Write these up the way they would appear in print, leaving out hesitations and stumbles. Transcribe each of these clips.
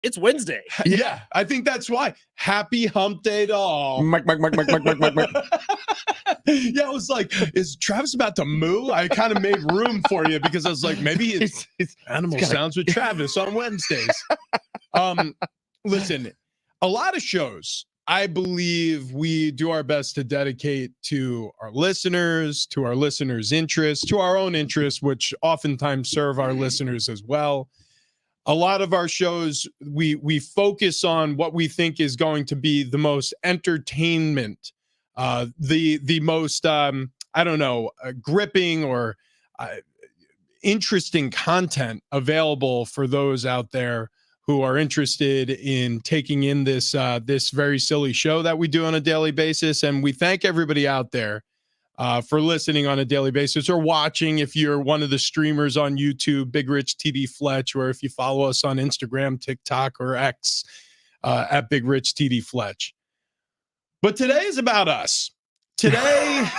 It's Wednesday. Yeah, I think that's why. Happy hump day to all. Mike. Yeah, I was like, is Travis about to moo? I kind of made room for you because I was like, maybe it's Animal Sounds with Travis on Wednesdays. Listen, a lot of shows I believe we do our best to dedicate to our listeners' interests, to our own interests, which oftentimes serve our listeners as well. A lot of our shows, we focus on what we think is going to be the most entertainment, the most gripping or interesting content available for those out there who are interested in taking in this very silly show that we do on a daily basis. And we thank everybody out there for listening on a daily basis or watching if you're one of the streamers on YouTube, Big Rich TD Fletch, or if you follow us on Instagram, TikTok, or X at Big Rich TD Fletch. But today is about us. Today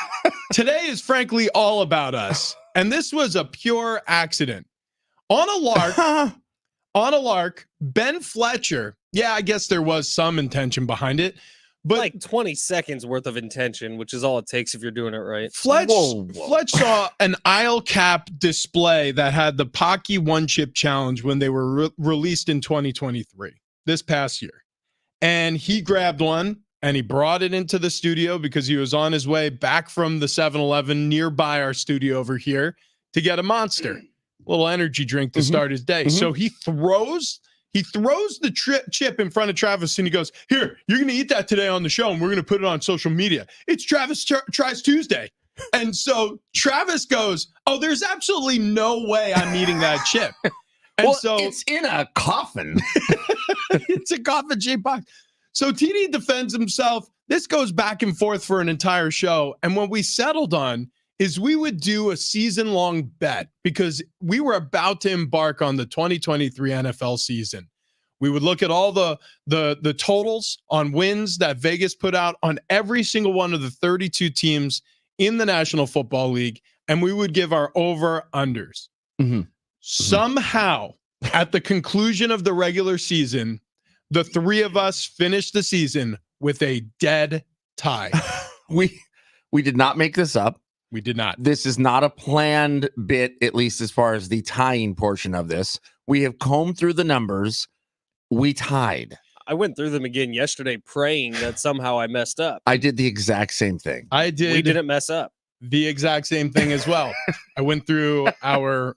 is frankly all about us. And this was a pure accident. On a lark, Ben Fletcher, yeah, I guess there was some intention behind it, but like 20 seconds worth of intention, which is all it takes if you're doing it right. Fletch saw an aisle cap display that had the Paqui One Chip Challenge when they were released in 2023, this past year. And he grabbed one and he brought it into the studio because he was on his way back from the 7-Eleven nearby our studio over here to get a Monster, a little energy drink to start his day. So he throws the chip in front of Travis and he goes, "Here, you're going to eat that today on the show and we're going to put it on social media. It's Travis Tries Tuesday." And so Travis goes, "Oh, there's absolutely no way I'm eating that chip." And so it's in a coffin. It's a coffin-shaped box. So TD defends himself. This goes back and forth for an entire show. And what we settled on is we would do a season-long bet because we were about to embark on the 2023 NFL season. We would look at all the totals on wins that Vegas put out on every single one of the 32 teams in the National Football League, and we would give our over-unders. Somehow, at the conclusion of the regular season, the three of us finished the season with a dead tie. We did not make this up. We did not. This is not a planned bit, at least as far as the tying portion of this. We have combed through the numbers. We tied. I went through them again yesterday praying that somehow I messed up. I did the exact same thing. I did. We didn't mess up. The exact same thing as well. I went through our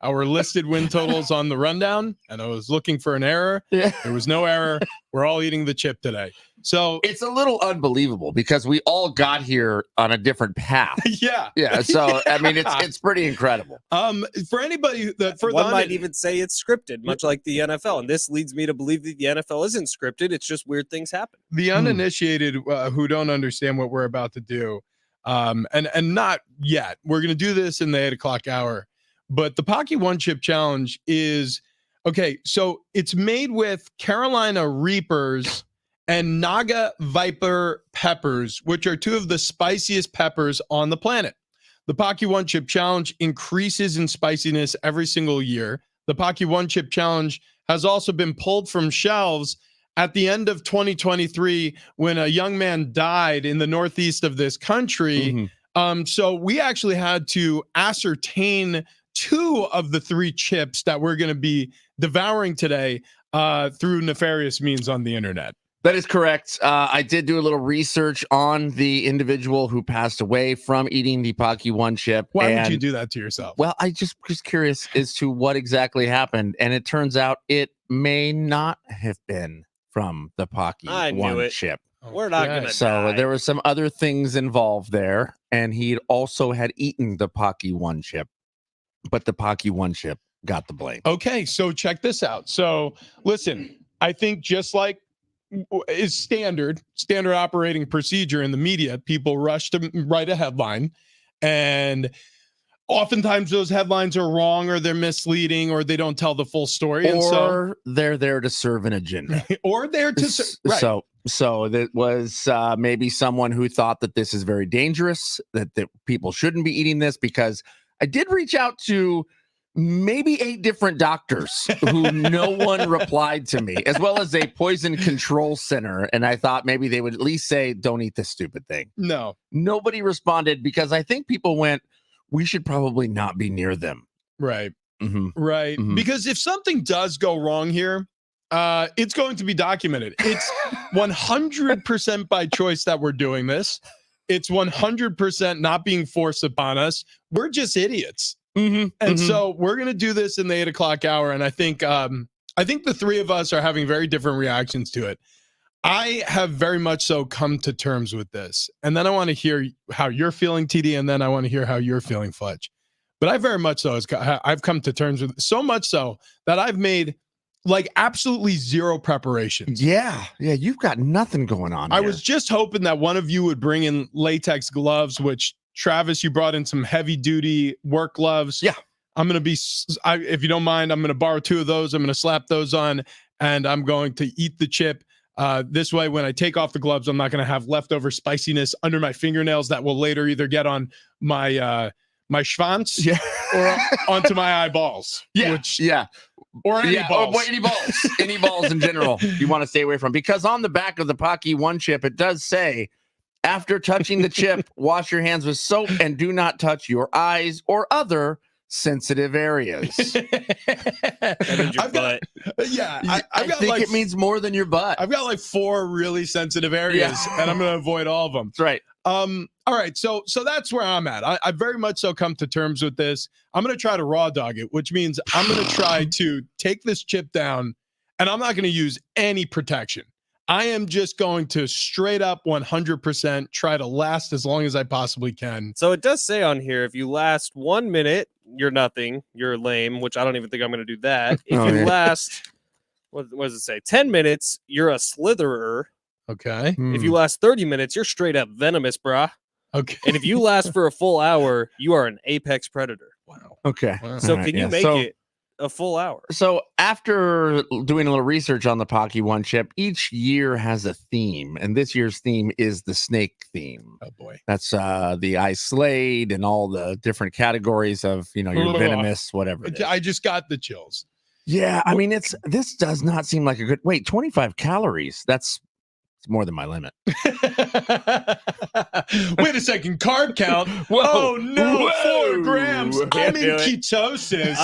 listed win totals on the rundown, and I was looking for an error. Yeah. There was no error. We're all eating the chip today. So it's a little unbelievable because we all got here on a different path. Yeah. So I mean, it's pretty incredible. For anybody that one might even say it's scripted, much like the NFL, and this leads me to believe that the NFL isn't scripted. It's just weird things happen. The uninitiated who don't understand what we're about to do, and not yet. We're going to do this in the 8:00 hour. But the Paqui One Chip Challenge is, okay, so it's made with Carolina Reapers and Naga Viper peppers, which are two of the spiciest peppers on the planet. The Paqui One Chip Challenge increases in spiciness every single year. The Paqui One Chip Challenge has also been pulled from shelves at the end of 2023 when a young man died in the northeast of this country. So we actually had to ascertain two of the three chips that we're going to be devouring today through nefarious means on the internet. That is correct. I did do a little research on the individual who passed away from eating the Paqui One Chip. Why would you do that to yourself? Well, I just was curious as to what exactly happened. And it turns out it may not have been from the Paqui One Chip. We're not going to So there were some other things involved there. And he also had eaten the Paqui One Chip. But the Paqui One Chip got the blame. Okay, so check this out. So listen, I think just like is standard operating procedure in the media, people rush to write a headline, and oftentimes those headlines are wrong or they're misleading or they don't tell the full story. Or they're there to serve an agenda. Or they're to serve. Right. So that was maybe someone who thought that this is very dangerous, that people shouldn't be eating this, because I did reach out to maybe 8 different doctors who no one replied to me, as well as a poison control center. And I thought maybe they would at least say, don't eat this stupid thing. No. Nobody responded because I think people went, we should probably not be near them. Right. Mhm. Right. Mhm. Because if something does go wrong here, it's going to be documented. It's 100% by choice that we're doing this. It's 100% not being forced upon us. We're just idiots. And so we're going to do this in the 8 o'clock hour. And I think the three of us are having very different reactions to it. I have very much so come to terms with this. And then I want to hear how you're feeling, TD, and then I want to hear how you're feeling, Fletch. But I very much so, I've come to terms with it, so much so that I've made like absolutely zero preparations. Yeah, you've got nothing going on. I here. was just hoping that one of you would bring in latex gloves, which Travis, you brought in some heavy duty work gloves. Yeah. I'm going to be, if you don't mind, I'm going to borrow 2 of those. I'm going to slap those on and I'm going to eat the chip. This way, when I take off the gloves, I'm not going to have leftover spiciness under my fingernails that will later either get on my, my schwanz or onto my eyeballs. Or any balls. Or any balls in general you want to stay away from, because on the back of the Paqui one chip it does say, after touching the chip, wash your hands with soap and do not touch your eyes or other sensitive areas. That means your butt. I've got think like, it means more than your butt. I've got like 4 really sensitive areas and I'm going to avoid all of them. That's right. All right, so that's where I'm at. I very much so come to terms with this. I'm going to try to raw dog it, which means I'm going to try to take this chip down, and I'm not going to use any protection. I am just going to straight up 100% try to last as long as I possibly can. So it does say on here, if you last 1 minute, you're nothing. You're lame, which I don't even think I'm going to do that. If you last, what does it say? 10 minutes, you're a slitherer. Okay. If you last 30 minutes, you're straight up venomous, brah. Okay. And if you last for a full hour, you are an apex predator. Wow. Okay. Wow. So All right, can you make it a full hour? So after doing a little research on the Paqui one chip, each year has a theme, and this year's theme is the snake theme. Oh boy. That's the ice slade and all the different categories of, your venomous, whatever it is. I just got the chills. Yeah, I mean, this does not seem like a good. Wait, 25 calories. That's more than my limit. Wait a second, carb count. Oh no, 4 grams. I'm in ketosis.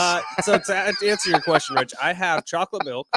So to answer your question, Rich, I have chocolate milk,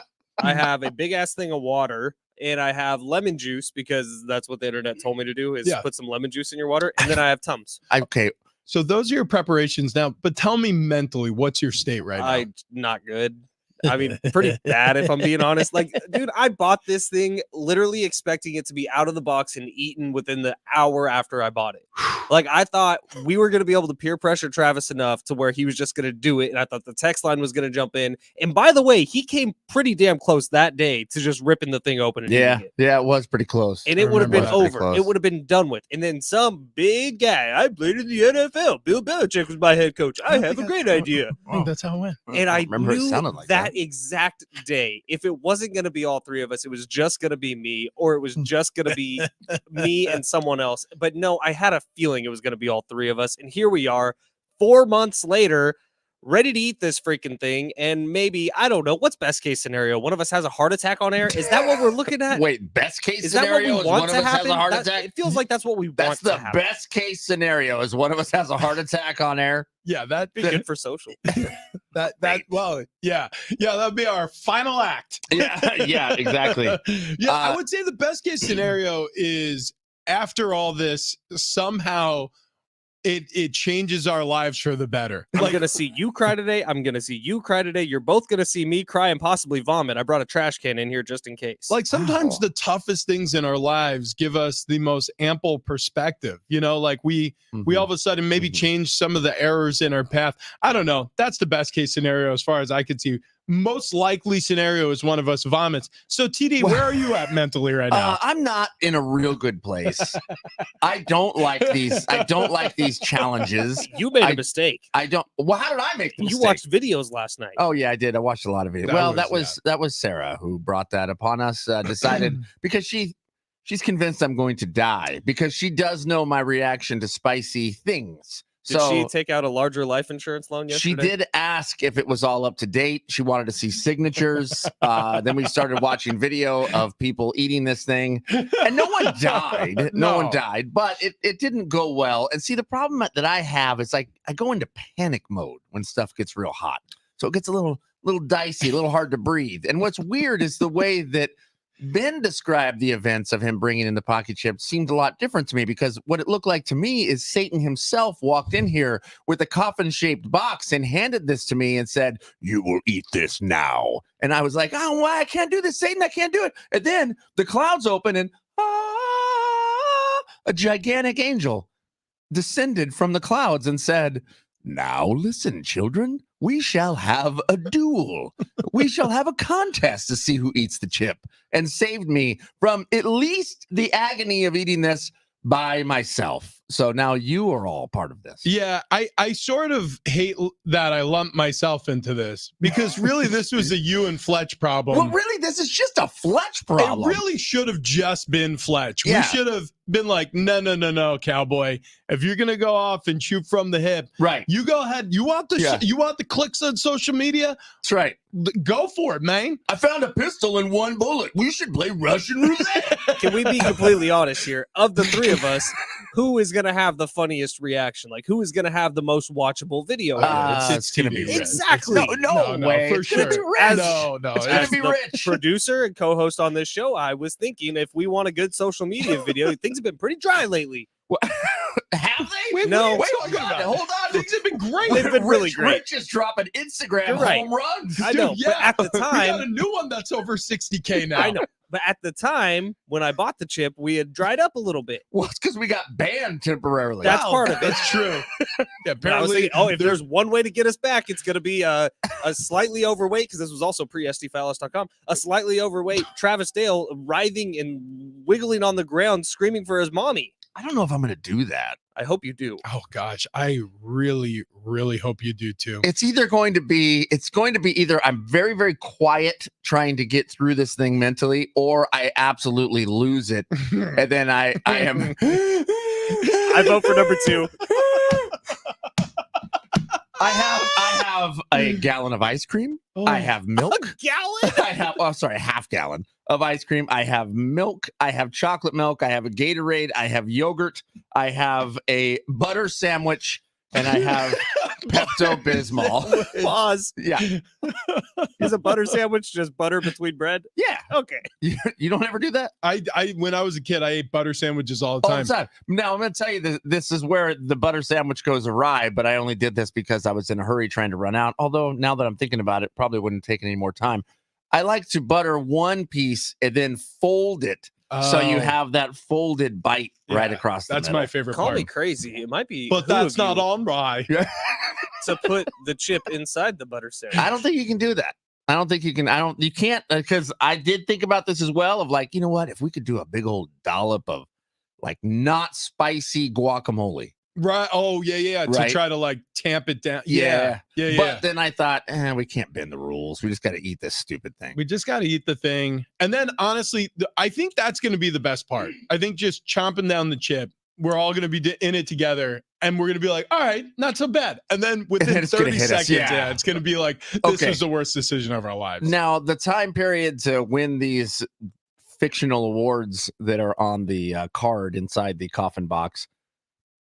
I have a big ass thing of water, and I have lemon juice because that's what the internet told me to do is put some lemon juice in your water, and then I have Tums. Okay. So those are your preparations now, but tell me mentally, what's your state right now? Not good. I mean, pretty bad if I'm being honest. Like, dude, I bought this thing literally expecting it to be out of the box and eaten within the hour after I bought it. Like, I thought we were going to be able to peer pressure Travis enough to where he was just going to do it. And I thought the text line was going to jump in. And by the way, he came pretty damn close that day to just ripping the thing open. And eating it. Yeah, it was pretty close. And it would have been over. It would have been done with. And then some big guy, I played in the NFL. Bill Belichick was my head coach. I have a great idea. I think that's how it went. And I remember knew it sounded like that exact day, if it wasn't going to be all 3 of us, it was just going to be me, or it was just going to be me and someone else. But no, I had a feeling it was going to be all 3 of us. And here we are 4 months later, ready to eat this freaking thing. And maybe, I don't know, what's best case scenario? One of us has a heart attack on air. Is that what we're looking at? Wait, best case is that scenario what we want is to one of us happen? has a heart attack? It feels like that's what we That's want the to happen. best case scenario is one of us has a heart attack on air. Yeah, that'd Be good for social. That'd be our final act. Yeah, exactly. I would say the best case scenario is after all this, somehow it changes our lives for the better. I'm gonna see you cry today. I'm gonna see you cry today. You're both gonna see me cry and possibly vomit. I brought a trash can in here just in case. Like sometimes the toughest things in our lives give us the most ample perspective. Like we all of a sudden maybe change some of the errors in our path. I don't know. That's the best case scenario as far as I could see. Most likely scenario is one of us vomits. So TD, where are you at mentally right now? I'm not in a real good place. I don't like these challenges. You made a mistake. I don't. Well, how did I make the mistake? You watched videos last night. Oh yeah, I did. I watched a lot of videos. That was Sarah who brought that upon us. Decided because she's convinced I'm going to die because she does know my reaction to spicy things. Did she So take out a larger life insurance loan she yesterday? did ask if it was all up to date. She wanted to see signatures. Then we started watching video of people eating this thing, and no one died. No one No. died, but it didn't go well. And see, the problem that I have is like I go into panic mode when stuff gets real hot. So it gets a little dicey, a little hard to breathe. And what's weird is the way that Ben described the events of him bringing in the pocket chip seemed a lot different to me, because what it looked like to me is Satan himself walked in here with a coffin-shaped box and handed this to me and said, "You will eat this now." And I was like, "Oh, why? I can't do this, Satan. I can't do it." And then the clouds open and a gigantic angel descended from the clouds and said, "Now listen, children, we shall have a duel. We shall have a contest to see who eats the chip," and saved me from at least the agony of eating this by myself. So now you are all part of this. Yeah, I sort of hate that I lumped myself into this, because really this was a you and Fletch problem. Well, really, this is just a Fletch problem. It really should have just been Fletch. Yeah. We should have been like, no, cowboy. If you're gonna go off and shoot from the hip, Right. you go ahead. You want the clicks on social media? That's right. Go for it, man. I found a pistol and one bullet. We should play Russian roulette. Can we be completely honest here? Of the three of us, who is going to have the funniest reaction? Like, who is going to have the most watchable video? It's gonna TV, be Rich. Exactly. No way. for It's gonna sure. be Rich. No, It's As gonna be the Rich. producer and co-host on this show, I was thinking if we want a good social media video, things have been pretty dry lately. Have they? Wait, No. what are you Hold talking on. about? Hold on. Things have been great. They've been really Rich, great. Rich is dropping Instagram You're right. home runs. I know, but at the we got time, a new one that's over 60K now. I know. But at the time when I bought the chip, we had dried up a little bit. Well, it's because we got banned temporarily. That's part of it. That's true. Yeah, But I was apparently, thinking, if there's one way to get us back, it's going to be a slightly overweight, because this was also pre-SDFallis.com, a slightly overweight Travis Dale writhing and wiggling on the ground, screaming for his mommy. I don't know if I'm going to do that. I hope you do. oh gosh, I really, really hope you do too. It's going to be either I'm very, very quiet trying to get through this thing mentally, or I absolutely lose it. And then I am. I vote for number 2. I have a gallon of ice cream. I have milk. Gallon? I have, a half gallon of ice cream. I have milk. I have chocolate milk. I have a Gatorade. I have yogurt. I have a butter sandwich, and I have Pepto-Bismol. Pause. Yeah. Is a butter sandwich just butter between bread? Yeah. Okay. You don't ever do that? I when I was a kid, I ate butter sandwiches all the All time. the time. Now, I'm going to tell you this is where the butter sandwich goes awry, but I only did this because I was in a hurry trying to run out. Although now that I'm thinking about it, probably wouldn't take any more time. I like to butter one piece and then fold it. So you Oh, have that folded bite right Yeah, across the that's middle. my favorite Call part. me crazy. It might be, But who that's of not you on rye. to put the chip inside the butter sandwich. I don't think you can do that. I don't think you can. You can't, because I did think about this as well of like, you know what? If we could do a big old dollop of like not spicy guacamole. Right. Oh, yeah. Right. To try to like tamp it down. Yeah. Yeah. But then I thought, we can't bend the rules. We just got to eat this stupid thing. We just got to eat the thing. And then honestly, I think that's going to be the best part. I think just chomping down the chip, we're all going to be in it together, and we're going to be like, all right, not so bad. And then within then it's gonna 30 hit us, seconds, yeah. it's going to be like, this Okay. was the worst decision of our lives. Now, the time period to win these fictional awards that are on the card inside the coffin box,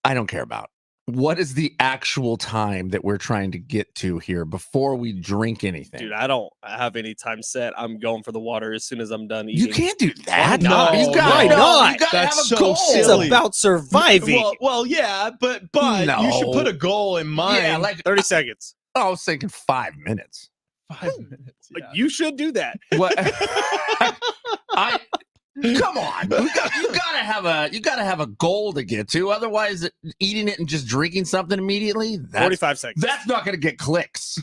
I don't care about. What is the actual time that we're trying to get to here before we drink anything? Dude, I don't have any time set. I'm going for the water as soon as I'm done eating. You can't do that. Why not? You gotta, Why not? You gotta That's have a so goal. It's silly. about surviving. Well, yeah, but you should put a goal in mind. Yeah, like 30 seconds. I was thinking 5 minutes. 5 minutes. Like, Yeah. you should do that. What? Come on. You gotta have a goal to get to. Otherwise, eating it and just drinking something immediately, 45 seconds. that's not gonna get clicks.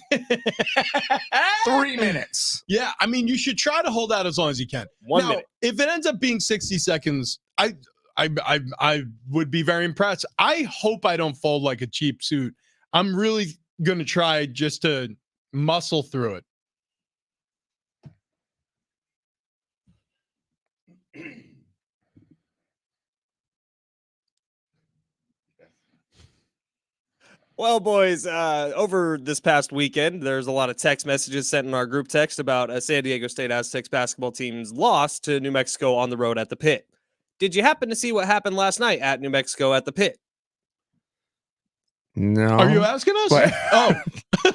3 minutes. Yeah, I mean, you should try to hold out as long as you can. 1 Now, minute. if it ends up being 60 seconds, I would be very impressed. I hope I don't fold like a cheap suit. I'm really gonna try just to muscle through it. Well, boys, over this past weekend, there's a lot of text messages sent in our group text about a San Diego State Aztecs basketball team's loss to New Mexico on the road at the Pit. Did you happen to see what happened last night at New Mexico at the Pit? No. Are you asking us? What? Oh,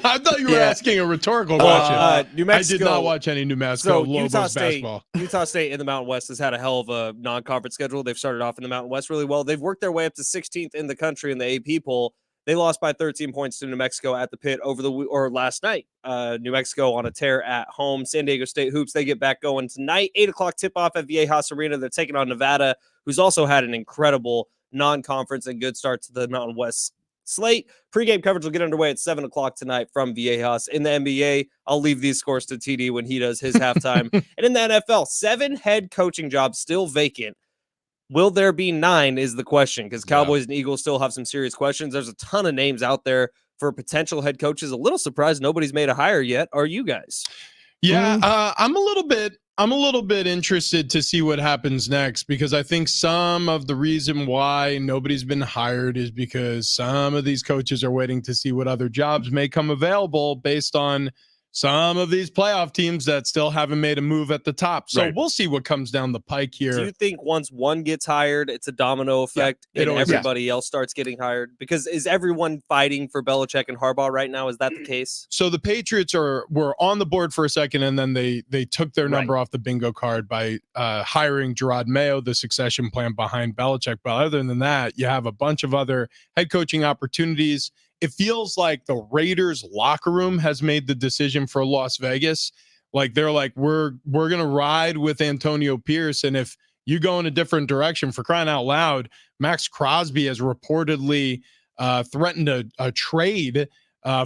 I thought you were asking a rhetorical question. New Mexico, I did not watch any New Mexico Lobos basketball. Utah State in the Mountain West has had a hell of a non-conference schedule. They've started off in the Mountain West really well. They've worked their way up to 16th in the country in the AP poll. They lost by 13 points to New Mexico at the Pit last night. New Mexico on a tear at home. San Diego State hoops, they get back going tonight. 8 o'clock tip-off at Viejas Arena. They're taking on Nevada, who's also had an incredible non-conference and good start to the Mountain West slate. Pre-game coverage will get underway at 7 o'clock tonight from Viejas. In the NBA, I'll leave these scores to TD when he does his halftime. And in the NFL, 7 head coaching jobs still vacant. Will there be 9 is the question, because Cowboys and Eagles still have some serious questions. There's a ton of names out there for potential head coaches. A little surprised nobody's made a hire yet. Are you guys? Yeah, I'm a little bit interested to see what happens next, because I think some of the reason why nobody's been hired is because some of these coaches are waiting to see what other jobs may come available based on some of these playoff teams that still haven't made a move at the top. So we'll see what comes down the pike here. Do you think once one gets hired, it's a domino effect and everybody else starts getting hired? Because is everyone fighting for Belichick and Harbaugh right now? Is that the case? So the Patriots were on the board for a second, and then they took their number off the bingo card by hiring Gerard Mayo, the succession plan behind Belichick. But other than that, you have a bunch of other head coaching opportunities. It feels like the Raiders locker room has made the decision for Las Vegas. Like they're like, we're going to ride with Antonio Pierce. And if you go in a different direction, for crying out loud, Max Crosby has reportedly threatened a trade,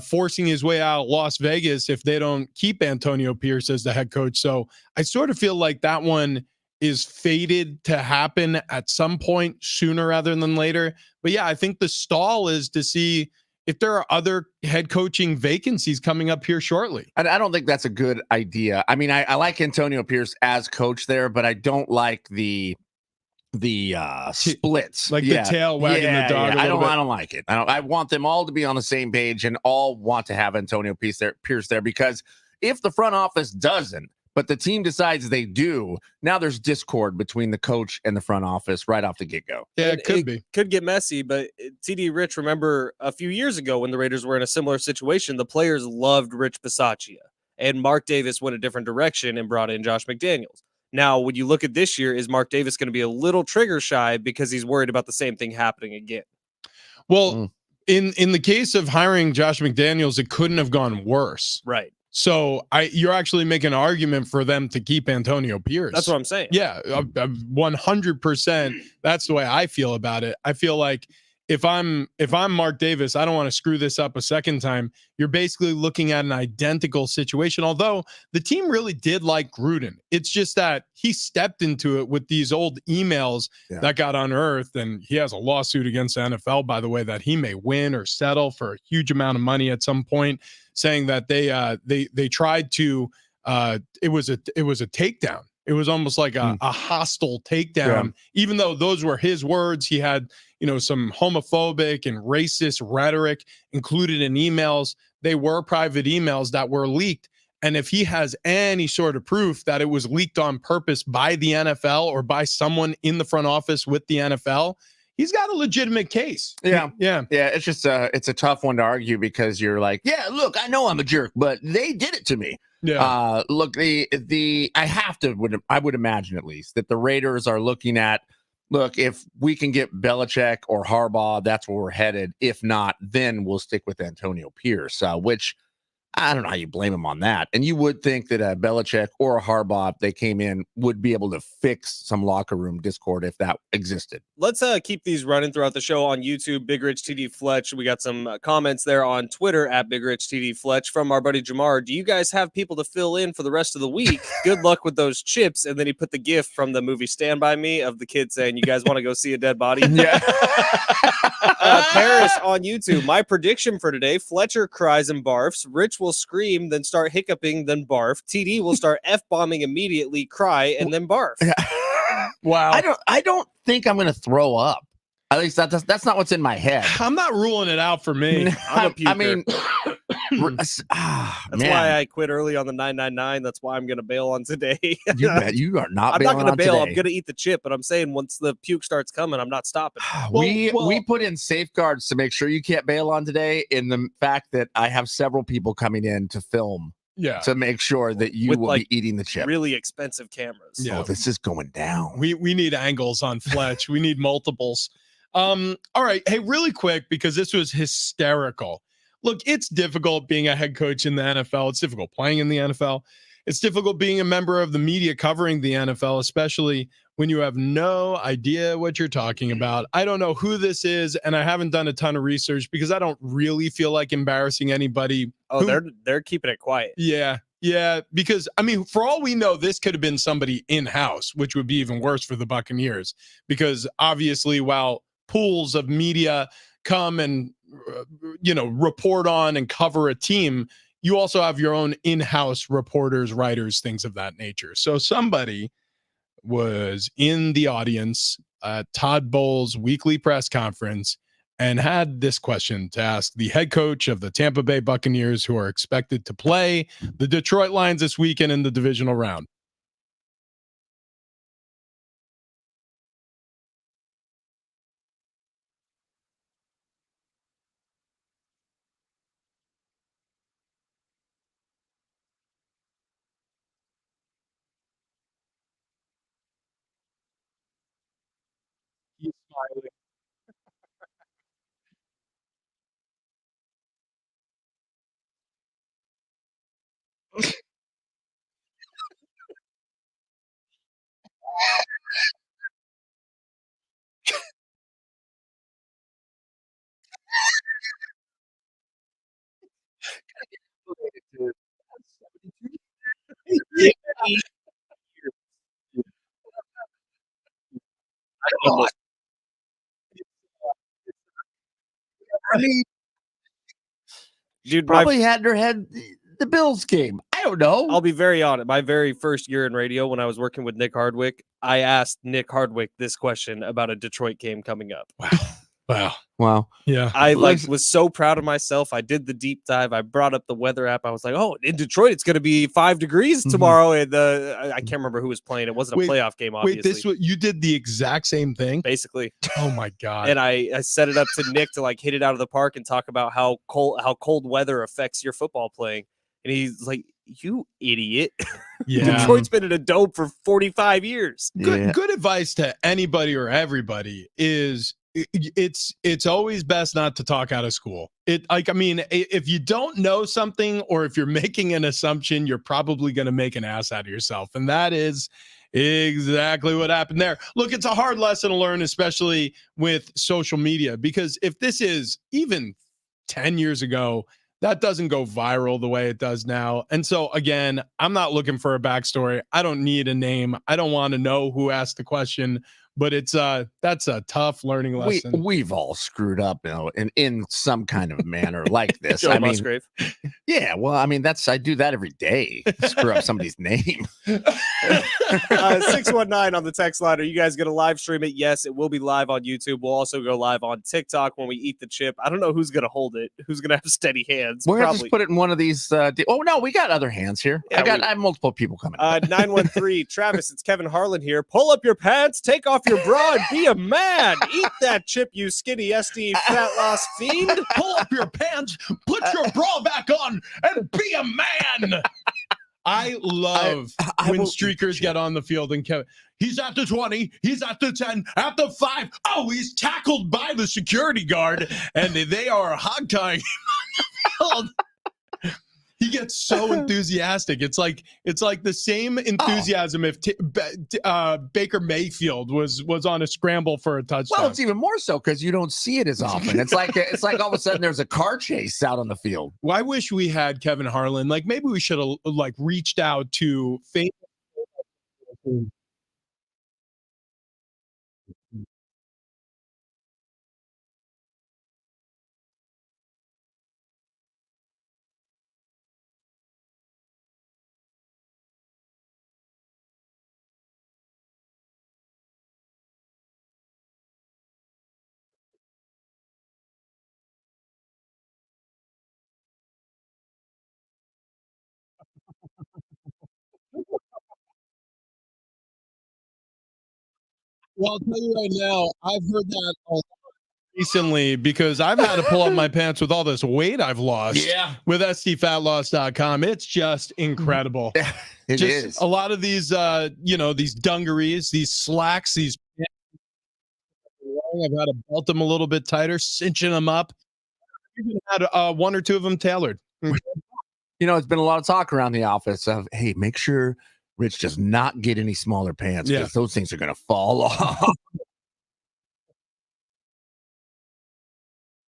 forcing his way out of Las Vegas if they don't keep Antonio Pierce as the head coach. So I sort of feel like that one is fated to happen at some point sooner rather than later. But yeah, I think the stall is to see if there are other head coaching vacancies coming up here shortly. I don't think that's a good idea. I mean, I like Antonio Pierce as coach there, but I don't like the splits, like the tail wagging the dog. I don't like it. I want them all to be on the same page and all want to have Antonio Pierce there, because if the front office doesn't, but the team decides they do, now there's discord between the coach and the front office right off the get-go. Yeah, it could get messy, but TD Rich, remember a few years ago when the Raiders were in a similar situation, the players loved Rich Bisaccia, and Mark Davis went a different direction and brought in Josh McDaniels. Now, when you look at this year, is Mark Davis going to be a little trigger shy because he's worried about the same thing happening again? Well, in the case of hiring Josh McDaniels, it couldn't have gone worse. Right. So you're actually making an argument for them to keep Antonio Pierce. That's what I'm saying. Yeah, 100%. That's the way I feel about it. I feel like if I'm Mark Davis, I don't want to screw this up a second time. You're basically looking at an identical situation, although the team really did like Gruden. It's just that he stepped into it with these old emails that got unearthed, and he has a lawsuit against the NFL, by the way, that he may win or settle for a huge amount of money at some point, saying that they tried to it was a takedown. It was almost like a hostile takedown, even though those were his words. He had, some homophobic and racist rhetoric included in emails. They were private emails that were leaked. And if he has any sort of proof that it was leaked on purpose by the NFL or by someone in the front office with the NFL, he's got a legitimate case. Yeah. It's just it's a tough one to argue, because you're like, yeah, look, I know I'm a jerk, but they did it to me. Yeah. Look, I would imagine at least that the Raiders are looking at, look, if we can get Belichick or Harbaugh, that's where we're headed. If not, then we'll stick with Antonio Pierce, which I don't know how you blame him on that. And you would think that Belichick or a Harbaugh, if they came in, would be able to fix some locker room discord if that existed. Let's keep these running throughout the show on YouTube. Big Rich TD Fletch. We got some comments there on Twitter at Big Rich TD Fletch from our buddy Jamar. Do you guys have people to fill in for the rest of the week? Good luck with those chips. And then he put the gif from the movie Stand By Me of the kid saying, you guys want to go see a dead body? Yeah. Paris on YouTube. My prediction for today: Fletcher cries and barfs. Rich will scream, then start hiccuping, then barf. TD will start F-bombing immediately, cry, and then barf. Wow. I don't think I'm going to throw up. At least that's not what's in my head. I'm not ruling it out for me. I'm a I puker. mean, That's why I quit early on the 999. That's why I'm gonna bail on today. You bet you are not. I'm not gonna bail. Today. I'm gonna eat the chip, but I'm saying once the puke starts coming, I'm not stopping. We put in safeguards to make sure you can't bail on today. In the fact that I have several people coming in to film. Yeah. To make sure that you will be eating the chip. Really expensive cameras. Yeah. Oh, this is going down. We need angles on Fletch. We need multiples. All right. Hey, really quick, because this was hysterical. Look, it's difficult being a head coach in the NFL. It's difficult playing in the NFL. It's difficult being a member of the media covering the NFL, especially when you have no idea what you're talking about. I don't know who this is, and I haven't done a ton of research because I don't really feel like embarrassing anybody. Oh, they're keeping it quiet. Yeah, because I mean, for all we know, this could have been somebody in-house, which would be even worse for the Buccaneers, because obviously, while pools of media come and report on and cover a team, you also have your own in-house reporters, writers, things of that nature. So somebody was in the audience at Todd Bowles' weekly press conference and had this question to ask the head coach of the Tampa Bay Buccaneers, who are expected to play the Detroit Lions this weekend in the divisional round. He's smiling. I mean, dude, probably had in her head the Bills game. I don't know. I'll be very honest. My very first year in radio, when I was working with Nick Hardwick, I asked Nick Hardwick this question about a Detroit game coming up. Wow. Yeah. I was so proud of myself. I did the deep dive. I brought up the weather app. I was like, "Oh, in Detroit, it's going to be 5 degrees tomorrow." And I can't remember who was playing. It wasn't a playoff game, obviously. You did the exact same thing, basically. Oh my god! And I set it up to Nick to hit it out of the park and talk about how cold weather affects your football playing. And he's like, "You idiot! Yeah. Detroit's been in a dome for 45 years." Good advice to anybody or everybody is it's always best not to talk out of school. If you don't know something or if you're making an assumption, you're probably going to make an ass out of yourself. And that is exactly what happened there. Look, it's a hard lesson to learn, especially with social media, because if this is even 10 years ago, that doesn't go viral the way it does now. And so, again, I'm not looking for a backstory. I don't need a name. I don't want to know who asked the question, but that's a tough learning lesson. We've all screwed up, in some kind of manner like this. Joe Musgrave. Yeah, well, I do that every day. Screw up somebody's name. 619 on the text line. Are you guys going to live stream it? Yes, it will be live on YouTube. We'll also go live on TikTok when we eat the chip. I don't know who's going to hold it. Who's going to have steady hands? We're going to just put it in one of these. No, we got other hands here. Yeah, I have multiple people coming. 913 Travis, it's Kevin Harlan here. Pull up your pants, take off your bra, and be a man. Eat that chip, you skinny SD fat loss fiend. Pull up your pants, put your bra back on, and be a man. I love when streakers get on the field and Kevin, he's at the 20, he's at the 10, at the 5. Oh, he's tackled by the security guard, and they are hog-tying him on the field. He gets so enthusiastic. It's like the same enthusiasm if Baker Mayfield was on a scramble for a touchdown. Well, it's even more so because you don't see it as often. It's like all of a sudden there's a car chase out on the field. Well, I wish we had Kevin Harlan. Maybe we should have reached out to famous Well, I'll tell you right now, I've heard that a lot recently because I've had to pull up my pants with all this weight I've lost Yeah. with stfatloss.com. It's just incredible. It Just is. a lot of these these dungarees, these slacks, these I've had to belt them a little bit tighter, cinching them up. Even had one or two of them tailored. It's been a lot of talk around the office of, hey, make sure Rich does not get any smaller pants Yeah. because those things are going to fall off.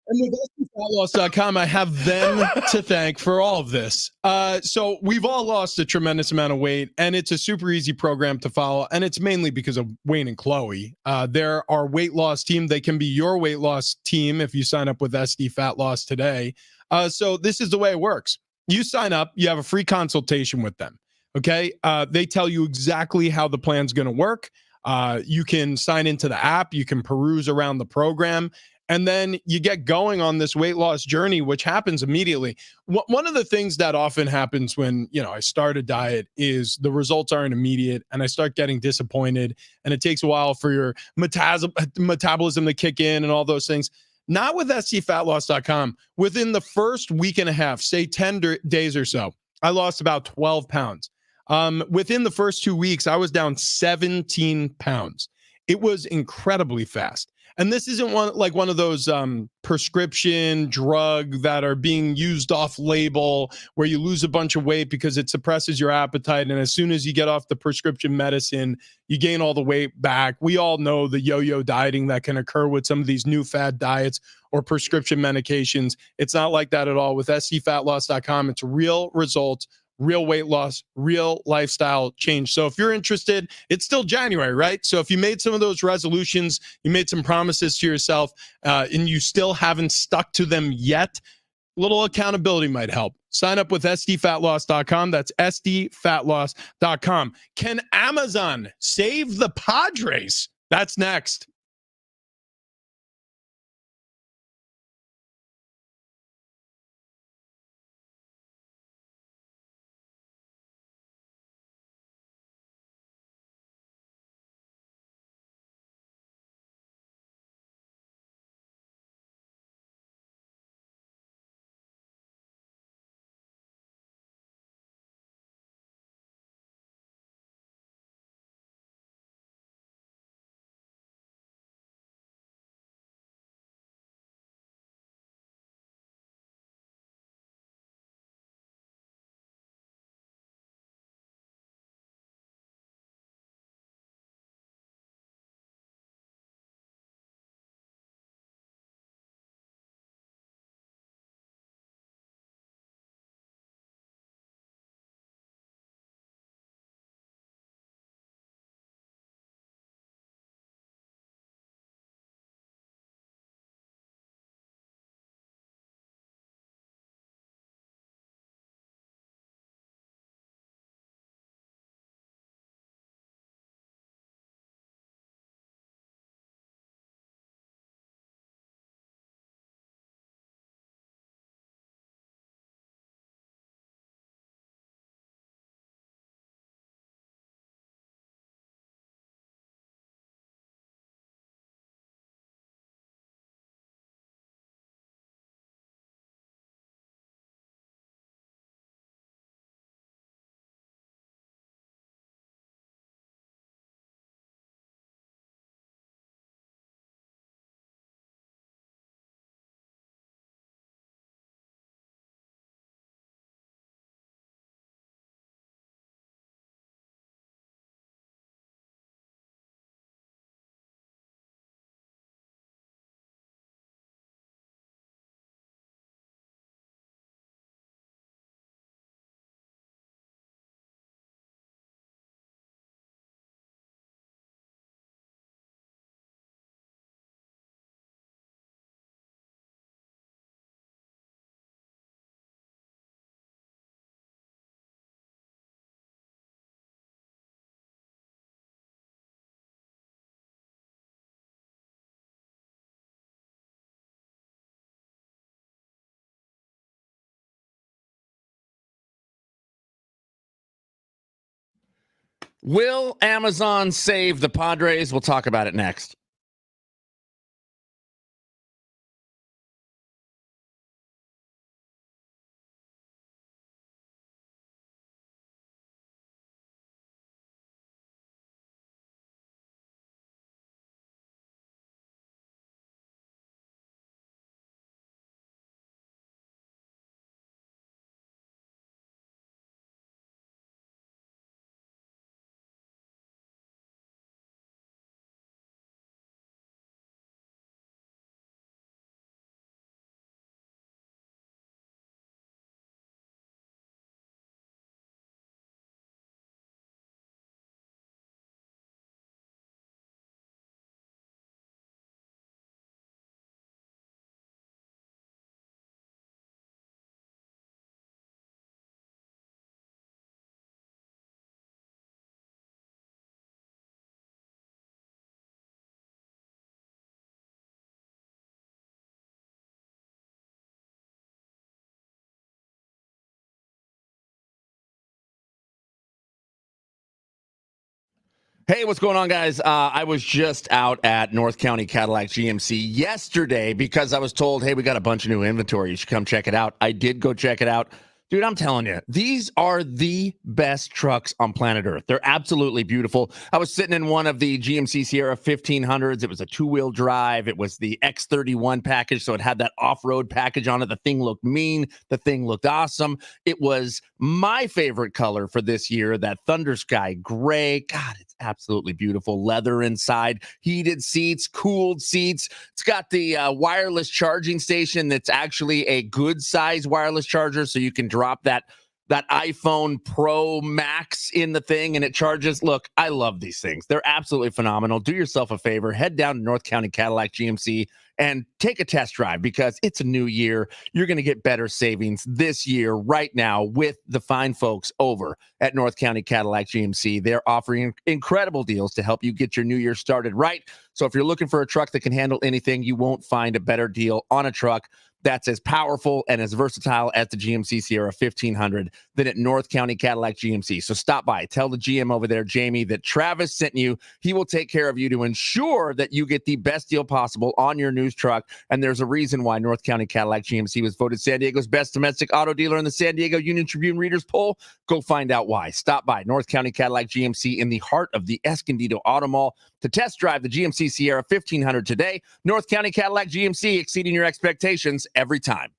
And with SDFatLoss.com, I have them to thank for all of this. So we've all lost a tremendous amount of weight, and it's a super easy program to follow. And it's mainly because of Wayne and Chloe. They're our weight loss team. They can be your weight loss team if you sign up with SD Fat Loss today. So this is the way it works. You sign up, you have a free consultation with them. Okay. They tell you exactly how the plan's going to work. You can sign into the app, you can peruse around the program. And then you get going on this weight loss journey, which happens immediately. One of the things that often happens when, I start a diet is the results aren't immediate and I start getting disappointed and it takes a while for your metabolism to kick in and all those things. Not with scfatloss.com. Within the first week and a half, say 10 days or so, I lost about 12 pounds. Within the first 2 weeks, I was down 17 pounds. It was incredibly fast. And this isn't one of those prescription drug that are being used off label where you lose a bunch of weight because it suppresses your appetite. And as soon as you get off the prescription medicine, you gain all the weight back. We all know the yo-yo dieting that can occur with some of these new fad diets or prescription medications. It's not like that at all. With scfatloss.com, it's real results, real weight loss, real lifestyle change. So if you're interested, it's still January, right? So if you made some of those resolutions, you made some promises to yourself, and you still haven't stuck to them yet, little accountability might help. Sign up with sdfatloss.com. That's sdfatloss.com. Can Amazon save the Padres? That's next. Will Amazon save the Padres? We'll talk about it next. Hey, what's going on, guys? I was just out at North County Cadillac GMC yesterday because I was told, hey, we got a bunch of new inventory. You should come check it out. I did go check it out. Dude, I'm telling you, these are the best trucks on planet Earth. They're absolutely beautiful. I was sitting in one of the GMC Sierra 1500s. It was a two-wheel drive. It was the X31 package, so it had that off-road package on it. The thing looked mean. The thing looked awesome. It was my favorite color for this year, that Thunder Sky gray. God, it's absolutely beautiful. Leather inside, heated seats, cooled seats. It's got the wireless charging station that's actually a good-size wireless charger, so you can drop that iPhone Pro Max in the thing and it charges. Look, I love these things. They're absolutely phenomenal. Do yourself a favor, head down to North County Cadillac GMC and take a test drive because it's a new year. You're going to get better savings this year right now with the fine folks over at North County Cadillac GMC. They're offering incredible deals to help you get your new year started right. So if you're looking for a truck that can handle anything, you won't find a better deal on a truck that's as powerful and as versatile as the GMC Sierra 1500 than at North County Cadillac GMC. So stop by, tell the GM over there, Jamie, that Travis sent you. He will take care of you to ensure that you get the best deal possible on your new truck. And there's a reason why North County Cadillac GMC was voted San Diego's best domestic auto dealer in the San Diego Union Tribune Readers Poll. Go find out why. Stop by North County Cadillac GMC in the heart of the Escondido Auto Mall to test drive the GMC Sierra 1500 today. North County Cadillac GMC, exceeding your expectations every time.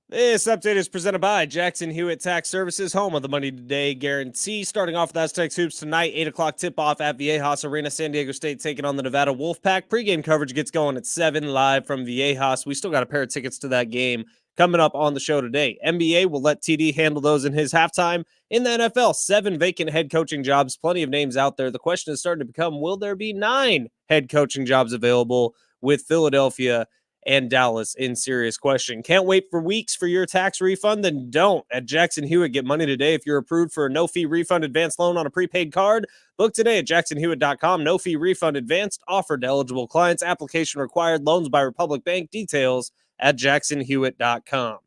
This update is presented by Jackson Hewitt Tax Services, home of the Money Today guarantee. Starting off with Aztecs Hoops tonight, 8 o'clock tip-off at Viejas Arena. San Diego State taking on the Nevada Wolfpack. Pre-game coverage gets going at 7 live from Viejas. We still got a pair of tickets to that game coming up on the show today. NBA will let TD handle those in his halftime. In the NFL, 7 vacant head coaching jobs. Plenty of names out there. The question is starting to become, will there be 9 head coaching jobs available with Philadelphia and Dallas in serious question? Can't wait for weeks for your tax refund? Then don't. At Jackson Hewitt, get money today if you're approved for a no-fee refund advance loan on a prepaid card. Book today at jacksonhewitt.com. No-fee refund advanced offered to eligible clients. Application required. Loans by Republic Bank. Details at jacksonhewitt.com.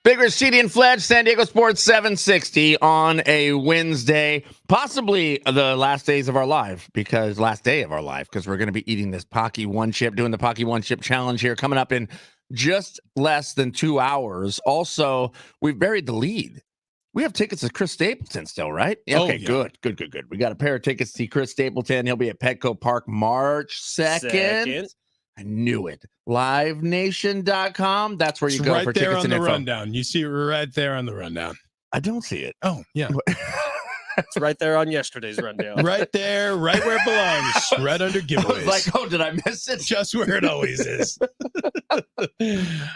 Big Rich, CD and Fledge, San Diego Sports 760 on a Wednesday, possibly the last day of our life because we're going to be eating this Paqui One Chip, doing the Paqui One Chip challenge here coming up in just less than 2 hours. Also, we've buried the lead. We have tickets to Chris Stapleton still, right? Okay, yeah. Good. We got a pair of tickets to see Chris Stapleton. He'll be at Petco Park March 2nd. I knew it. LiveNation.com. That's where you go right for there tickets on and the info. rundown. You see it right there on the rundown. I don't see it. Oh, yeah. It's right there on yesterday's rundown. Right there, right where it belongs. Right under I giveaways. was like, oh, did I miss it? Just where it always is.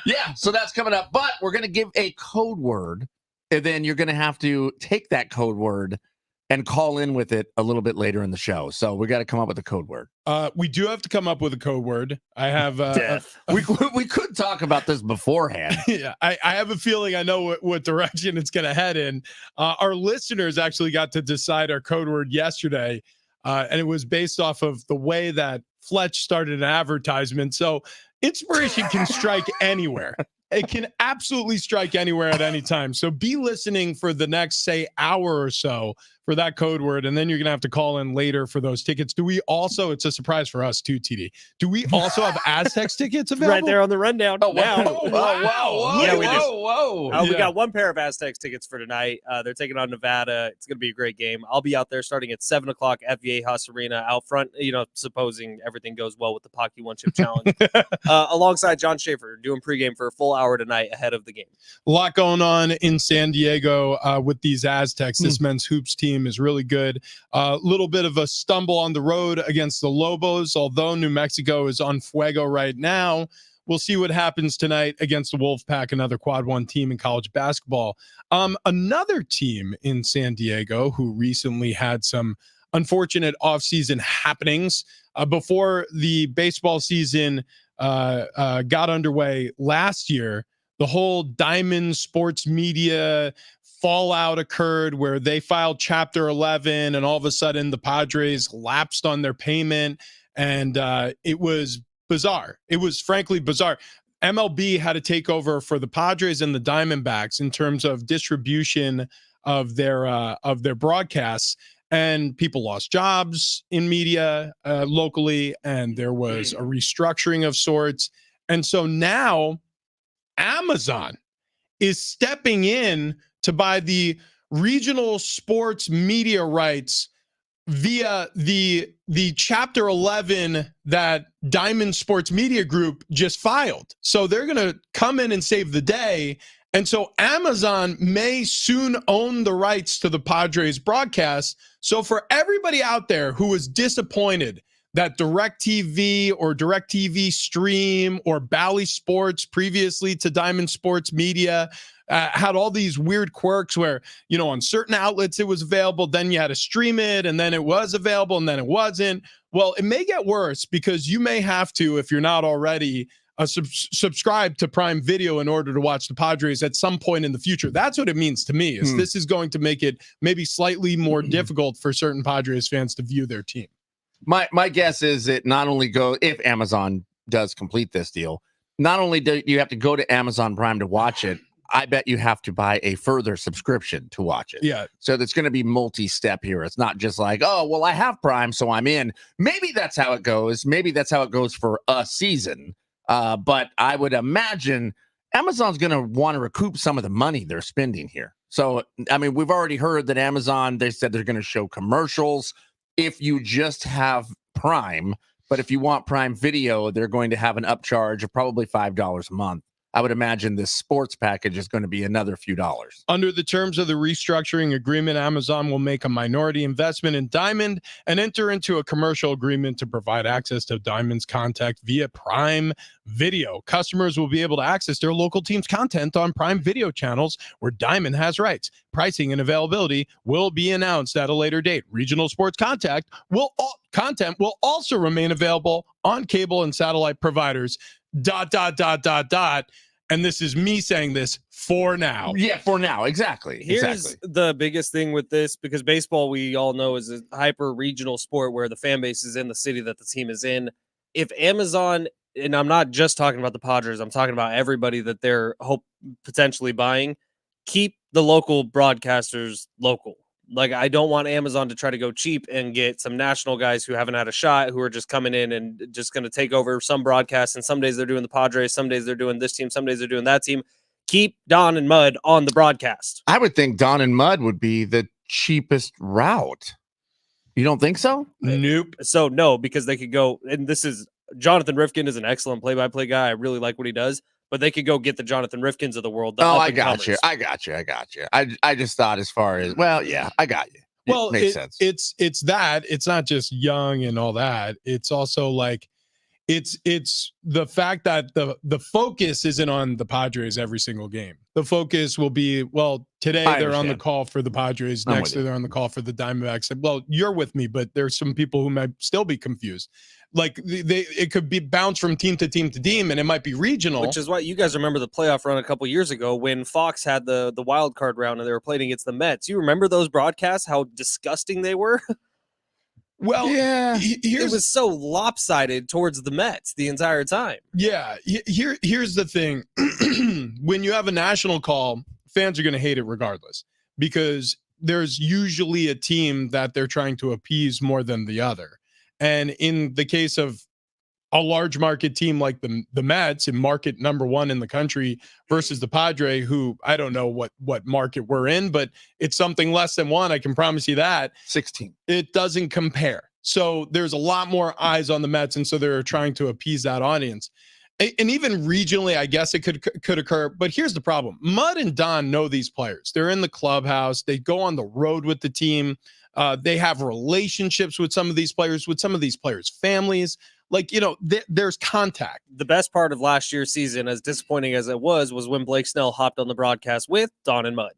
Yeah, so that's coming up. But we're going to give a code word, and then you're going to have to take that code word and call in with it a little bit later in the show. So we got to come up with a code word. We do have to come up with a code word. I have Death. We could talk about this beforehand. yeah, I have a feeling I know what direction it's going to head in. Our listeners actually got to decide our code word yesterday, and it was based off of the way that Fletch started an advertisement. So inspiration can strike anywhere. It can absolutely strike anywhere at any time. So be listening for the next, say, hour or so for that code word. And then you're going to have to call in later for those tickets. Do we also, it's a surprise for us too, TD. Do we also have Aztecs tickets available? Right there on the rundown. Oh, now. wow. Oh, wow. Yeah, we do. Whoa. We got one pair of Aztecs tickets for tonight. They're taking on Nevada. It's going to be a great game. I'll be out there starting at 7 o'clock at Viejas Arena out front, supposing everything goes well with the Paqui One Chip Challenge. Alongside John Schaefer, doing pregame for a full hour tonight ahead of the game. A lot going on in San Diego with these Aztecs. This men's hoops team is really good. A little bit of a stumble on the road against the Lobos, although New Mexico is on fuego right now. We'll see what happens tonight against the Wolfpack, another quad one team in college basketball. Another team in San Diego who recently had some unfortunate offseason happenings before the baseball season got underway last year. The whole Diamond Sports Media fallout occurred where they filed Chapter 11 and all of a sudden the Padres lapsed on their payment. And it was bizarre. It was frankly bizarre. MLB had to take over for the Padres and the Diamondbacks in terms of distribution of their broadcasts. And people lost jobs in media locally, and there was a restructuring of sorts. And so now Amazon is stepping in to buy the regional sports media rights via the Chapter 11 that Diamond Sports Media Group just filed. So they're going to come in and save the day. And so Amazon may soon own the rights to the Padres broadcast. So for everybody out there who was disappointed that DirecTV or DirecTV Stream or Bally Sports previously to Diamond Sports Media had all these weird quirks where, on certain outlets it was available, then you had to stream it, and then it was available, and then it wasn't. Well, it may get worse because you may have to, if you're not already, subscribe to Prime Video in order to watch the Padres at some point in the future. That's what it means to me, is this is going to make it maybe slightly more difficult for certain Padres fans to view their team. My guess is that not only if Amazon does complete this deal, not only do you have to go to Amazon Prime to watch it, I bet you have to buy a further subscription to watch it. Yeah. So there's going to be multi-step here. It's not just like, oh, well, I have Prime, so I'm in. Maybe that's how it goes. Maybe that's how it goes for a season. But I would imagine Amazon's going to want to recoup some of the money they're spending here. So, I mean, we've already heard that Amazon, they said they're going to show commercials if you just have Prime. But if you want Prime Video, they're going to have an upcharge of probably $5 a month. I would imagine this sports package is going to be another few dollars. Under the terms of the restructuring agreement, Amazon will make a minority investment in Diamond and enter into a commercial agreement to provide access to Diamond's content via Prime Video. Customers will be able to access their local team's content on Prime Video channels where Diamond has rights. Pricing and availability will be announced at a later date. Regional sports content will also remain available on cable and satellite providers. ... And this is me saying this for now. Yeah, for now. Exactly. Here's the biggest thing with this, because baseball, we all know, is a hyper regional sport where the fan base is in the city that the team is in. If Amazon, and I'm not just talking about the Padres, I'm talking about everybody that they're potentially buying, keep the local broadcasters local. Like, I don't want Amazon to try to go cheap and get some national guys who haven't had a shot, who are just coming in and just going to take over some broadcasts. And some days they're doing the Padres, some days they're doing this team, some days they're doing that team. Keep Don and Mud on the broadcast. I would think Don and Mud would be the cheapest route. You don't think so? Nope. So no, because they could go, and this is, Jonathan Rifkin is an excellent play-by-play guy. I really like what he does. But they could go get the Jonathan Rifkins of the world. Oh, I got you. I just thought as far as, well, yeah, I got you. Well, makes sense. It's that. It's not just young and all that. It's also like it's the fact that the focus isn't on the Padres every single game. The focus will be, well, today I they're on the understand. call for the Padres. I'm Next with you. they're on the call for the Diamondbacks. Well, you're with me, but there's some people who might still be confused. Like it could be bounced from team to team to team, and it might be regional. Which is why you guys remember the playoff run a couple years ago when Fox had the wild card round and they were playing against the Mets. You remember those broadcasts? How disgusting they were. Well, Yeah. It was so lopsided towards the Mets the entire time. Yeah, here's the thing. When you have a national call, fans are going to hate it regardless because there's usually a team that they're trying to appease more than the other. And in the case of a large market team like the Mets, in market number one in the country, versus the Padre, who I don't know what market we're in, but it's something less than one. I can promise you that. 16. It doesn't compare. So there's a lot more eyes on the Mets, and so they're trying to appease that audience. And even regionally, I guess it could occur. But here's the problem: Mud and Don know these players. They're in the clubhouse. They go on the road with the team. They have relationships with some of these players, families. Like, there's contact. The best part of last year's season, as disappointing as it was when Blake Snell hopped on the broadcast with Don and Mud.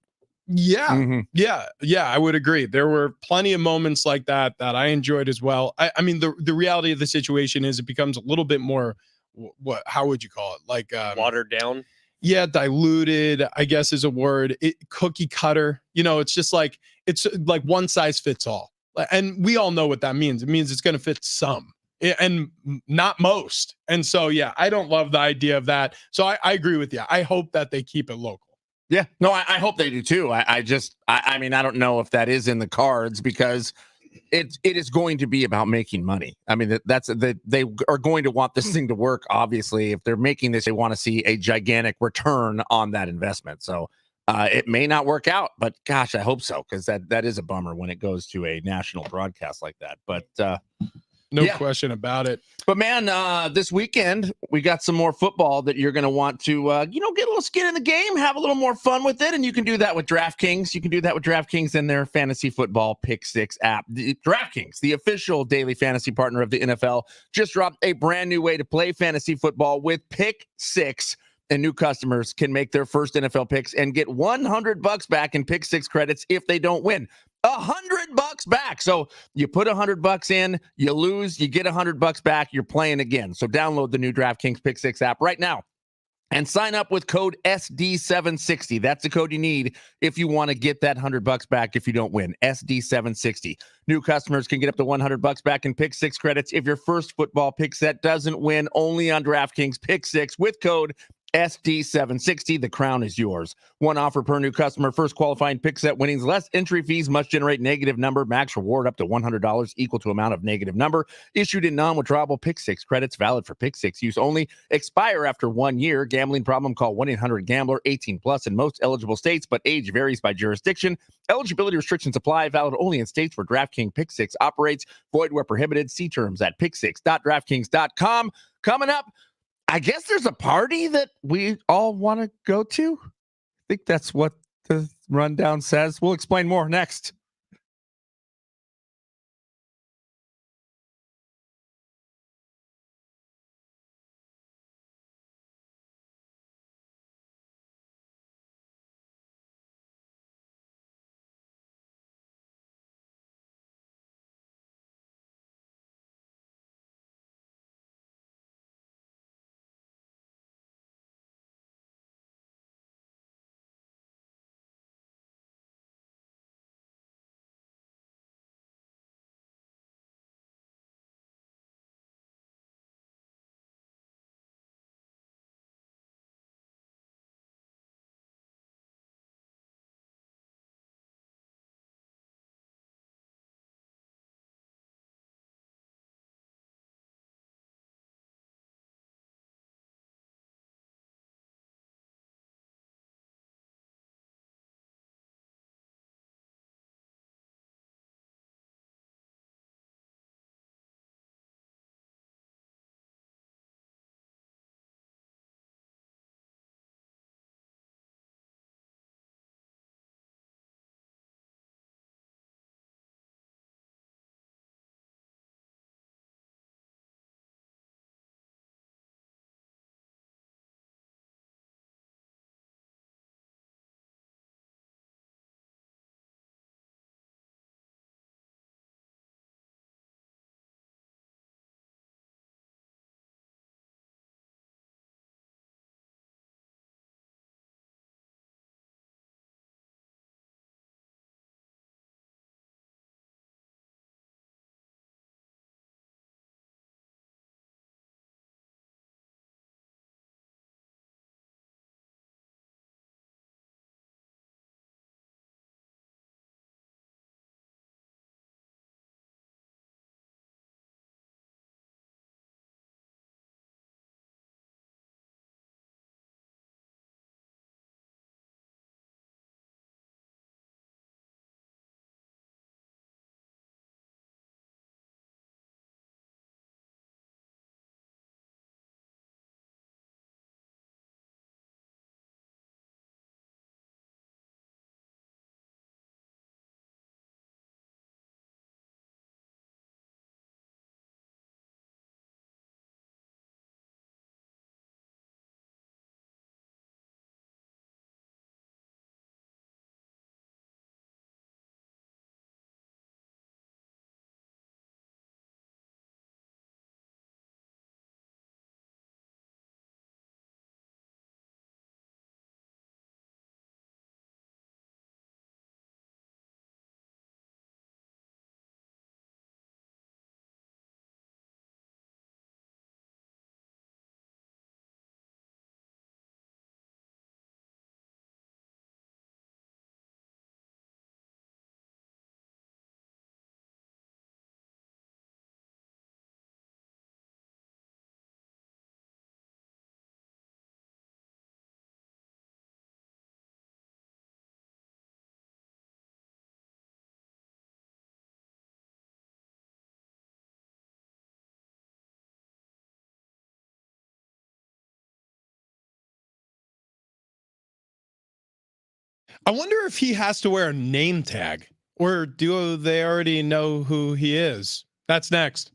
Yeah, Mm-hmm. yeah, I would agree. There were plenty of moments like that I enjoyed as well. I mean, the reality of the situation is it becomes a little bit more, how would you call it? Like Watered down. Yeah, diluted, I guess is a word. Cookie cutter. It's just like it's like one size fits all, and we all know what that means. It means it's going to fit some and not most. And so, yeah, I don't love the idea of that. So I agree with you. I hope that they keep it local. Yeah, no, I hope they do too. I mean, I don't know if that is in the cards because it is going to be about making money. I mean, they are going to want this thing to work. Obviously, if they're making this, they want to see a gigantic return on that investment. So it may not work out, but gosh, I hope so, because that is a bummer when it goes to a national broadcast like that. But no question about it. But man, this weekend we got some more football that you're going to want to, get a little skin in the game, have a little more fun with it, and you can do that with DraftKings. You can do that with DraftKings and their fantasy football Pick Six app. DraftKings, the official daily fantasy partner of the NFL, just dropped a brand new way to play fantasy football with Pick Six. And new customers can make their first NFL picks and get $100 back in Pick Six credits if they don't win. $100 back. So you put $100 in, you lose, you get $100 back, you're playing again. So download the new DraftKings Pick Six app right now and sign up with code SD760. That's the code you need if you want to get that $100 back if you don't win. SD760. New customers can get up to $100 back in Pick Six credits if your first football pick set doesn't win, only on DraftKings Pick Six with code SD760. The crown is yours. One offer per new customer. First qualifying pick set winnings. Less entry fees must generate negative number. Max reward up to $100 equal to amount of negative number. Issued in non-withdrawable Pick Six credits. Valid for Pick Six use only. Expire after 1 year. Gambling problem? Call 1-800-GAMBLER. 18 plus in most eligible states, but age varies by jurisdiction. Eligibility restrictions apply. Valid only in states where DraftKings Pick Six operates. Void where prohibited. See terms at picksix.draftkings.com. Coming up, I guess there's a party that we all want to go to. I think that's what the rundown says. We'll explain more next. I wonder if he has to wear a name tag, or do they already know who he is? That's next.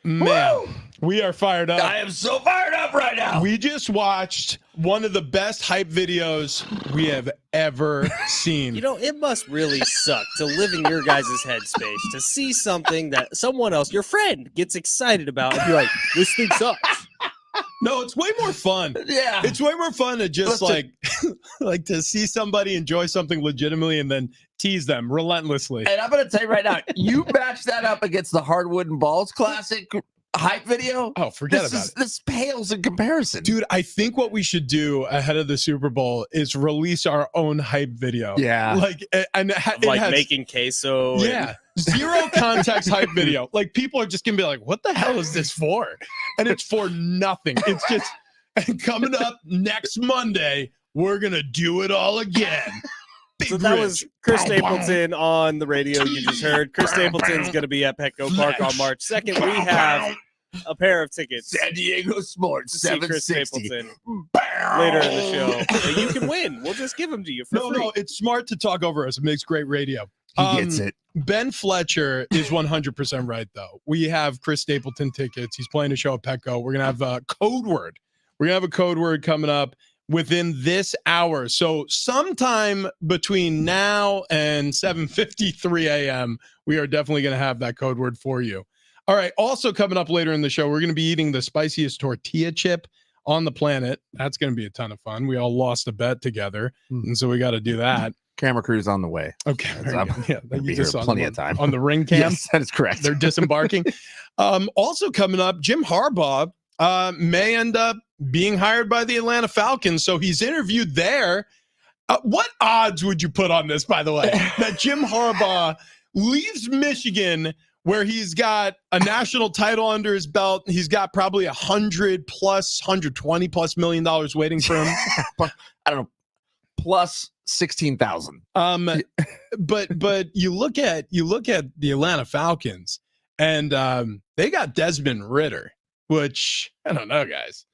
Man, we are fired up. I am so fired up right now. We just watched one of the best hype videos we have ever seen. You know, it must really suck to live in your guys' headspace, to see something that someone else, your friend, gets excited about and be like, this thing sucks. No, it's way more fun. Yeah. It's way more fun to just like to see somebody enjoy something legitimately and then tease them relentlessly. And I'm going to tell you right now, you match that up against the Hardwood and Balls classic hype video. Oh, forget about it. This pales in comparison. Dude, I think what we should do ahead of the Super Bowl is release our own hype video. Yeah. Like, and making queso. Yeah. Zero context hype video. Like, people are just going to be like, what the hell is this for? And it's for nothing. It's just, and coming up next Monday, we're going to do it all again. So that was Chris Stapleton on the radio you just heard. Chris Stapleton's going to be at Petco Park on March 2nd. We have a pair of tickets. San Diego Sports, to see Chris 760. Stapleton later in the show. And you can win. We'll just give them to you for free. No, it's smart to talk over us. It makes great radio. He gets it. Ben Fletcher is 100% right, though. We have Chris Stapleton tickets. He's playing a show at Petco. We're going to have a code word. We're going to have a code word coming up within this hour. So sometime between now and 7:53 a.m., we are definitely going to have that code word for you. All right. Also coming up later in the show, we're going to be eating the spiciest tortilla chip on the planet. That's going to be a ton of fun. We all lost a bet together, and so we got to do that. Camera crew's on the way. Okay. Yeah, you just plenty of time on the ring cam. Yes, that is correct. They're disembarking. Also coming up, Jim Harbaugh may end up being hired by the Atlanta Falcons. So he's interviewed there. What odds would you put on this, by the way, that Jim Harbaugh leaves Michigan, where he's got a national title under his belt? He's got probably $120+ million waiting for him. I don't know, plus 16,000. But you look at the Atlanta Falcons, and they got Desmond Ridder, which I don't know, guys.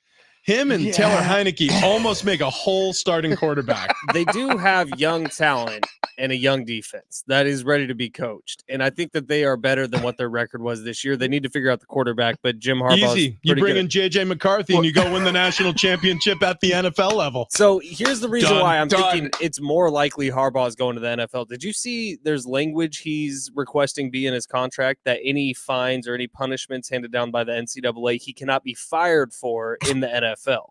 Him and Taylor Heineke almost make a whole starting quarterback. They do have young talent and a young defense that is ready to be coached. And I think that they are better than what their record was this year. They need to figure out the quarterback, but Jim Harbaugh's Easy. You bring in JJ McCarthy and you go win the national championship at the NFL level. So here's the reason why I'm Done. thinking it's more likely Harbaugh's going to the NFL. Did you see there's language he's requesting be in his contract that any fines or any punishments handed down by the NCAA he cannot be fired for in the NFL?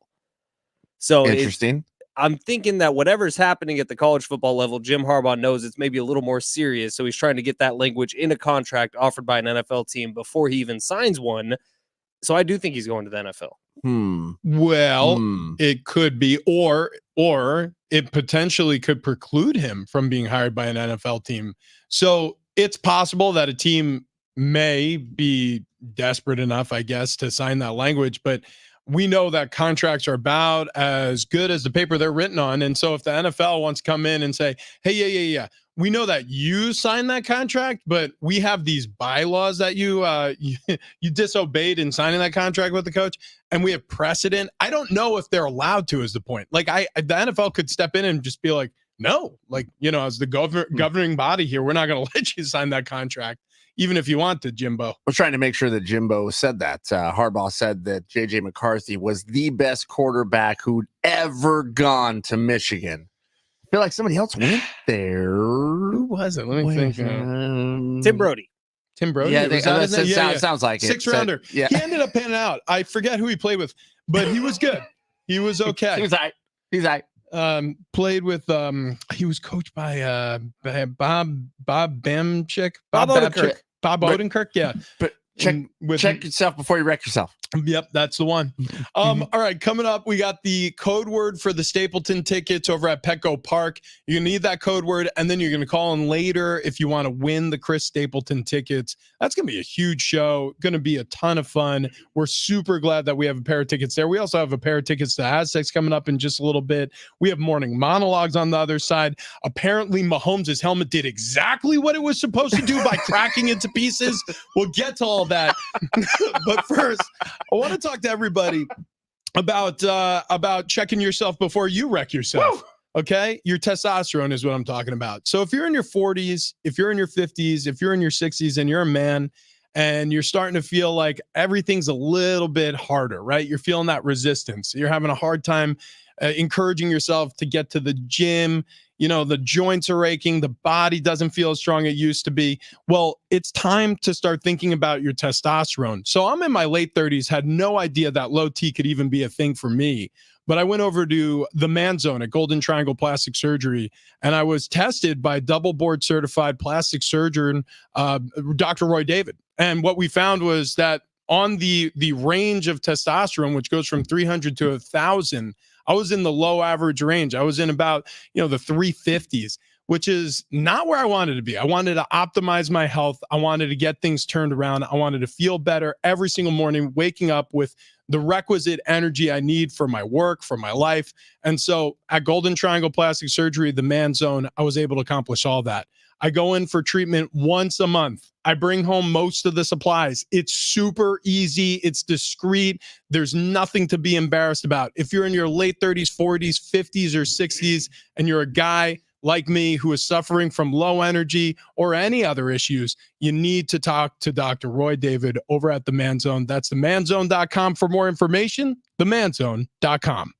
So Interesting. I'm thinking that whatever's happening at the college football level, Jim Harbaugh knows it's maybe a little more serious. So he's trying to get that language in a contract offered by an NFL team before he even signs one. So I do think he's going to the NFL. Well, it could be, or it potentially could preclude him from being hired by an NFL team. So it's possible that a team may be desperate enough, I guess, to sign that language, but we know that contracts are about as good as the paper they're written on. And so if the NFL wants to come in and say, hey, yeah, we know that you signed that contract, but we have these bylaws that you disobeyed in signing that contract with the coach, and we have precedent. I don't know if they're allowed to, is the point. Like the NFL could step in and just be like, no, like, as the governing body here, we're not going to let you sign that contract, even if you want to, Jimbo. We're trying to make sure that Jimbo said that. Harbaugh said that J.J. McCarthy was the best quarterback who'd ever gone to Michigan. I feel like somebody else went there. Who was it? Let me think. Tim Brody. Tim Brody? Yeah, sounds like it. Sixth rounder. Yeah. He ended up panning out. I forget who he played with, but he was good. He was okay. He's all right. Played with he was coached by Bob Bamchick. Bob Odenkirk. Bob Odenkirk, yeah. But check yourself before you wreck yourself. Yep, that's the one. All right, coming up, we got the code word for the Stapleton tickets over at Petco Park. You're going to need that code word, and then you're going to call in later if you want to win the Chris Stapleton tickets. That's going to be a huge show, going to be a ton of fun. We're super glad that we have a pair of tickets there. We also have a pair of tickets to Aztecs coming up in just a little bit. We have morning monologues on the other side. Apparently, Mahomes' helmet did exactly what it was supposed to do by cracking into pieces. We'll get to all that. But first, I want to talk to everybody about checking yourself before you wreck yourself. Woo! Okay? Your testosterone is what I'm talking about. So if you're in your 40s, if you're in your 50s, if you're in your 60s and you're a man and you're starting to feel like everything's a little bit harder, right? You're feeling that resistance. You're having a hard time encouraging yourself to get to the gym. The joints are aching. The body doesn't feel as strong as it used to be. Well, it's time to start thinking about your testosterone. So I'm in my late 30s, had no idea that low T could even be a thing for me. But I went over to the Man Zone at Golden Triangle Plastic Surgery, and I was tested by double board certified plastic surgeon, Dr. Roy David. And what we found was that on the range of testosterone, which goes from 300 to 1,000, I was in the low average range. I was in about, the 350s, which is not where I wanted to be. I wanted to optimize my health. I wanted to get things turned around. I wanted to feel better every single morning, waking up with the requisite energy I need for my work, for my life. And so at Golden Triangle Plastic Surgery, the Man Zone, I was able to accomplish all that. I go in for treatment once a month. I bring home most of the supplies. It's super easy. It's discreet. There's nothing to be embarrassed about. If you're in your late 30s, 40s, 50s, or 60s, and you're a guy like me who is suffering from low energy or any other issues, you need to talk to Dr. Roy David over at the Man Zone. That's themanzone.com for more information, themanzone.com.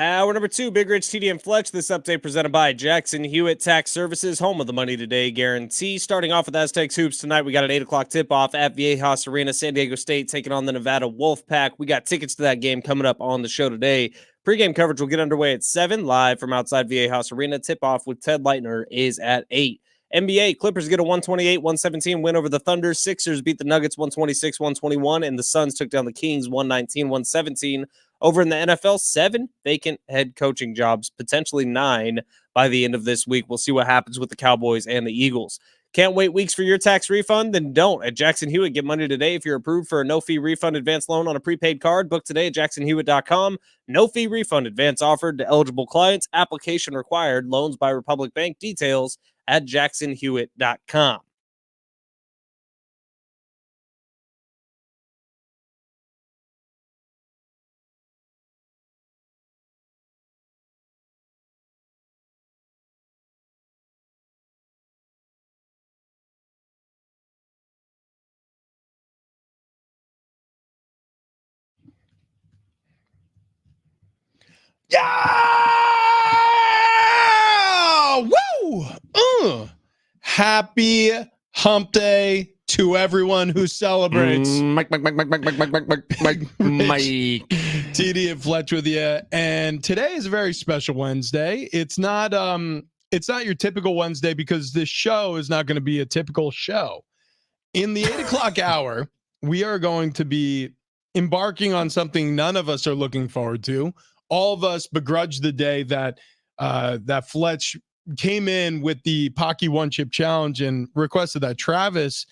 Hour number 2, Big Rich, TD, and Fletch. This update presented by Jackson Hewitt Tax Services, home of the Money Today guarantee. Starting off with Aztecs Hoops tonight, we got an 8 o'clock tip-off at Viejas Arena, San Diego State taking on the Nevada Wolfpack. We got tickets to that game coming up on the show today. Pre-game coverage will get underway at 7, live from outside Viejas Arena. Tip-off with Ted Leitner is at 8. NBA, Clippers get a 128-117 win over the Thunder. Sixers beat the Nuggets 126-121, and the Suns took down the Kings 119-117. Over in the NFL, 7 vacant head coaching jobs, potentially 9 by the end of this week. We'll see what happens with the Cowboys and the Eagles. Can't wait weeks for your tax refund? Then don't. At Jackson Hewitt, get money today if you're approved for a no-fee refund advance loan on a prepaid card. Book today at jacksonhewitt.com. No-fee refund advance offered to eligible clients. Application required. Loans by Republic Bank. Details at jacksonhewitt.com. Yeah! Woo! Happy hump day to everyone who celebrates. Mike. TD and Fletch with you. And today is a very special Wednesday. It's not your typical Wednesday because this show is not going to be a typical show. In the 8 o'clock hour, we are going to be embarking on something none of us are looking forward to. All of us begrudge the day that Fletch came in with the Paqui one chip challenge and requested that Travis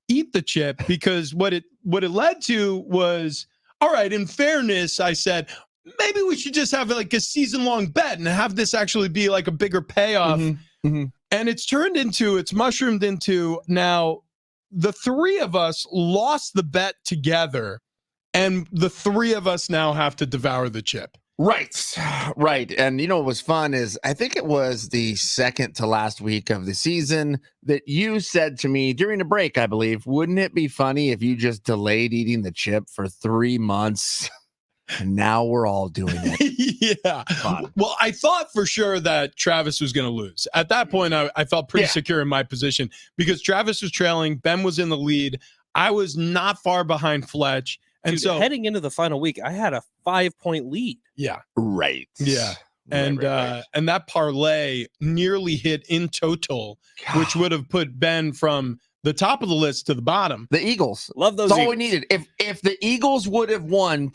eat the chip, because what it led to was, all right, in fairness, I said, maybe we should just have like a season-long bet and have this actually be like a bigger payoff. And it's mushroomed into, now the three of us lost the bet together, and the three of us now have to devour the chip. Right. And you know what was fun is, I think it was the second to last week of the season that you said to me during a break, I believe, wouldn't it be funny if you just delayed eating the chip for 3 months? And now we're all doing it. Yeah. Fun. Well, I thought for sure that Travis was going to lose. At that point, I felt pretty secure in my position because Travis was trailing. Ben was in the lead. I was not far behind Fletch. And Dude, so heading into the final week, I had a 5-point lead. Yeah. Right. Yeah. And and that parlay nearly hit in total, which would have put Ben from the top of the list to the bottom. The Eagles. Love those. That's Eagles. all we needed. If the Eagles would have won,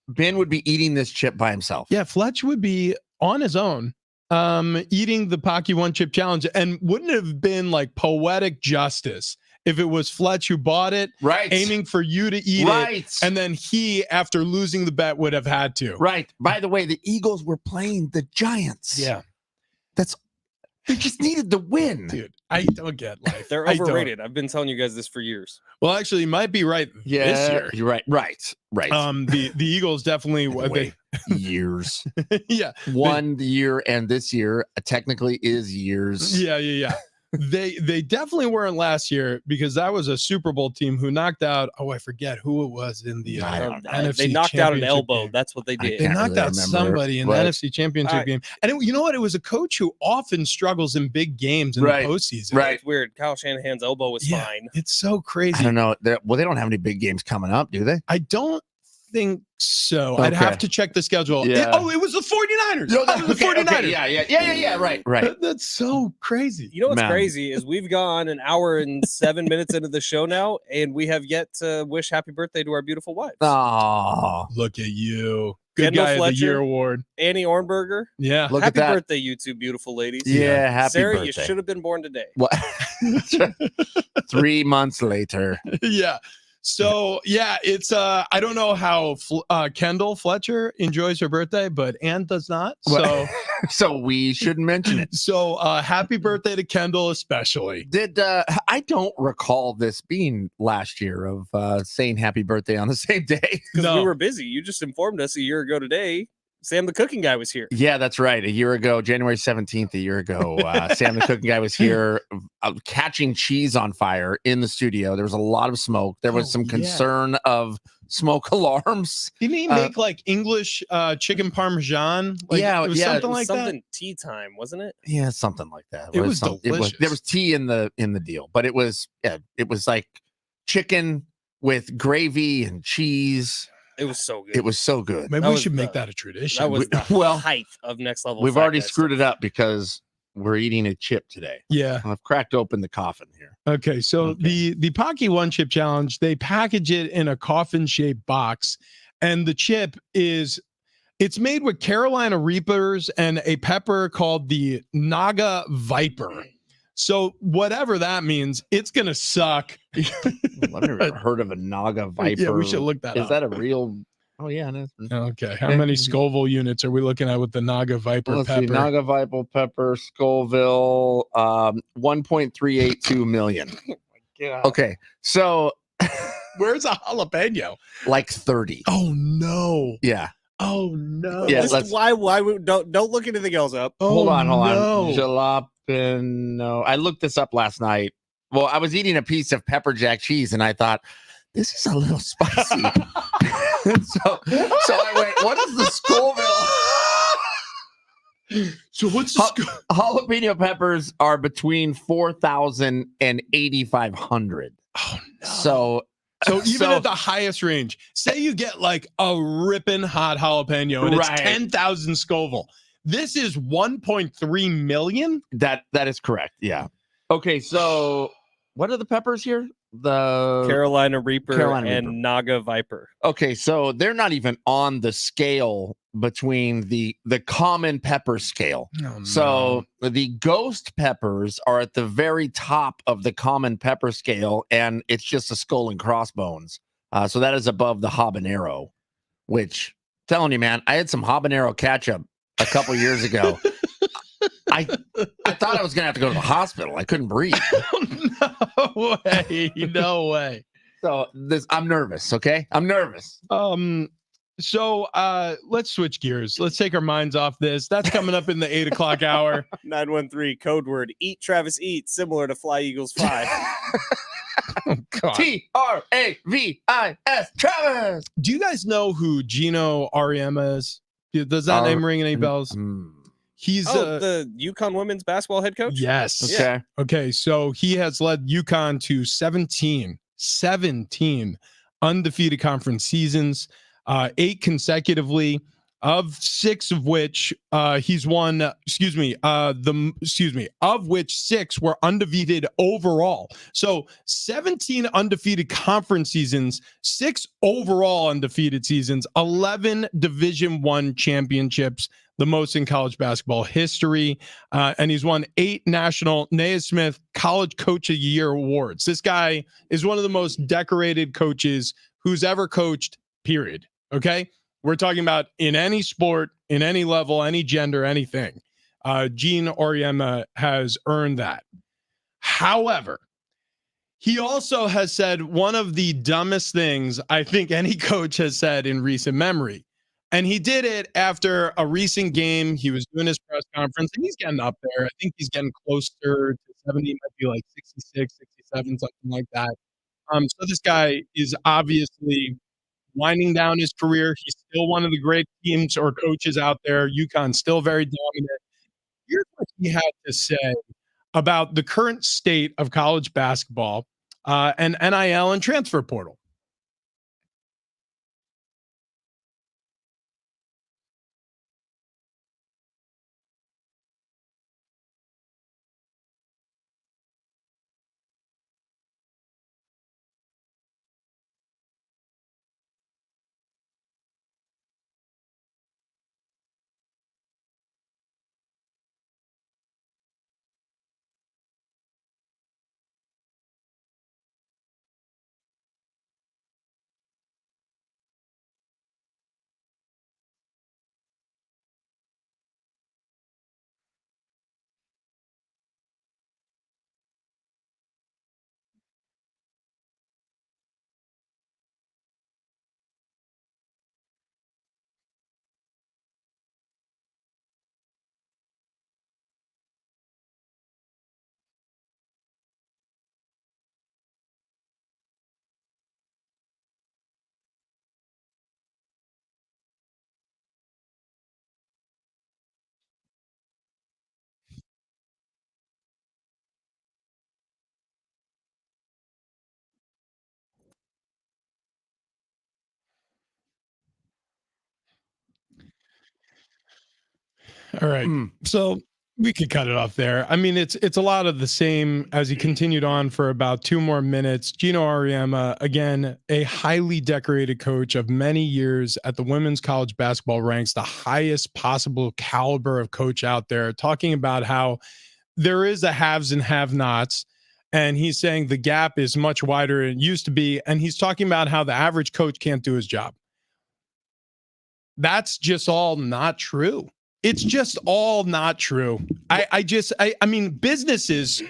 Ben would be eating this chip by himself. Yeah, Fletch would be on his own, eating the Paqui one chip challenge, and wouldn't it have been like poetic justice if it was Fletch who bought it, right, aiming for you to eat it, and then he, after losing the bet, would have had to. Right. By the way, the Eagles were playing the Giants. Yeah. They just needed the win. Dude, I don't get life. They're overrated. I've been telling you guys this for years. Well, actually, you might be right this year. You're right. Right. The Eagles definitely years. Yeah. 1 year and this year technically is years. Yeah. They definitely weren't last year, because that was a Super Bowl team who knocked out, I forget who it was in the NFC. They knocked out an elbow. Game. That's what they did. They knocked out somebody in the NFC Championship game. And you know what? It was a coach who often struggles in big games in the postseason. Right. It's weird. Kyle Shanahan's elbow was fine. It's so crazy. I don't know. They don't have any big games coming up, do they? I don't think so. Okay. I'd have to check the schedule. Yeah. It was the 49ers. No, the 49ers. Yeah. Right. That's so crazy. You know what's crazy is we've gone an hour and 7 minutes into the show now, and we have yet to wish happy birthday to our beautiful wives. Oh, look at you. Good Kendall guy Fletcher, of the year award. Annie Ornberger. Yeah. Look happy at that. birthday, you two beautiful ladies. Yeah, happy Sarah, birthday. you should have been born today. What? 3 months later. Yeah. So yeah, it's I don't know how Kendall Fletcher enjoys her birthday, but Ann does not. So so we shouldn't mention it. So happy birthday to Kendall, especially. Did I don't recall this being last year of saying happy birthday on the same day. Because we were busy. You just informed us a year ago today. Sam the cooking guy was here. Yeah, that's right. A year ago, January 17th, a year ago, Sam the cooking guy was here catching cheese on fire in the studio. There was a lot of smoke. There was some concern of smoke alarms. Didn't he make like English chicken parmesan? Like, Yeah, it was yeah, something It was like something tea time, wasn't it? Yeah, something like that. It was delicious. There was tea in the deal, but it was like chicken with gravy and cheese. It was so good. It was so good. Maybe That we was should make the- that a tradition. That was the well, height of next level. We've fat already guy screwed stuff. it up because we're eating a chip today. Yeah. I've cracked open the coffin here. Okay, so the Paqui one chip challenge, they package it in a coffin shaped box, and the chip it's made with Carolina Reapers and a pepper called the Naga Viper. So whatever that means, it's gonna suck. I've never heard of a Naga Viper. Yeah, we should look that up. Is that a real? Oh yeah, it is. Okay, how many Scoville units are we looking at with the Naga Viper Let's pepper? see, Naga Viper pepper, Scoville, 1.382 million. Okay, so Where's a jalapeno? like 30. Oh no! Yeah. Oh no! Yeah, This is why we don't look anything else up. Oh, hold on. no. Jalapeno. I looked this up last night. Well, I was eating a piece of pepper jack cheese and I thought, this is a little spicy. so I went, what is the Scoville? So what's Jalapeno peppers are between 4,000 and 8,500. Oh no! So even at the highest range, say you get like a ripping hot jalapeno and it's 10,000 Scoville. This is 1.3 million. That is correct. Yeah. Okay. So what are the peppers here? The Carolina Reaper Carolina and Reaper. Naga Viper. Okay, so they're not even on the scale between the common pepper scale. Oh, no. So the ghost peppers are at the very top of the common pepper scale, and it's just a skull and crossbones. So that is above the habanero, which, telling you, man, I had some habanero ketchup a couple years ago. I thought I was gonna have to go to the hospital. I couldn't breathe. No way! No way! So I'm nervous. Okay, I'm nervous. So let's switch gears. Let's take our minds off this. That's coming up in the 8 o'clock hour. 913 code word eat Travis eat, similar to Fly Eagles 5. Oh, God. Travis. Travis. Do you guys know who Gino Auriemma is? Does that name ring any bells? He's the UConn women's basketball head coach. Yes. Okay. Okay. So he has led UConn to 17 undefeated conference seasons, 8 consecutively, of 6 of which he's won. Of which 6 were undefeated overall. So 17 undefeated conference seasons, 6 overall undefeated seasons, 11 Division I championships, the most in college basketball history. And he's won 8 national Naismith College Coach of the Year awards. This guy is one of the most decorated coaches who's ever coached, period. Okay? We're talking about in any sport, in any level, any gender, anything. Gene Auriemma has earned that. However, he also has said one of the dumbest things I think any coach has said in recent memory. And he did it after a recent game. He was doing his press conference, and he's getting up there. I think he's getting closer to 70, might be like 66, 67, something like that. So this guy is obviously winding down his career. He's still one of the great teams or coaches out there. UConn's still very dominant. Here's what he had to say about the current state of college basketball and NIL and transfer portal. All right. So we could cut it off there. I mean, it's a lot of the same as he continued on for about 2 more minutes. Gino Auriemma, again, a highly decorated coach of many years at the women's college basketball ranks, the highest possible caliber of coach out there, talking about how there is a haves and have-nots. And he's saying the gap is much wider than it used to be. And he's talking about how the average coach can't do his job. That's just all not true. It's just all not true. I mean, businesses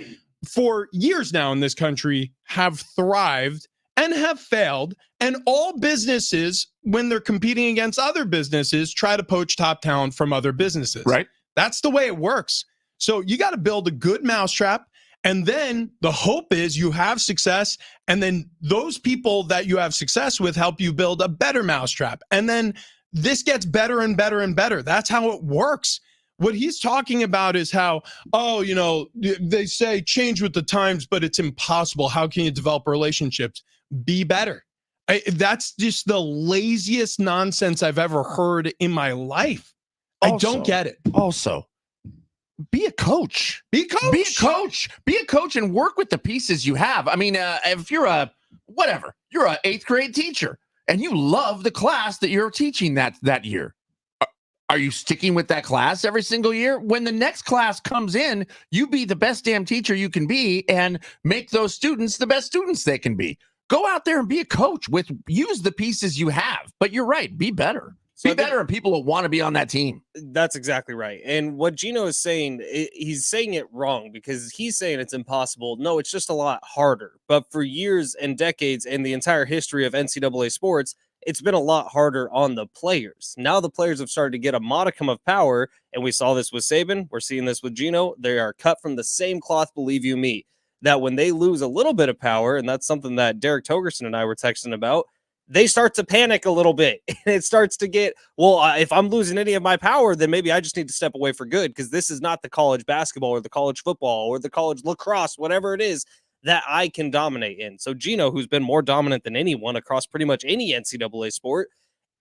for years now in this country have thrived and have failed. And all businesses, when they're competing against other businesses, try to poach top talent from other businesses. Right. That's the way it works. So you got to build a good mousetrap. And then the hope is you have success. And then those people that you have success with help you build a better mousetrap. And then this gets better and better and better. That's how it works. What he's talking about is how, they say change with the times, but it's impossible. How can you develop relationships? Be better. That's just the laziest nonsense I've ever heard in my life. I don't get it. Also, be a coach. Be a coach. Be a coach. Be a coach and work with the pieces you have. I mean, if you're you're an 8th grade teacher, and you love the class that you're teaching that year. Are you sticking with that class every single year? When the next class comes in, you be the best damn teacher you can be and make those students the best students they can be. Go out there and be a coach use the pieces you have. But you're right. Be better. Be better, and people will want to be on that team. That's exactly right. And what Gino is saying, he's saying it wrong, because he's saying it's impossible. No, it's just a lot harder. But for years and decades and the entire history of NCAA sports, it's been a lot harder on the players. Now the players have started to get a modicum of power, and we saw this with Saban. We're seeing this with Gino. They are cut from the same cloth, believe you me, that when they lose a little bit of power, and that's something that Derek Togerson and I were texting about, they start to panic a little bit. And it starts to get, if I'm losing any of my power, then maybe I just need to step away for good, because this is not the college basketball or the college football or the college lacrosse, whatever it is that I can dominate in. So Gino, who's been more dominant than anyone across pretty much any NCAA sport,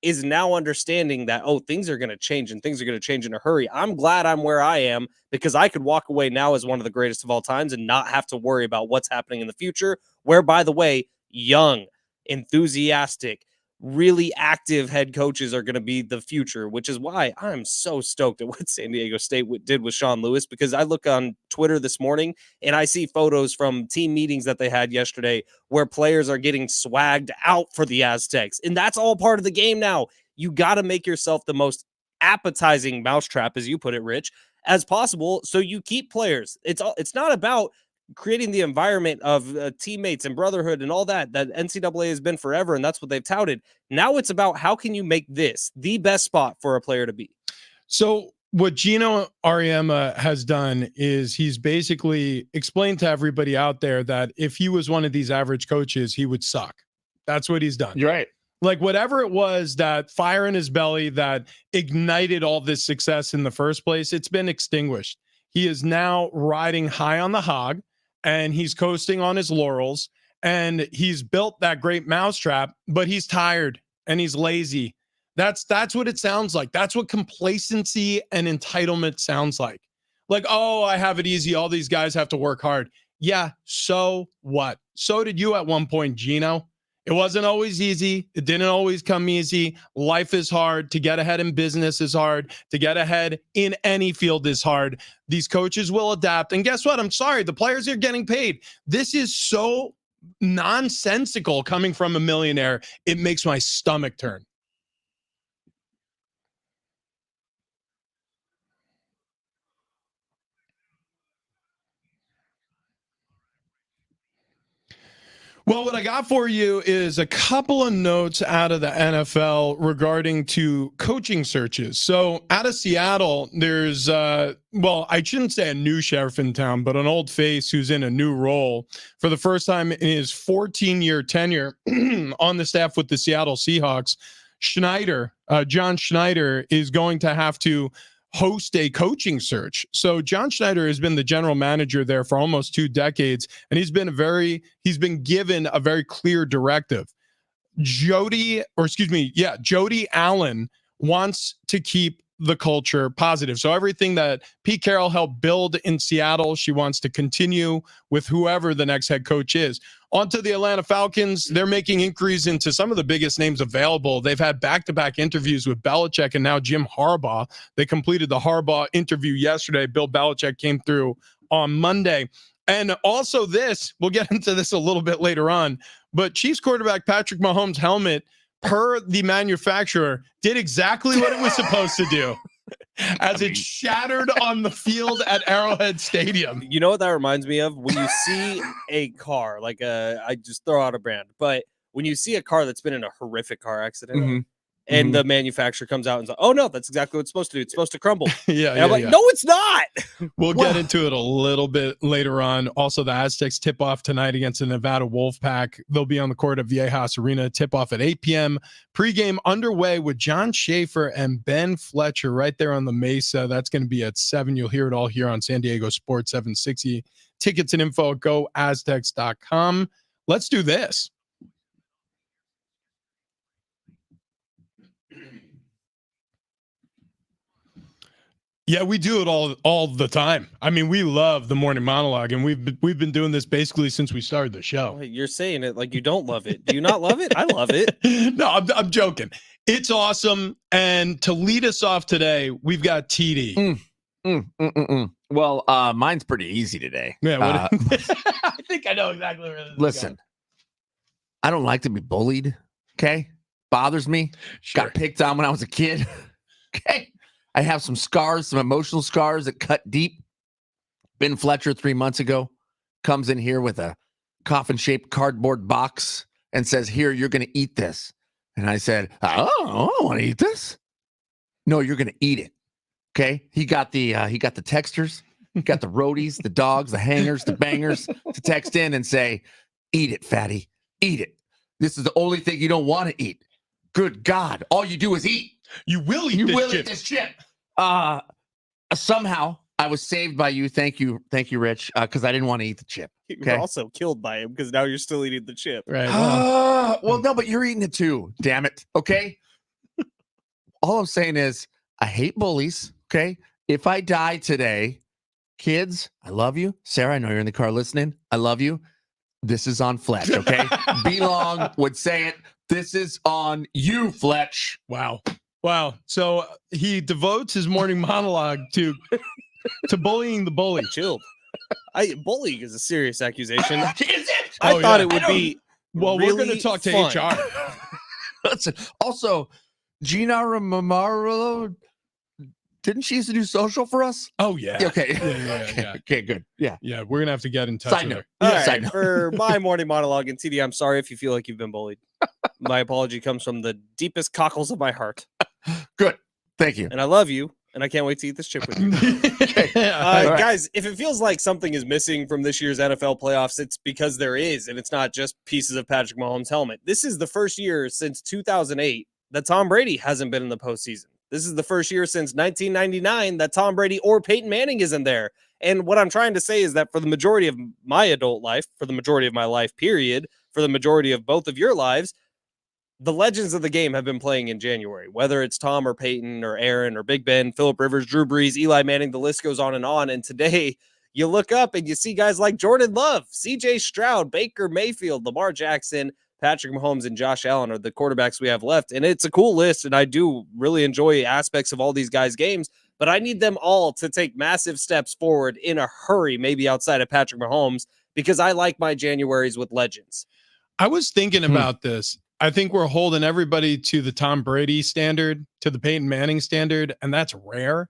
is now understanding that, things are going to change, and things are going to change in a hurry. I'm glad I'm where I am, because I could walk away now as one of the greatest of all times and not have to worry about what's happening in the future, where, by the way, young, enthusiastic, really active head coaches are going to be the future, which is why I'm so stoked at what San Diego State did with Sean Lewis, because I look on Twitter this morning and I see photos from team meetings that they had yesterday where players are getting swagged out for the Aztecs. And that's all part of the game now. You got to make yourself the most appetizing mousetrap, as you put it, Rich, as possible, so you keep players. It's not about creating the environment of teammates and brotherhood and all that NCAA has been forever, and that's what they've touted. Now it's about how can you make this the best spot for a player to be. So what Gino Auriemma has done is he's basically explained to everybody out there that if he was one of these average coaches, he would suck. That's what he's done. You're right. Like whatever it was, that fire in his belly that ignited all this success in the first place, it's been extinguished. He is now riding high on the hog, and he's coasting on his laurels, and he's built that great mousetrap, but he's tired and he's lazy. That's what it sounds like. That's what complacency and entitlement sounds like. Like, I have it easy. All these guys have to work hard. Yeah, so what? So did you at one point, Gino. It wasn't always easy. It didn't always come easy. Life is hard. To get ahead in business is hard. To get ahead in any field is hard. These coaches will adapt. And guess what? I'm sorry. The players are getting paid. This is so nonsensical coming from a millionaire. It makes my stomach turn. Well, what I got for you is a couple of notes out of the NFL regarding to coaching searches. So out of Seattle, there's, I shouldn't say a new sheriff in town, but an old face who's in a new role for the first time in his 14-year tenure on the staff with the Seattle Seahawks. John Schneider is going to have to host a coaching search. So John Schneider has been the general manager there for almost 2 decades, and he's been given a very clear directive. Jody Allen wants to keep the culture positive. So everything that Pete Carroll helped build in Seattle, she wants to continue with whoever the next head coach is. On to the Atlanta Falcons. They're making inquiries into some of the biggest names available. They've had back-to-back interviews with Belichick and now Jim Harbaugh. They completed the Harbaugh interview yesterday. Bill Belichick came through on Monday. And also this, we'll get into this a little bit later on, but Chiefs quarterback Patrick Mahomes' helmet, per the manufacturer, did exactly what it was supposed to do as it shattered on the field at Arrowhead Stadium. You know what that reminds me of? When you see a car, like I just throw out a brand, but when you see a car that's been in a horrific car accident, and the manufacturer comes out and says, "Oh no, that's exactly what it's supposed to do. It's supposed to crumble." I'm like, "No, it's not." We'll get into it a little bit later on. Also, the Aztecs tip off tonight against the Nevada Wolfpack. They'll be on the court at Viejas Arena. Tip off at 8 p.m. Pregame underway with John Schaefer and Ben Fletcher right there on the Mesa. That's going to be at 7. You'll hear it all here on San Diego Sports 760. Tickets and info at goaztecs.com. Let's do this. Yeah, we do it all the time. I mean, we love the morning monologue, and we've been doing this basically since we started the show. You're saying it like you don't love it. Do you not love it? I love it. No, I'm joking. It's awesome. And to lead us off today, we've got TD. Well, mine's pretty easy today. Yeah, I think I know exactly where this is listen, going. I don't like to be bullied. Okay, bothers me. Sure. Got picked on when I was a kid. Okay. I have some scars, some emotional scars that cut deep. Ben Fletcher 3 months ago comes in here with a coffin-shaped cardboard box and says, "Here, you're going to eat this." And I said, "Oh, I don't want to eat this." "No, you're going to eat it." Okay. He got the texters, he got the roadies, the dogs, the hangers, the bangers to text in and say, "Eat it, fatty. Eat it. This is the only thing you don't want to eat. Good God. All you do is eat. You will eat this chip. Somehow I was saved by you. Thank you, Rich, because I didn't want to eat the chip. You were also killed by him because now you're still eating the chip. Right. Well, no, but you're eating it too. Damn it. Okay. All I'm saying is I hate bullies. Okay. If I die today, kids, I love you. Sarah, I know you're in the car listening. I love you. This is on Fletch. Okay. Be Long would say it. This is on you, Fletch. Wow. So he devotes his morning monologue to bullying the bully. Chilled. Bullying is a serious accusation. Is it? I thought it would be. Well, really we're going to talk to fun. HR. Listen, also, Gina Romaro, didn't she used to do social for us? Oh, yeah. Okay. Yeah. Okay, good. Yeah. Yeah, we're going to have to get in touch Side with note. her. All Yeah, right, side note. for my morning monologue, and TD, I'm sorry if you feel like you've been bullied. My apology comes from the deepest cockles of my heart. Good. Thank you. And I love you, and I can't wait to eat this chip with you. All right. Guys, if it feels like something is missing from this year's NFL playoffs, it's because there is, and it's not just pieces of Patrick Mahomes' helmet. This is the first year since 2008 that Tom Brady hasn't been in the postseason. This is the first year since 1999 that Tom Brady or Peyton Manning isn't there. And what I'm trying to say is that for the majority of my adult life, for the majority of my life, period, for the majority of both of your lives, the legends of the game have been playing in January, whether it's Tom or Peyton or Aaron or Big Ben, Phillip Rivers, Drew Brees, Eli Manning, the list goes on. And today you look up and you see guys like Jordan Love, CJ Stroud, Baker Mayfield, Lamar Jackson, Patrick Mahomes, and Josh Allen are the quarterbacks we have left. And it's a cool list, and I do really enjoy aspects of all these guys' games, but I need them all to take massive steps forward in a hurry, maybe outside of Patrick Mahomes, because I like my Januaries with legends. I was thinking about this. I think we're holding everybody to the Tom Brady standard, to the Peyton Manning standard, and that's rare.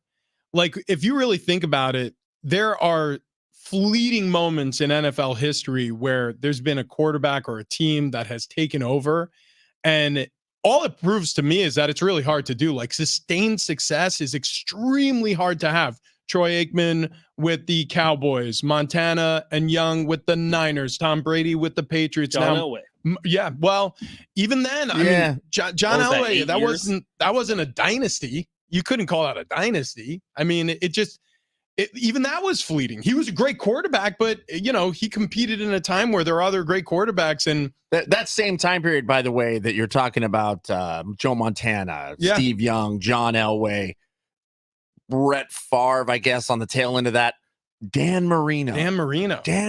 Like, if you really think about it, there are fleeting moments in NFL history where there's been a quarterback or a team that has taken over, and all it proves to me is that it's really hard to do. Like, sustained success is extremely hard to have. Troy Aikman with the Cowboys, Montana and Young with the Niners, Tom Brady with the Patriots. John Elway. Yeah, well, even then, I mean, John Elway, that wasn't a dynasty. You couldn't call that a dynasty. I mean, even that was fleeting. He was a great quarterback, but he competed in a time where there are other great quarterbacks. And that same time period, by the way, that you're talking about, Joe Montana, Steve Young, John Elway, Brett Favre, I guess, on the tail end of that. Dan Marino. Dan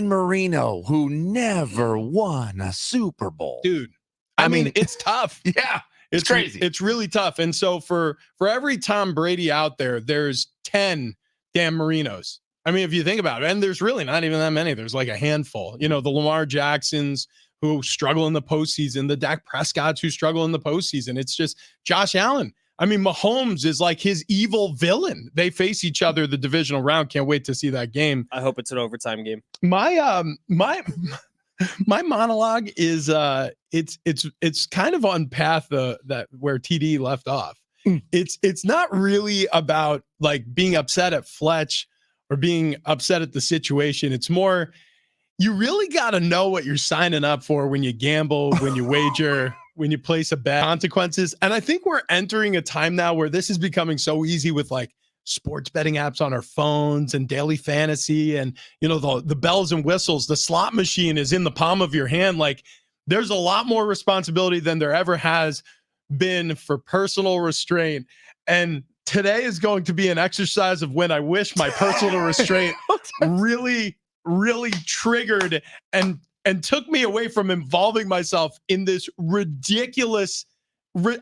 Marino, who never won a Super Bowl. Dude, I mean, it's tough. Yeah. It's crazy. It's really tough. And so for every Tom Brady out there, there's 10 Dan Marinos. I mean, if you think about it, and there's really not even that many. There's like a handful. You know, the Lamar Jacksons who struggle in the postseason, the Dak Prescotts who struggle in the postseason. It's just Josh Allen. I mean, Mahomes is like his evil villain. They face each other the divisional round. Can't wait to see that game. I hope it's an overtime game. My monologue is it's kind of on path that where TD left off. It's not really about like being upset at Fletch or being upset at the situation. It's more, you really got to know what you're signing up for when you gamble, when you wager, when you place a bet. Consequences. And I think we're entering a time now where this is becoming so easy with like sports betting apps on our phones and daily fantasy and, you know, the bells and whistles. The slot machine is in the palm of your hand. Like, there's a lot more responsibility than there ever has been for personal restraint. And today is going to be an exercise of when I wish my personal restraint really, really triggered and took me away from involving myself in this ridiculous.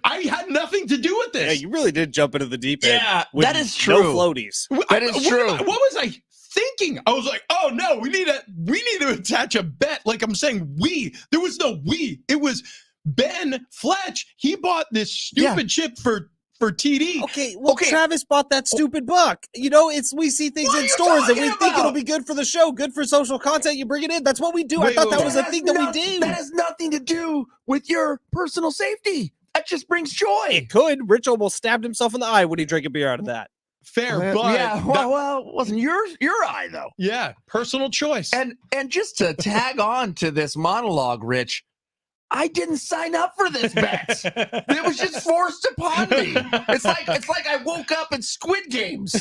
I had nothing to do with this. Yeah, you really did jump into the deep end. Yeah, with that is true. No floaties. That is true. What was I thinking? I was like, oh no, we need to attach a bet. Like I'm saying, there was no we. It was Ben Fletch. He bought this stupid chip for TD. Okay, Travis bought that stupid buck. You know, we see things in stores and we think it'll be good for the show, good for social content. You bring it in. That's what we do. I thought that was a thing that we do. That has nothing to do with your personal safety. That just brings joy. It could. Rich almost stabbed himself in the eye when he drank a beer out of that. Fair, but yeah, well, it wasn't your eye though. Yeah, personal choice. And just to tag on to this monologue, Rich, I didn't sign up for this bet. It was just forced upon me. It's like I woke up in Squid Games.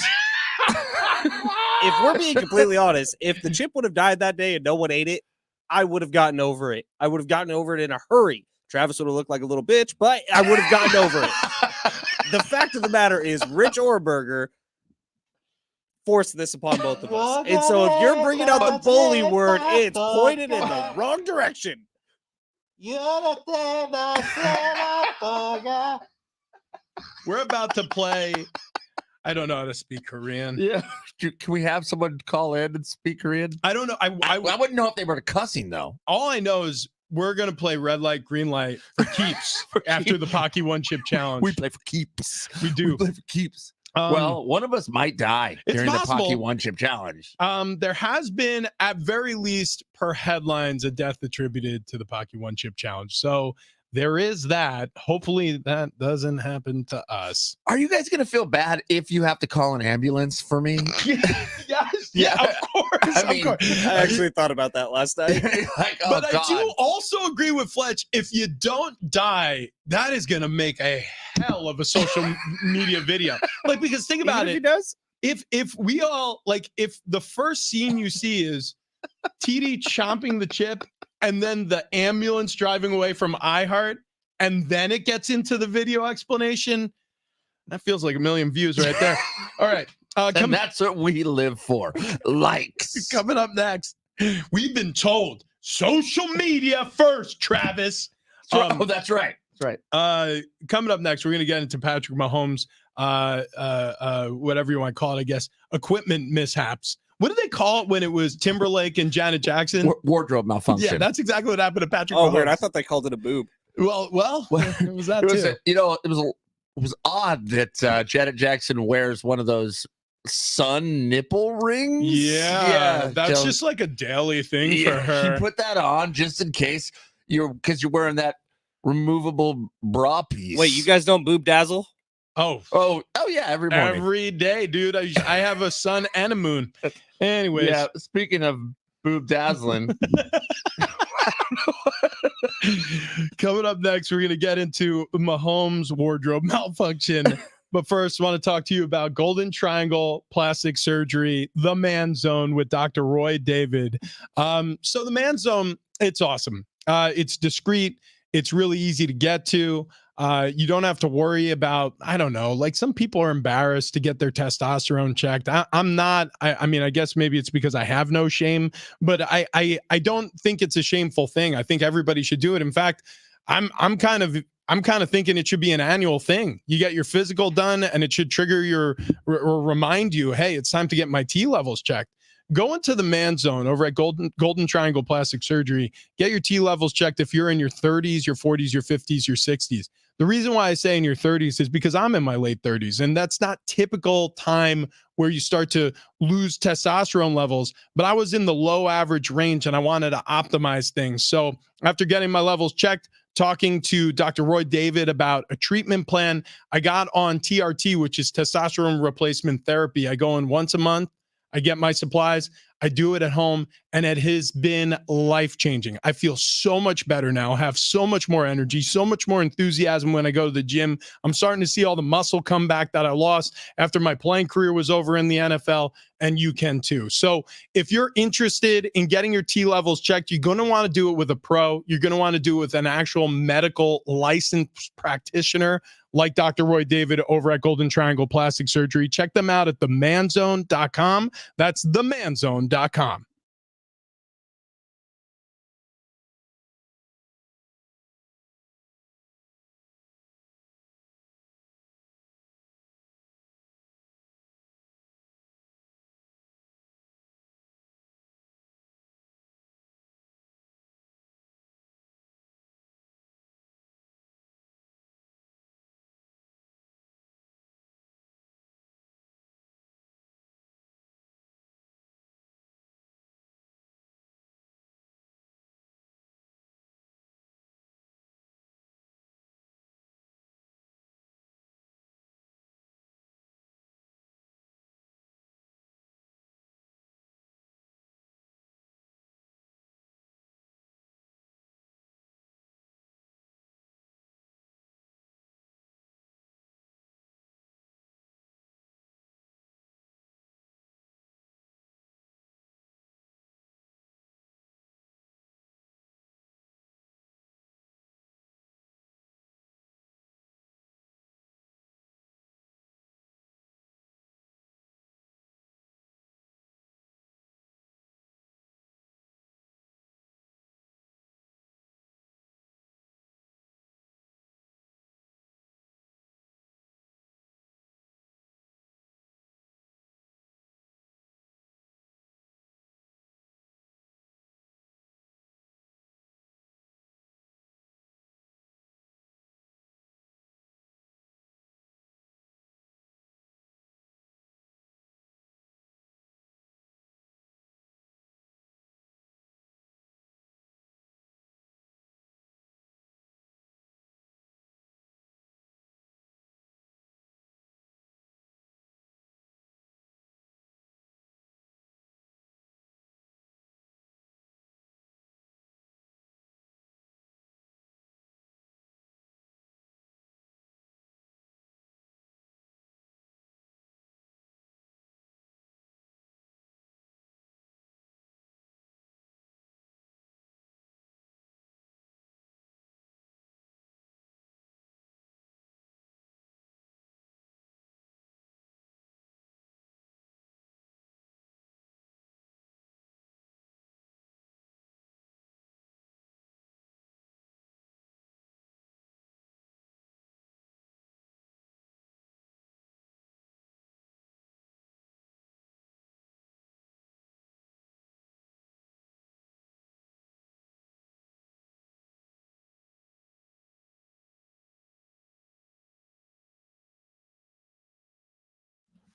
If we're being completely honest, if the chip would have died that day and no one ate it, I would have gotten over it. I would have gotten over it in a hurry. Travis would have looked like a little bitch, but I would have gotten over it. The fact of the matter is, Rich Orberger forced this upon both of us. And so if you're bringing out the bully word, it's pointed in the wrong direction. We're about to play. I don't know how to speak Korean. Yeah. Can we have someone call in and speak Korean? I don't know. I wouldn't know if they were cussing, though. All I know is we're going to play red light, green light for keeps after the Paqui One Chip Challenge. We play for keeps. We do. We play for keeps. Well, one of us might die during the Paqui One Chip Challenge. There has been, at very least, per headlines, a death attributed to the Paqui One Chip Challenge. So there is that. Hopefully that doesn't happen to us. Are you guys going to feel bad if you have to call an ambulance for me? Yes. Yeah, of course. I actually thought about that last night. But I do also agree with Fletch. If you don't die, that is going to make a hell of a social media video. Like, because think about it. If he does? If we all, like, if the first scene you see is TD chomping the chip and then the ambulance driving away from iHeart, and then it gets into the video explanation, that feels like 1 million views right there. All right. And that's what we live for. Likes. Coming up next, we've been told social media first, Travis. That's right. That's right. Coming up next, we're going to get into Patrick Mahomes, whatever you want to call it, I guess, equipment mishaps. What did they call it when it was Timberlake and Janet Jackson? Wardrobe malfunction. Yeah, that's exactly what happened to Patrick Mahomes. Oh, weird. I thought they called it a boob. Well, it was that too. It was odd that Janet Jackson wears one of those sun nipple rings. Yeah, that's just like a daily thing for her. She put that on just in case because you're wearing that removable bra piece. Wait, you guys don't boob dazzle? Oh yeah, every morning. Every day, dude. I have a sun and a moon. Anyways. Yeah, speaking of boob dazzling. Coming up next, we're going to get into Mahomes' wardrobe malfunction. But first, I want to talk to you about Golden Triangle Plastic Surgery, the Man Zone with Dr. Roy David. So the Man Zone, it's awesome. It's discreet. It's really easy to get to. You don't have to worry about, I don't know, like some people are embarrassed to get their testosterone checked. I'm not. I mean, I guess maybe it's because I have no shame, but I don't think it's a shameful thing. I think everybody should do it. In fact, I'm kind of thinking it should be an annual thing. You get your physical done, and it should trigger your or remind you, hey, it's time to get my T levels checked. Go into the Man Zone over at Golden Triangle Plastic Surgery. Get your T levels checked if you're in your 30s, your 40s, your 50s, your 60s. The reason why I say in your 30s is because I'm in my late 30s, and that's not typical time where you start to lose testosterone levels. But I was in the low average range, and I wanted to optimize things. So after getting my levels checked, talking to Dr. Roy David about a treatment plan, I got on TRT, which is testosterone replacement therapy. I go in once a month. I get my supplies. I do it at home, and it has been life-changing. I feel so much better now, have so much more energy, so much more enthusiasm when I go to the gym. I'm starting to see all the muscle come back that I lost after my playing career was over in the NFL, and you can too. So if you're interested in getting your T levels checked, you're going to want to do it with a pro. You're going to want to do it with an actual medical licensed practitioner like Dr. Roy David over at Golden Triangle Plastic Surgery. Check them out at themanzone.com. That's themanzone.com.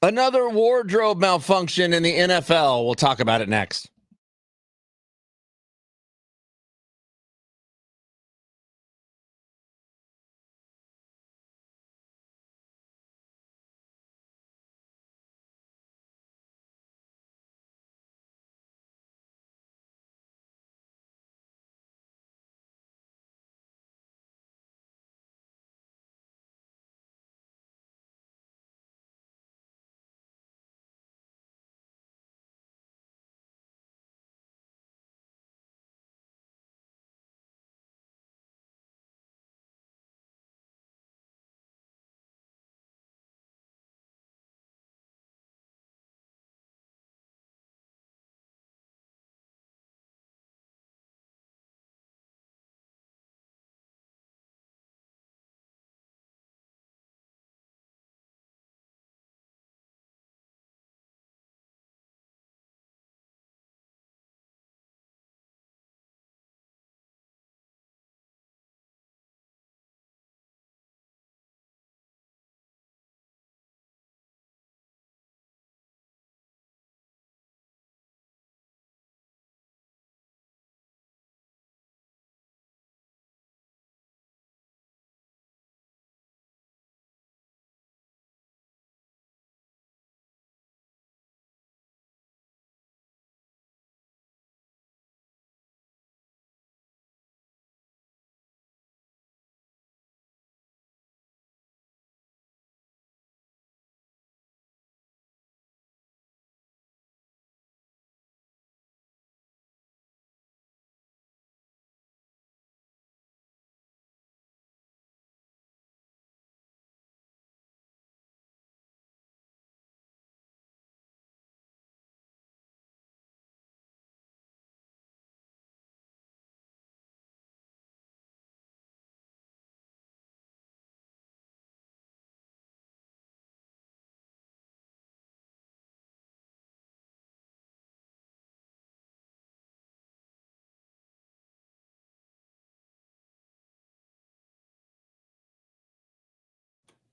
Another wardrobe malfunction in the NFL. We'll talk about it next.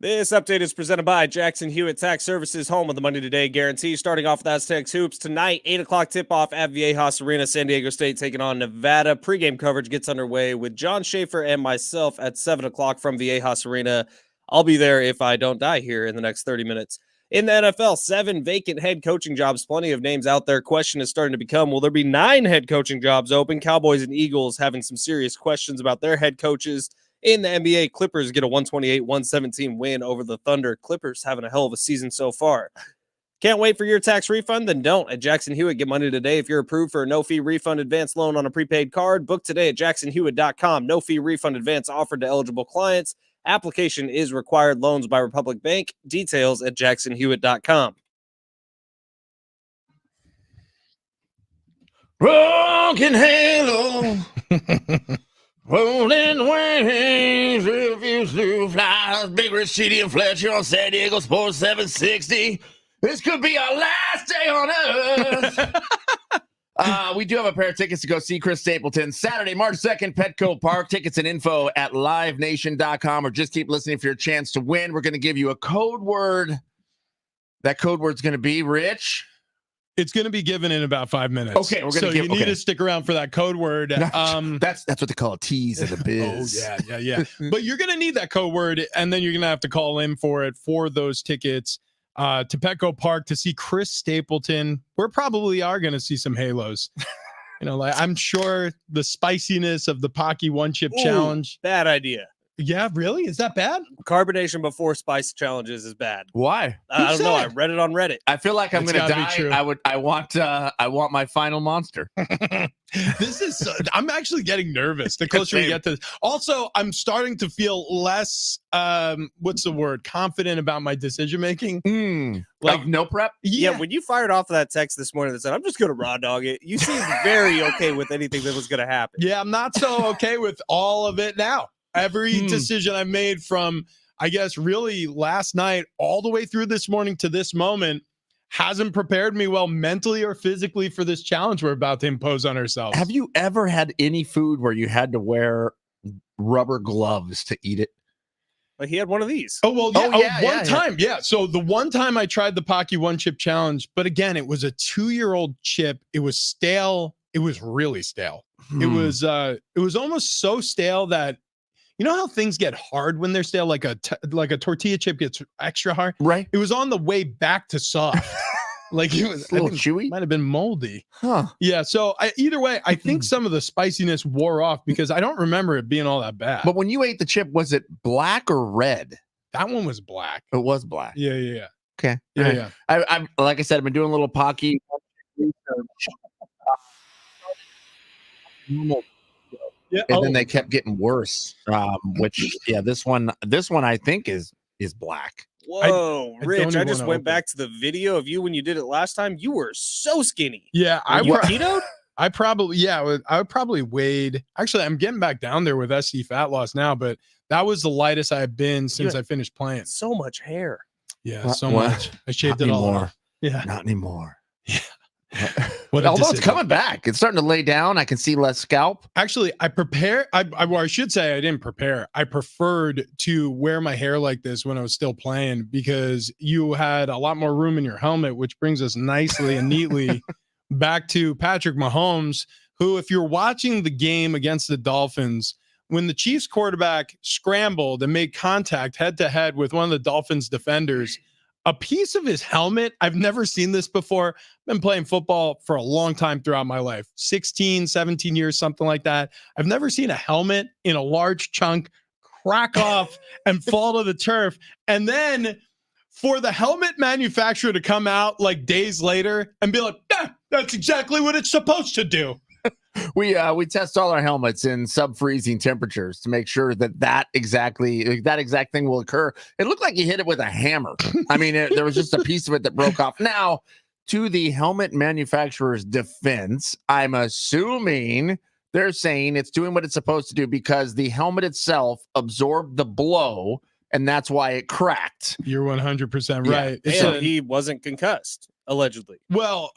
This update is presented by Jackson Hewitt Tax Services, home of the Monday Today guarantee. Starting off with Aztecs hoops tonight, 8 o'clock tip-off at Viejas Arena, San Diego State taking on Nevada. Pre-game coverage gets underway with John Schaefer and myself at 7 o'clock from Viejas Arena. I'll be there if I don't die here in the next 30 minutes. In the NFL, 7 vacant head coaching jobs. Plenty of names out there. Question is starting to become, will there be 9 head coaching jobs open? Cowboys and Eagles having some serious questions about their head coaches. In the NBA, Clippers get a 128-117 win over the Thunder. Clippers having a hell of a season so far. Can't wait for your tax refund? Then don't. At Jackson Hewitt, get money today if you're approved for a no-fee refund advance loan on a prepaid card. Book today at jacksonhewitt.com. No-fee refund advance offered to eligible clients. Application is required. Loans by Republic Bank. Details at jacksonhewitt.com. Broken halo. Rolling wings, refuse to fly. Big Rich, Chidi, and Fletcher on San Diego Sports 760. This could be our last day on earth. We do have a pair of tickets to go see Chris Stapleton Saturday, March 2nd, Petco Park. Tickets and info at livenation.com, or just keep listening for your chance to win. We're going to give you a code word. That code word's going to be, Rich. It's going to be given in about 5 minutes. Okay, we're going to you need to stick around for that code word. That's what they call a tease in the biz. Yeah. But you're going to need that code word, and then you're going to have to call in for it for those tickets to Petco Park to see Chris Stapleton. We probably are going to see some halos. I'm sure the spiciness of the Paqui one-chip challenge. Bad idea. Yeah, really? Is that bad? Carbonation before spice challenges is bad. Why? I don't know. I read it on Reddit. I feel like I'm going to die. I want my final monster. This is I'm actually getting nervous the closer we get to this. Also, I'm starting to feel less confident about my decision making. Like no prep? Yeah, when you fired off that text this morning that said, I'm just going to raw dog it, you seemed very okay with anything that was going to happen. Yeah, I'm not so okay with all of it now. Every decision I made from, I guess, really last night all the way through this morning to this moment hasn't prepared me well mentally or physically for this challenge we're about to impose on ourselves. Have you ever had any food where you had to wear rubber gloves to eat it? Like he had one of these. One time. So the one time I tried the Paqui one chip challenge, but again, it was a 2-year-old chip. It was stale. It was really stale. It was almost so stale that, you know how things get hard when they're stale, like a tortilla chip gets extra hard? Right. It was on the way back to soft. Like it was a little chewy. Might have been moldy. Huh. Yeah. So either way, I think some of the spiciness wore off because I don't remember it being all that bad. But when you ate the chip, was it black or red? That one was black. It was black. Yeah. Okay. Yeah. I like I said, I've been doing a little Paqui research. Yeah. And then they kept getting worse. This one I think is black. Whoa, Rich! I just went back to the video of you when you did it last time. You were so skinny. Yeah, I ketoed. I probably weighed. Actually, I'm getting back down there with SC fat loss now, but that was the lightest I've been since I finished playing. So much hair. Yeah, so much. I shaved it all off. Yeah, not anymore. Yeah. Although it's coming back, it's starting to lay down. I can see less scalp. Actually, I should say I didn't prepare. I preferred to wear my hair like this when I was still playing because you had a lot more room in your helmet, which brings us nicely and neatly back to Patrick Mahomes, who, if you're watching the game against the Dolphins, when the Chiefs quarterback scrambled and made contact head to head with one of the Dolphins defenders, a piece of his helmet, I've never seen this before. I've been playing football for a long time throughout my life, 16, 17 years, something like that. I've never seen a helmet in a large chunk crack off and fall to the turf. And then for the helmet manufacturer to come out like days later and be like, that's exactly what it's supposed to do. We test all our helmets in sub-freezing temperatures to make sure that exact thing will occur. It looked like he hit it with a hammer. I mean, there was just a piece of it that broke off. Now, to the helmet manufacturer's defense, I'm assuming they're saying it's doing what it's supposed to do because the helmet itself absorbed the blow, and that's why it cracked. You're 100% right. And he wasn't concussed, allegedly. Well,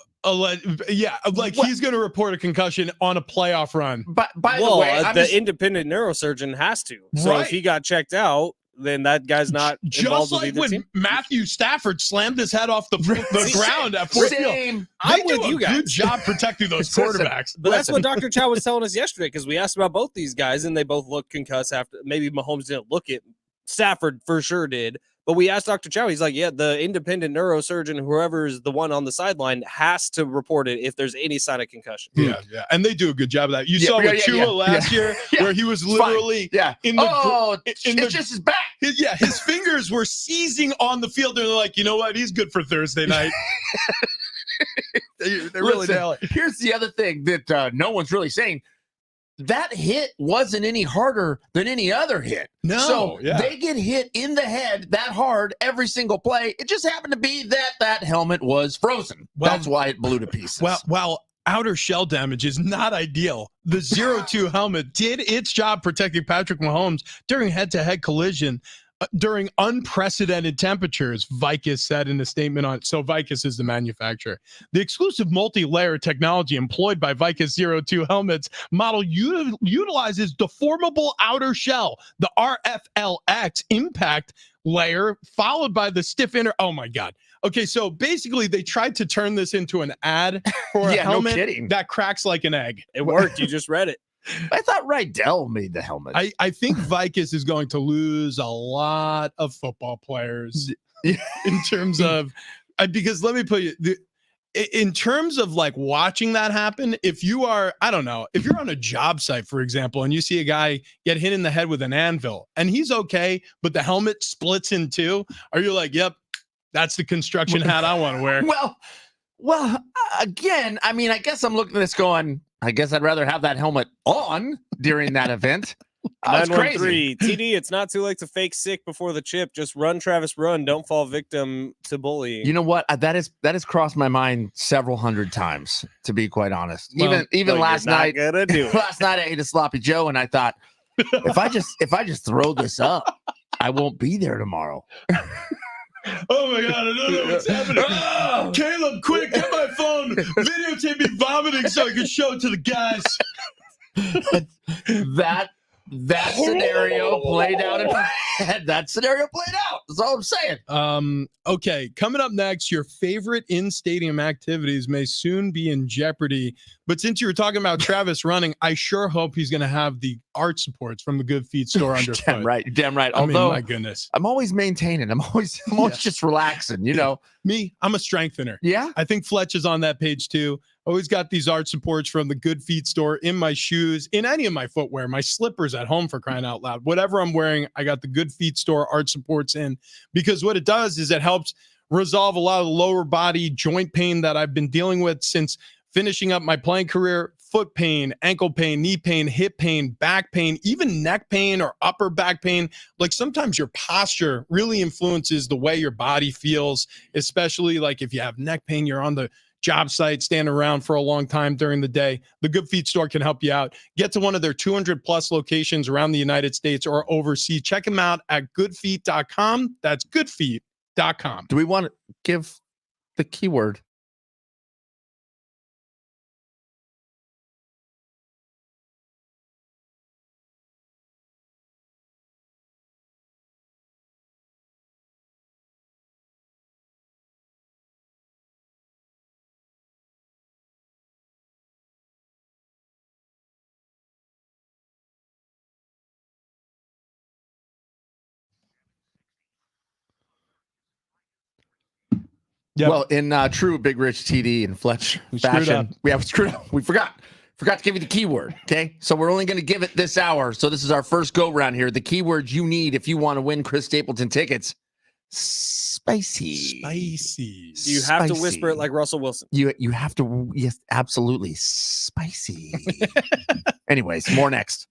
he's going to report a concussion on a playoff run. But by the way, the independent neurosurgeon has to. So if he got checked out, then that guy's not involved Just with like either when team. Matthew Stafford slammed his head off the ground at Ford Field. Same. I'm They with do you a good guys. job protecting those Listen, quarterbacks. But that's what Dr. Chow was telling us yesterday, because we asked about both these guys, and they both looked concussed after. Maybe Mahomes didn't look it. Stafford for sure did. But we asked Dr. Chow. He's like, yeah, the independent neurosurgeon, whoever is the one on the sideline, has to report it if there's any sign of concussion. Yeah, and they do a good job of that. You saw with Chua last year, where he was literally in the it's just his back. His fingers were seizing on the field, and they're like, you know what, he's good for Thursday night. they really nail it. Here's the other thing that no one's really saying. That hit wasn't any harder than any other hit. No, so they get hit in the head that hard every single play. It just happened to be that helmet was frozen. That's why it blew to pieces. While outer shell damage is not ideal, the 0-2 helmet did its job protecting Patrick Mahomes during head-to-head collision. During unprecedented temperatures, Vicus said in a statement on. So Vicus is the manufacturer. The exclusive multi-layer technology employed by Vicus 0-2 helmets model utilizes deformable outer shell, the RFLX impact layer, followed by the stiff inner. Oh my God. Okay, so basically they tried to turn this into an ad for a helmet that cracks like an egg. It worked. You just read it. I thought Rydell made the helmet. I think Vicus is going to lose a lot of football players in terms of, because let me put you, in terms of like watching that happen, if you are, I don't know, if you're on a job site, for example, and you see a guy get hit in the head with an anvil and he's okay, but the helmet splits in two, are you like, yep, that's the construction hat I want to wear? Well, again, I mean, I guess I'm looking at this going, I guess I'd rather have that helmet on during that event. That's crazy. TD, it's not too late to fake sick before the chip. Just run, Travis, run. Don't fall victim to bullying. You know what? That has crossed my mind several hundred times, to be quite honest. Even last night, last night I ate a sloppy Joe, and I thought, if I just throw this up, I won't be there tomorrow. Oh my God, I don't know what's happening. Oh, Caleb, quick, get my phone. Videotape me vomiting so I can show it to the guys. That scenario played out in my head. That scenario played out. That's all I'm saying. Okay, coming up next, your favorite in-stadium activities may soon be in jeopardy. But since you were talking about Travis running, I sure hope he's going to have the art supports from the Good Feet store underfoot. Damn right. I mean, my goodness. I'm always maintaining. I'm always just relaxing, you know. Me, I'm a strengthener. Yeah. I think Fletch is on that page too. Always got these art supports from the Good Feet store in my shoes, in any of my footwear, my slippers at home, for crying out loud. Whatever I'm wearing, I got the Good Feet store art supports in, because what it does is it helps resolve a lot of the lower body joint pain that I've been dealing with since finishing up my playing career. Foot pain, ankle pain, knee pain, hip pain, back pain, even neck pain or upper back pain. Like sometimes your posture really influences the way your body feels, especially like if you have neck pain, you're on the job site, standing around for a long time during the day. The Good Feet store can help you out. Get to one of their 200 plus locations around the United States or overseas. Check them out at goodfeet.com. That's goodfeet.com. Do we want to give the keyword? Yep. Well, in true Big Rich TD and Fletch fashion, we screwed up. We forgot to give you the keyword. Okay, so we're only going to give it this hour. So this is our first go round here. The keywords you need if you want to win Chris Stapleton tickets: spicy. You have to whisper it like Russell Wilson. You have to. Yes, absolutely spicy. Anyways, more next.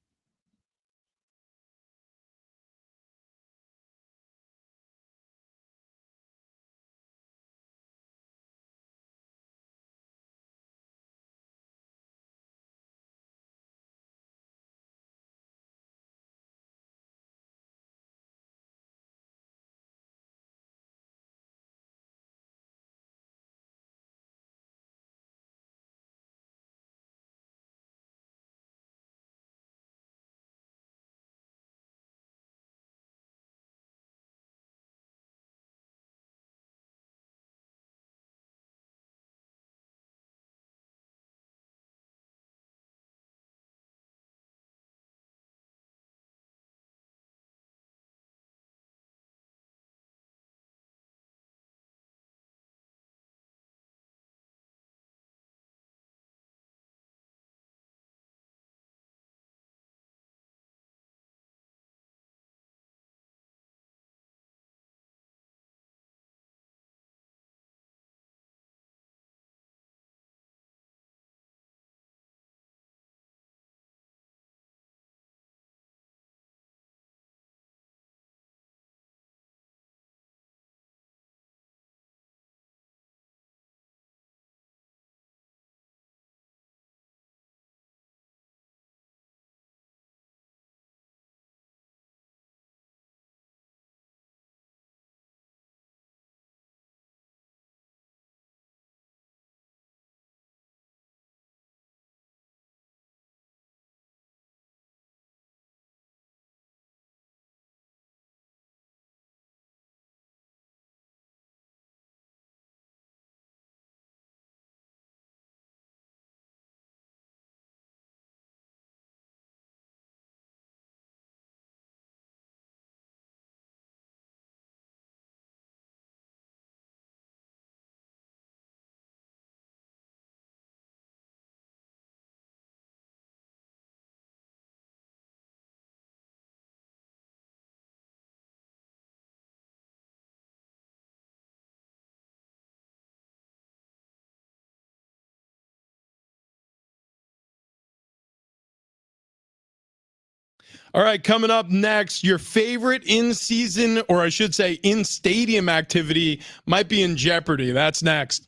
All right, coming up next, your favorite in-season, or I should say in-stadium activity might be in jeopardy. That's next.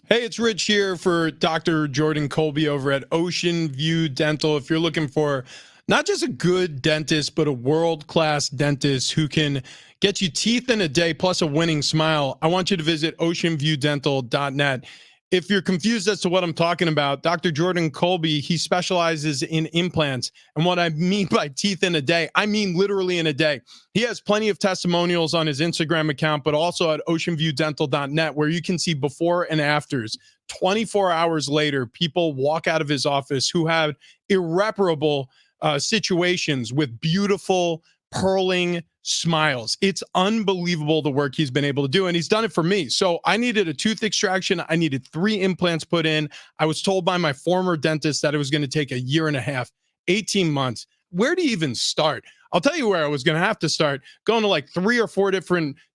Hey, it's Rich here for Dr. Jordan Colby over at Ocean View Dental. If you're looking for not just a good dentist, but a world-class dentist who can get you teeth in a day plus a winning smile, I want you to visit oceanviewdental.net. If you're confused as to what I'm talking about, Dr. Jordan Colby, he specializes in implants. And what I mean by teeth in a day, I mean literally in a day. He has plenty of testimonials on his Instagram account, but also at oceanviewdental.net, where you can see before and afters. 24 hours later, people walk out of his office who had irreparable situations with beautiful, purling smiles. It's unbelievable the work he's been able to do, and he's done it for me. So I needed a tooth extraction. I needed 3 implants put in. I was told by my former dentist that it was going to take a year and a half, 18 months. Where do you even start? I'll tell you where I was going to have to start, going to like 3 or 4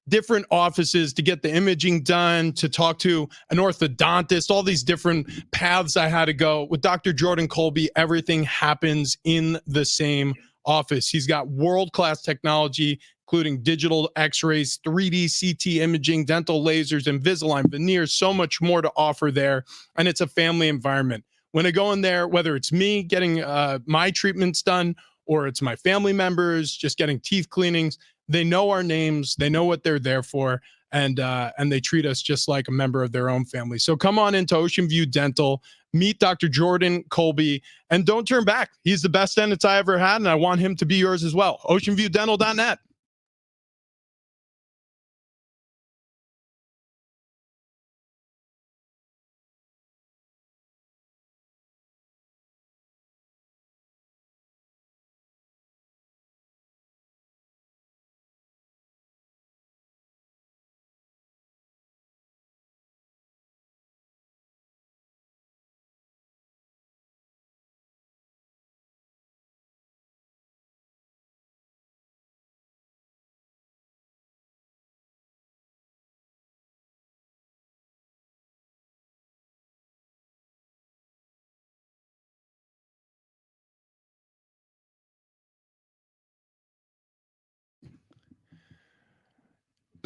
different offices to get the imaging done, to talk to an orthodontist, all these different paths I had to go. With Dr. Jordan Colby, everything happens in the same office. He's got world-class technology, including digital x-rays, 3D CT imaging, dental lasers, Invisalign, veneers, so much more to offer there. And it's a family environment. When I go in there, whether it's me getting my treatments done or it's my family members just getting teeth cleanings, they know our names, they know what they're there for, and they treat us just like a member of their own family. So come on into Ocean View Dental, meet Dr. Jordan Colby, and don't turn back. He's the best dentist I ever had, and I want him to be yours as well. oceanviewdental.net.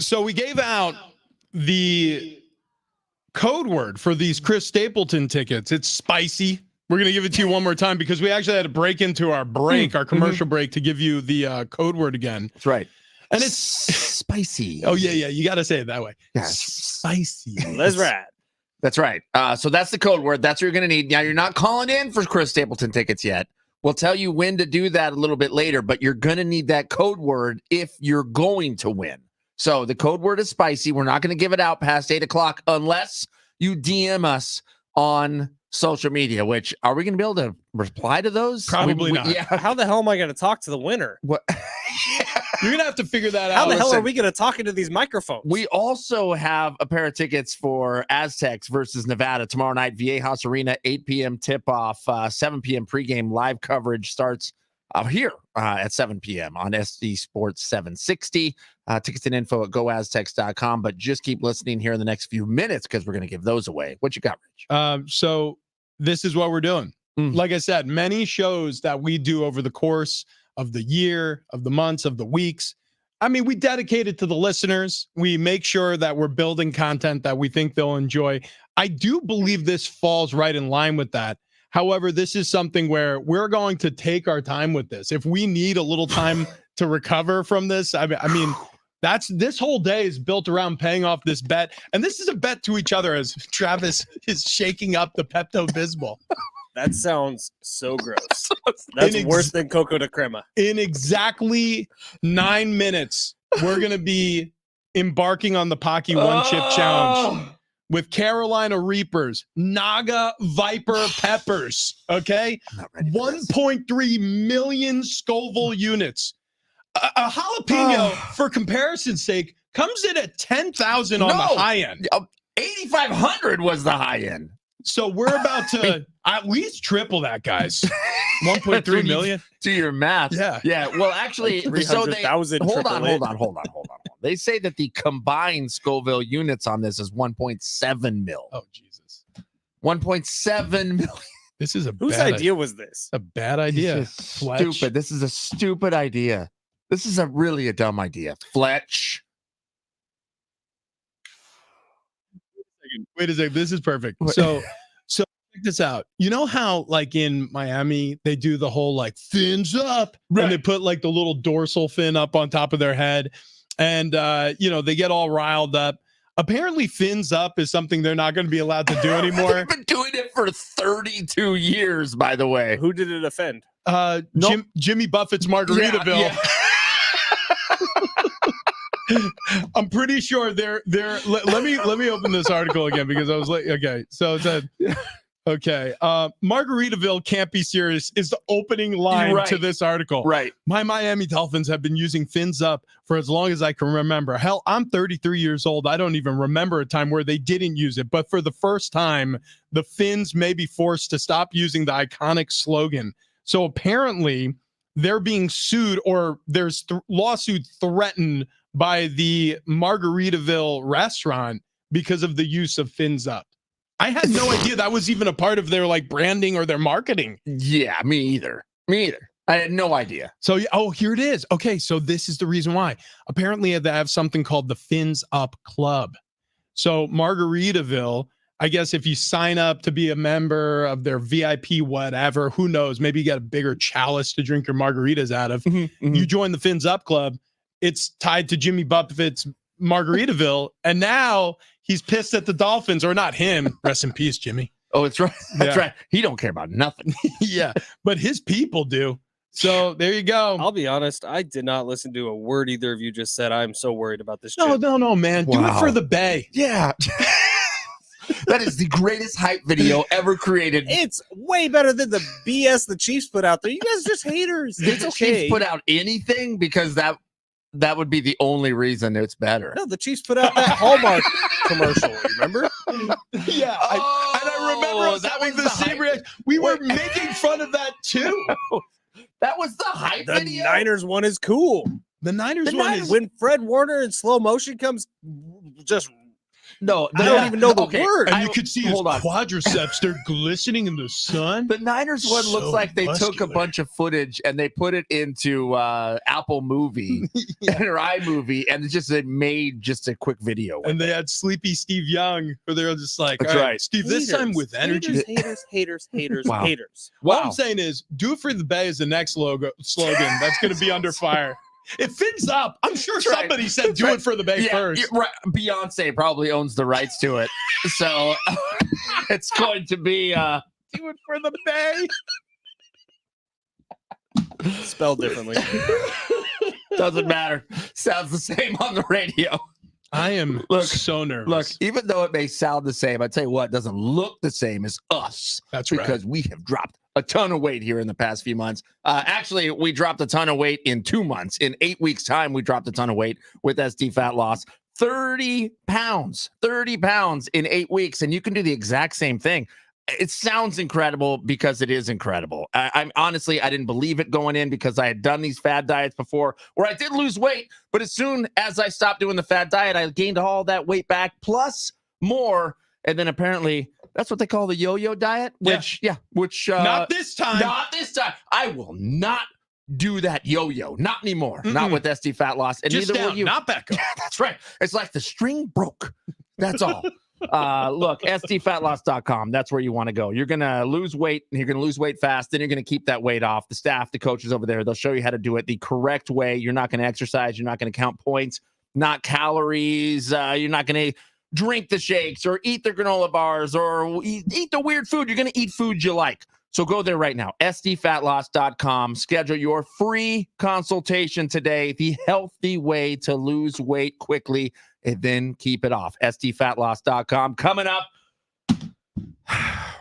So we gave out the code word for these Chris Stapleton tickets. It's spicy. We're going to give it to you one more time because we actually had to break into our break, our commercial break, to give you the code word again. That's right. And it's spicy. Oh, yeah. You got to say it that way. Yes. Spicy. That's right. That's right. So that's the code word. That's what you're going to need. Now, you're not calling in for Chris Stapleton tickets yet. We'll tell you when to do that a little bit later, but you're going to need that code word if you're going to win. So the code word is spicy. We're not going to give it out past 8 o'clock unless you DM us on social media, which are we going to be able to reply to those? Probably not. Yeah. How the hell am I going to talk to the winner? What? You're going to have to figure that out. How the hell Listen, are we going to talk into these microphones? We also have a pair of tickets for Aztecs versus Nevada tomorrow night, Viejas Arena, 8 p.m. tip-off, 7 p.m. pregame. Live coverage starts here at 7 p.m. on SD Sports 760. Tickets and info at goaztecs.com, but just keep listening here in the next few minutes because we're going to give those away. What you got, Rich? So this is what we're doing. Like I said, many shows that we do over the course of the year, of the months, of the weeks. I mean, we dedicate it to the listeners. We make sure that we're building content that we think they'll enjoy. I do believe this falls right in line with that. However, this is something where we're going to take our time with this. If we need a little time to recover from this, I mean, this whole day is built around paying off this bet. And this is a bet to each other as Travis is shaking up the Pepto-Bismol. That sounds so gross. That's worse than Coco de Crema. In exactly 9 minutes, we're going to be embarking on the Paqui One Chip Challenge. with Carolina Reapers, Naga Viper peppers. Okay, I'm not ready for this. 1.3 million Scoville units. A jalapeno, for comparison's sake, comes in at 10,000 on the No. high end. 8,500 was the high end. So we're about to at least triple that, guys. That's 1.3 when you million. Do your math. Yeah. Yeah. Well, actually, so they 300,000. hold on. They say that the combined Scoville units on this is 1.7 mil. Oh Jesus! 1.7 million. This is a Whose bad idea was this? A bad idea. This is Fletch. stupid. This is a stupid idea. This is really a dumb idea. Fletch. Wait a second. This is perfect. So check this out. You know how like in Miami they do the whole like fins up, and they put like the little dorsal fin up on top of their head, and they get all riled up. Apparently, fins up is something they're not going to be allowed to do anymore. They've been doing it for 32 years, by the way. Who did it offend? Jimmy Buffett's Margaritaville. Yeah. I'm pretty sure they're let me open this article again because I was like, okay, so it said, okay, Margaritaville can't be serious is the opening line to this article. Right. My Miami Dolphins have been using fins up for as long as I can remember. Hell, I'm 33 years old. I don't even remember a time where they didn't use it. But for the first time, the Fins may be forced to stop using the iconic slogan. So apparently they're being sued, or there's lawsuit threatened by the Margaritaville restaurant because of the use of fins up. I had no idea that was even a part of their like branding or their marketing. Yeah, me either. I had no idea. So, here it is. Okay, so this is the reason why. Apparently they have something called the Fins Up Club. So Margaritaville, I guess if you sign up to be a member of their VIP whatever, who knows, maybe you got a bigger chalice to drink your margaritas out of. You join the Fins Up Club. It's tied to Jimmy Buffett's Margaritaville, and now he's pissed at the Dolphins, or not him. Rest in peace, Jimmy. Oh, that's right. That's right. He don't care about nothing. Yeah, but his people do. So there you go. I'll be honest, I did not listen to a word either of you just said. I'm so worried about this. No, man. Do it for the Bay. Yeah. That is the greatest hype video ever created. It's way better than the BS the Chiefs put out there. You guys are just haters. Did It's the okay. Chiefs put out anything? Because that would be the only reason it's better. No, the Chiefs put out that Hallmark commercial. Remember? Yeah, I remember us having the same reaction. We were making fun of that too. That was the hype The video. Niners one is cool. The Niners one is When Fred Warner in slow motion comes, just No, I don't even know the word. and you could see his quadriceps. They're glistening in the sun. The Niners one looks like they took a bunch of footage and they put it into Apple Movie or iMovie, and they made just a quick video. And they had Sleepy Steve Young, where they're just like, That's all right, right. Steve, this time with energy. Haters. Wow. Haters. What I'm saying is, do it for the Bay is the next slogan that's going to be under fire. It fins up. I'm sure That's right. somebody said do it for the Bay first. Right. Beyonce probably owns the rights to it. So it's going to be Do it for the Bay. Spelled differently. Doesn't matter. Sounds the same on the radio. I am so nervous. Look, even though it may sound the same, I tell you what, it doesn't look the same as us. That's right. Because we have dropped a ton of weight here in the past few months. Actually, we dropped a ton of weight in 2 months. In 8 weeks' time, we dropped a ton of weight with SD Fat Loss. 30 pounds in 8 weeks. And you can do the exact same thing. It sounds incredible because it is incredible. I'm honestly, I didn't believe it going in because I had done these fad diets before where I did lose weight. But as soon as I stopped doing the fad diet, I gained all that weight back plus more. And then apparently that's what they call the yo-yo diet, which not this time. Not this time. I will not do that yo-yo. Not anymore. Not with SD Fat Loss. And Just neither down, will you. not back up. That's right. It's like the string broke. That's all. Look, sdfatloss.com. That's where you want to go. You're going to lose weight, and you're going to lose weight fast. Then you're going to keep that weight off. The staff, the coaches over there, they'll show you how to do it the correct way. You're not going to exercise. You're not going to count points, not calories. You're not going to drink the shakes or eat the granola bars or eat the weird food. You're going to eat food you like. So go there right now, sdfatloss.com. Schedule your free consultation today. The healthy way to lose weight quickly. and then keep it off. SDFatLoss.com. Coming up,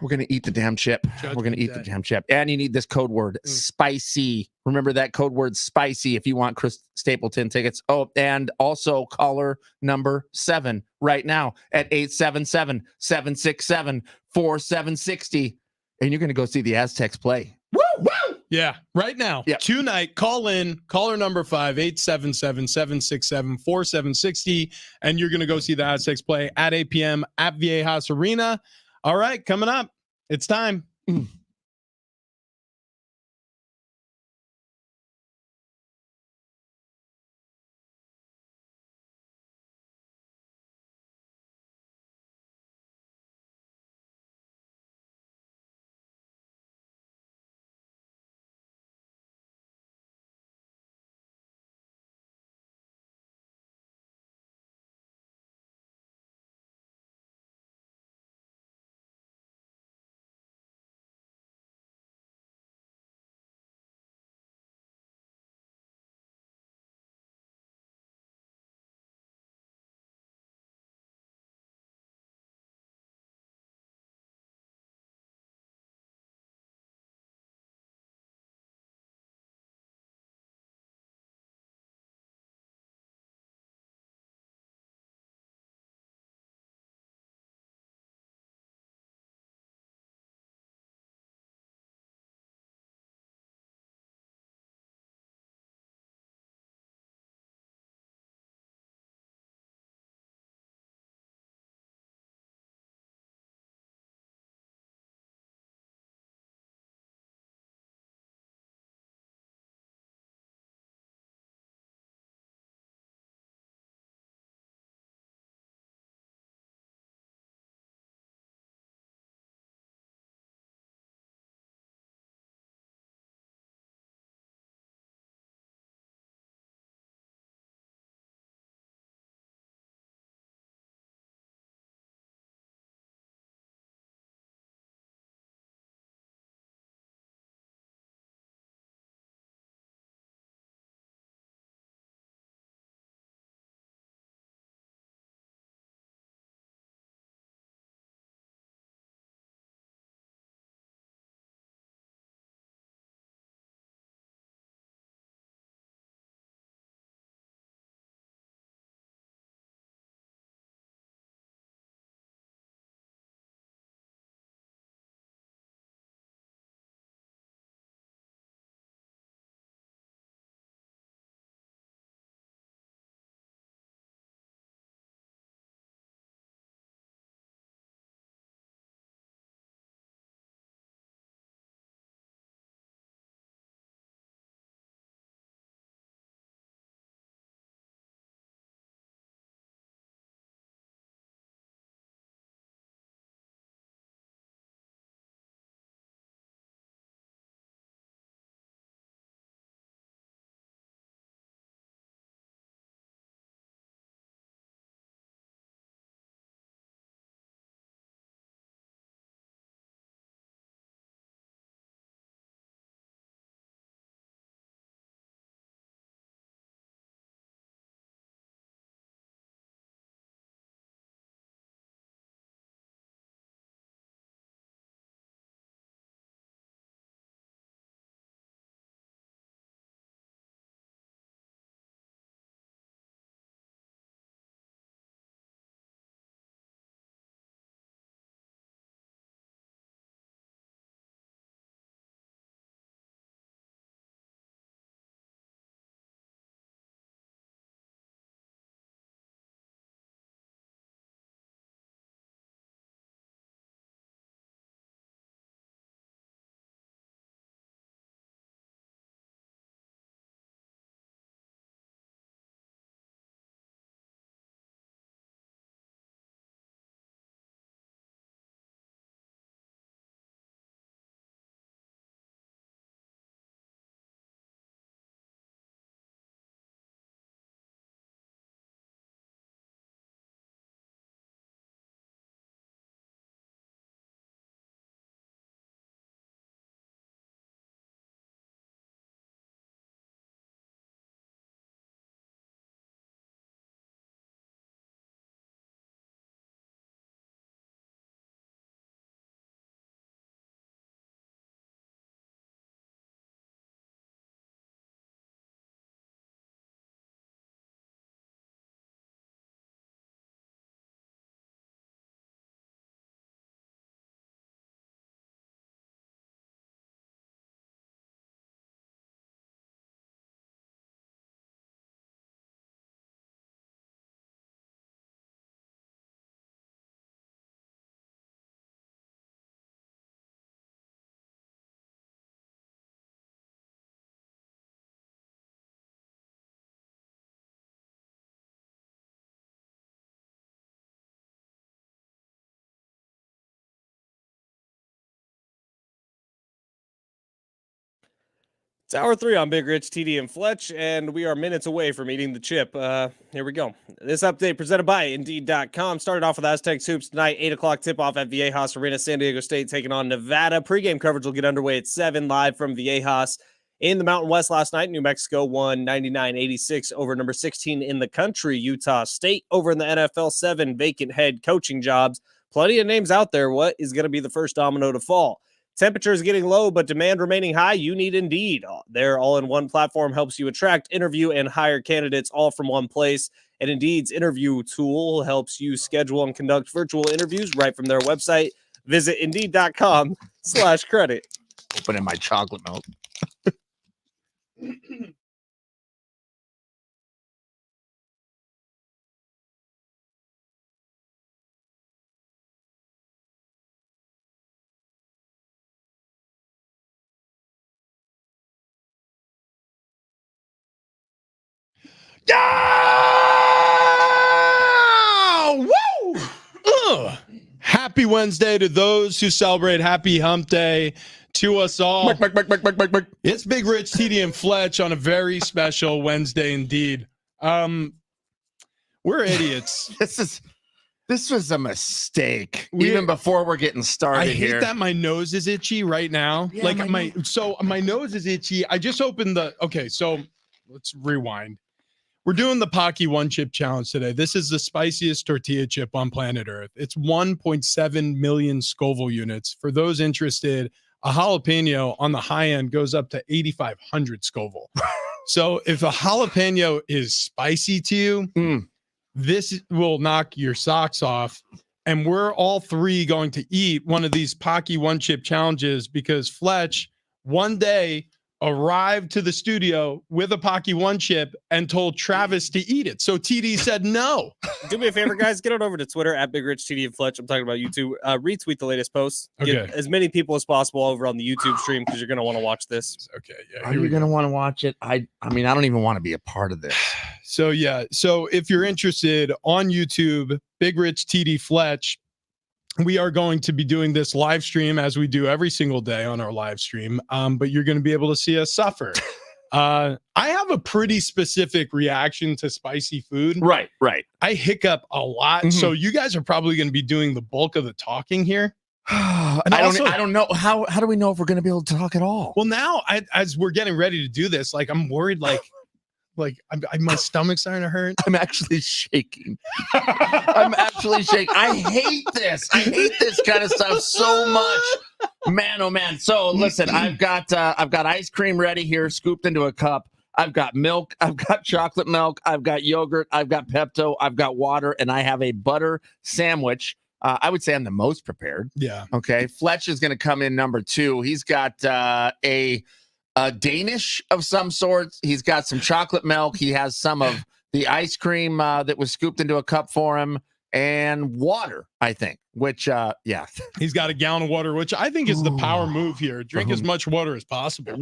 we're going to eat the damn chip. We're going to eat the damn chip. And you need this code word, SPICY. Remember that code word, SPICY, if you want Chris Stapleton tickets. Oh, and also caller number 7 right now at 877-767-4760. And you're going to go see the Aztecs play. Woo, woo! Yeah, right now. Yep. Tonight, call in, caller number 5, 877-767-4760, and you're going to go see the Aztecs play at 8 p.m. at Viejas Arena. All right, coming up, it's time. It's hour 3 on Big Rich, TD, and Fletch, and we are minutes away from eating the chip. Here we go. This update presented by Indeed.com. Started off with Aztecs hoops tonight, 8 o'clock tip-off at Viejas Arena. San Diego State taking on Nevada. Pre-game coverage will get underway at 7, live from Viejas. In the Mountain West last night, New Mexico won 99-86 over number 16 in the country, Utah State. Over in the NFL, 7 vacant head coaching jobs. Plenty of names out there. What is going to be the first domino to fall? Temperatures getting low, but demand remaining high. You need Indeed. Their all-in-one platform helps you attract, interview, and hire candidates all from one place. And Indeed's interview tool helps you schedule and conduct virtual interviews right from their website. Visit Indeed.com/credit. Opening my chocolate milk. Yeah! Woo! Happy Wednesday to those who celebrate. Happy Hump Day to us all. It's Big Rich, TD, and Fletch on a very special Wednesday indeed. We're idiots. This was a mistake. Even before we're getting started I hate here. that my nose is itchy right now. Yeah, like my my nose is itchy. I just opened so let's rewind. We're doing the Paqui one chip challenge today. This is the spiciest tortilla chip on planet Earth. It's 1.7 million Scoville units. For those interested, a jalapeno on the high end goes up to 8,500 Scoville. So if a jalapeno is spicy to you, this will knock your socks off. And we're all three going to eat one of these Paqui one chip challenges because Fletch one day arrived to the studio with a Paqui one chip and told Travis to eat it. So TD said no. Do me a favor, guys. Get on over to Twitter at Big Rich, TD, and Fletch. I'm talking about YouTube. Retweet the latest posts. Get as many people as possible over on the YouTube stream because you're going to want to watch this. Okay. Yeah. Are you going to want to watch it? I mean, I don't even want to be a part of this. So, yeah. So if you're interested on YouTube, Big Rich, TD, Fletch, we are going to be doing this live stream as we do every single day on our live stream. But you're going to be able to see us suffer. I have a pretty specific reaction to spicy food. Right. I hiccup a lot. So you guys are probably going to be doing the bulk of the talking here. I don't know. How do we know if we're going to be able to talk at all? Well, now as we're getting ready to do this, like I'm worried, my stomach's starting to hurt. I'm actually shaking. I hate this. I hate this kind of stuff so much. Man, oh man. So listen, I've got ice cream ready here, scooped into a cup. I've got milk. I've got chocolate milk. I've got yogurt. I've got Pepto. I've got water, and I have a butter sandwich. I would say I'm the most prepared. Yeah. Okay. Fletch is going to come in number 2. He's got a Danish of some sort. He's got some chocolate milk. He has some of the ice cream that was scooped into a cup for him, and water, I think, which, yeah. He's got a gallon of water, which I think is the power move here. Drink as much water as possible.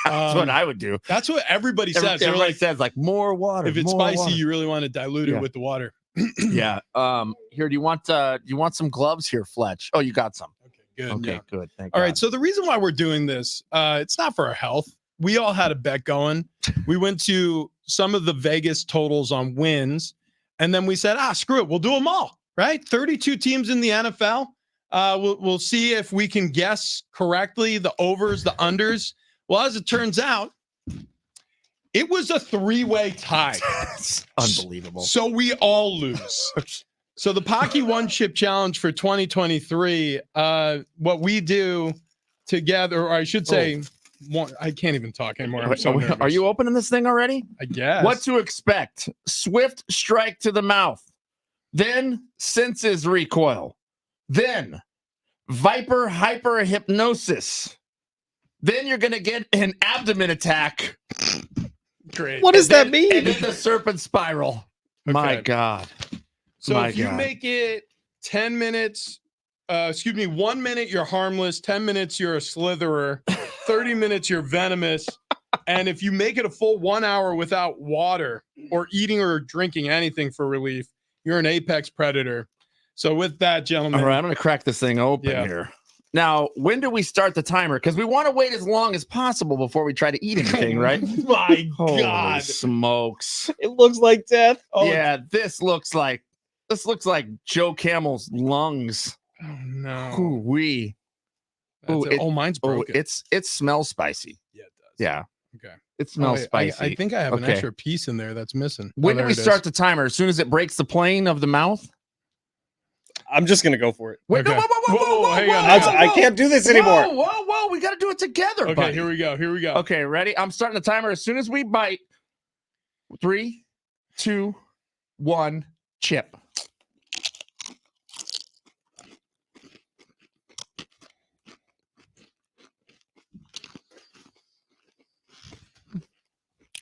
That's what I would do. That's what everybody says. Everybody says, like, more water. If it's spicy, you really want to dilute it with the water. Yeah. Here, do you want some gloves here, Fletch? Oh, you got some. Good. Okay, Yeah. good. Thank All God. right. So the reason why we're doing this, it's not for our health. We all had a bet going. We went to some of the Vegas totals on wins, and then we said, screw it. We'll do them all, right? 32 teams in the NFL. We'll see if we can guess correctly the overs, the unders. Well, as it turns out, it was a 3-way tie. Unbelievable. So we all lose. So the Paqui One Chip Challenge for 2023, what we do together, or I should say, I can't even talk anymore. I'm so nervous. Are you opening this thing already? I guess. What to expect? Swift strike to the mouth. Then senses recoil. Then viper hyperhypnosis. Then you're going to get an abdomen attack. Great. What does that mean? And then the serpent spiral. Okay. My God. So if you make it 10 minutes, 1 minute, you're harmless. 10 minutes, you're a slitherer. 30 minutes, you're venomous. And if you make it a full 1 hour without water or eating or drinking anything for relief, you're an apex predator. So with that, gentlemen. All right, I'm going to crack this thing open here. Now, when do we start the timer? Because we want to wait as long as possible before we try to eat anything, right? My Holy God. smokes. It looks like death. Oh, Yeah, this looks like Joe Camel's lungs. Oh, no. Ooh-wee. That's it. Mine's Oh, broken. it smells spicy. Yeah, it does. Yeah. Okay. It smells spicy. I think I have an Okay. extra piece in there that's missing. When do there we it is. start the timer? As soon as it breaks the plane of the mouth? I'm just gonna go for it. Wait, no, Okay. whoa, Hang on. I can't do this anymore. Whoa, we got to do it together, Okay, buddy. here we go. Okay, ready? I'm starting the timer as soon as we bite. 3, 2, 1, chip.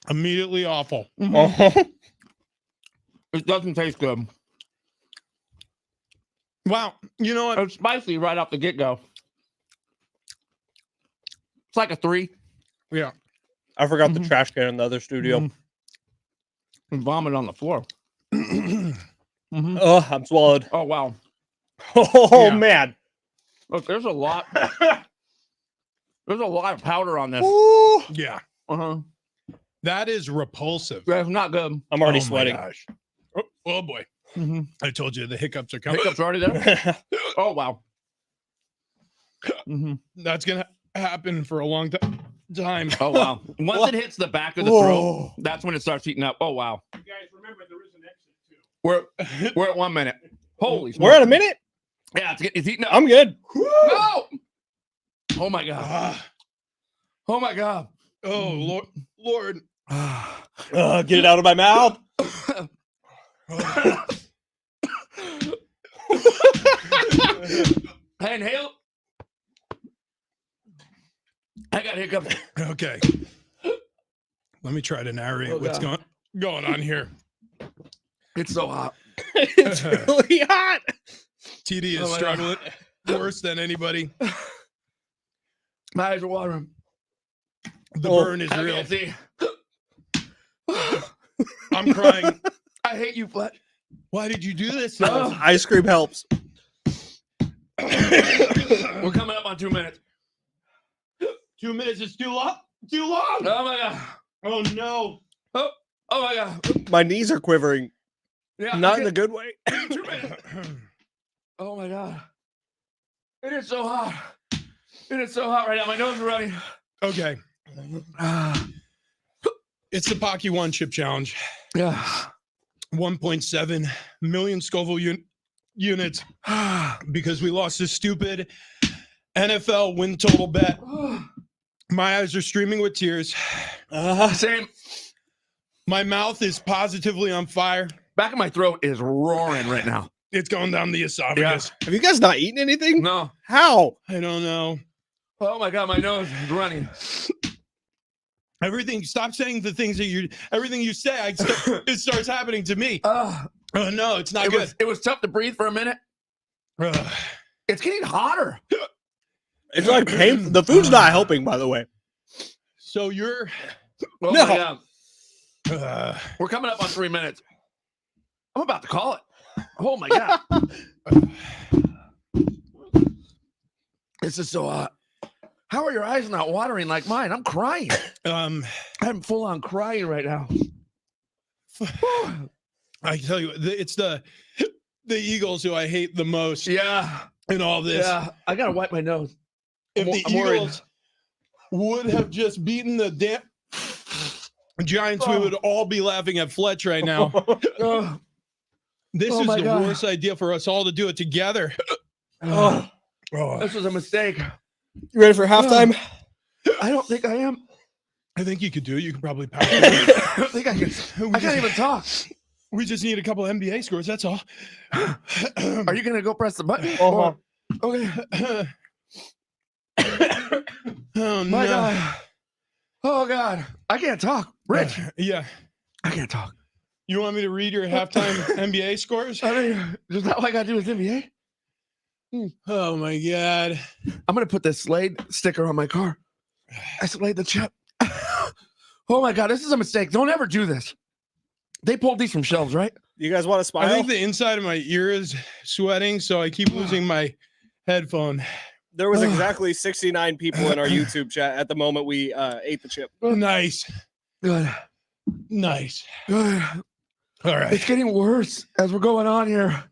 Immediately awful. Oh, It doesn't taste good. Wow. You know what? It's spicy right off the get-go. It's like a 3. Yeah. I forgot the trash can in the other studio. And vomit on the floor. Oh, I'm swallowed. Oh, wow. Oh Yeah. man. Look, there's a lot. There's a lot of powder on this. Ooh, Yeah. Uh-huh. That is repulsive. That's not good. I'm already Oh, my sweating. gosh. Oh boy. I told you the hiccups are coming. Hiccup's already there? Oh, wow. That's going to happen for a long time. Oh, wow. Once it hits the back of the throat, that's when it starts heating up. Oh, wow. You guys remember there is an exit too. We're at 1 minute. Holy We're at a smokes. minute. Yeah, it's heating up. I'm good. No! Oh, my God. Ah. Oh, my God. Oh, Lord. Get it out of my mouth. I inhale. I got hiccups. Okay. Let me try to narrate Oh, what's God. going on here. It's so hot. It's really hot. TD is Oh, my struggling worse than anybody. My eyes are watering. The Oh, burn is I real. can't see. I'm crying. I hate you, Fletch. Why did you do this? Oh. Ice cream helps. We're coming up on 2 minutes. 2 minutes is too long. Too long. Oh, my God. Oh no. Oh, my God. My knees are quivering. Yeah, Not in okay. a good way. 2 minutes. Oh, my God. It is so hot. It is so hot right now. My nose is running. Okay. It's the Paqui One Chip Challenge. Yeah. 1.7 million Scoville units because we lost this stupid NFL win total bet. My eyes are streaming with tears. Same. My mouth is positively on fire. Back of my throat is roaring right now. It's going down the esophagus. Have you guys not eaten anything? No. How? I don't know. Oh, my God. My nose is running. Everything. Stop saying the things that everything you say. It starts happening to me. Oh no, it's not good. It was tough to breathe for a minute. It's getting hotter. It's like painful. The food's not helping, by the way. So you're. Oh, No. my God. We're coming up on 3 minutes. I'm about to call it. Oh, my God. This is so hot. How are your eyes not watering like mine? I'm crying. I'm full on crying right now. I tell you, it's the Eagles who I hate the most. Yeah. In all this. Yeah. I got to wipe my nose. If the I'm worried. Eagles would have just beaten the damn Giants, we would all be laughing at Fletch right now. This Oh is my the God. worst idea for us all to do it together. This was a mistake. You ready for halftime? I don't think I am. I think you could do it. You could probably power. I don't think I can. I can't even talk. We just need a couple NBA scores. That's all. Are you going to go press the button? Uh-huh. Okay. Oh, My no. God. Oh, God. I can't talk. Rich. Yeah. I can't talk. You want me to read your halftime NBA scores? I mean, is that what I got to do with NBA? Oh my God. I'm going to put this Slade sticker on my car. I slayed the chip. Oh, my God. This is a mistake. Don't ever do this. They pulled these from shelves, right? You guys want to smile? I think the inside of my ear is sweating, so I keep losing my headphone. There was exactly 69 people in our YouTube chat at the moment we ate the chip. Nice. Good. Nice. Good. All right. It's getting worse as we're going on here.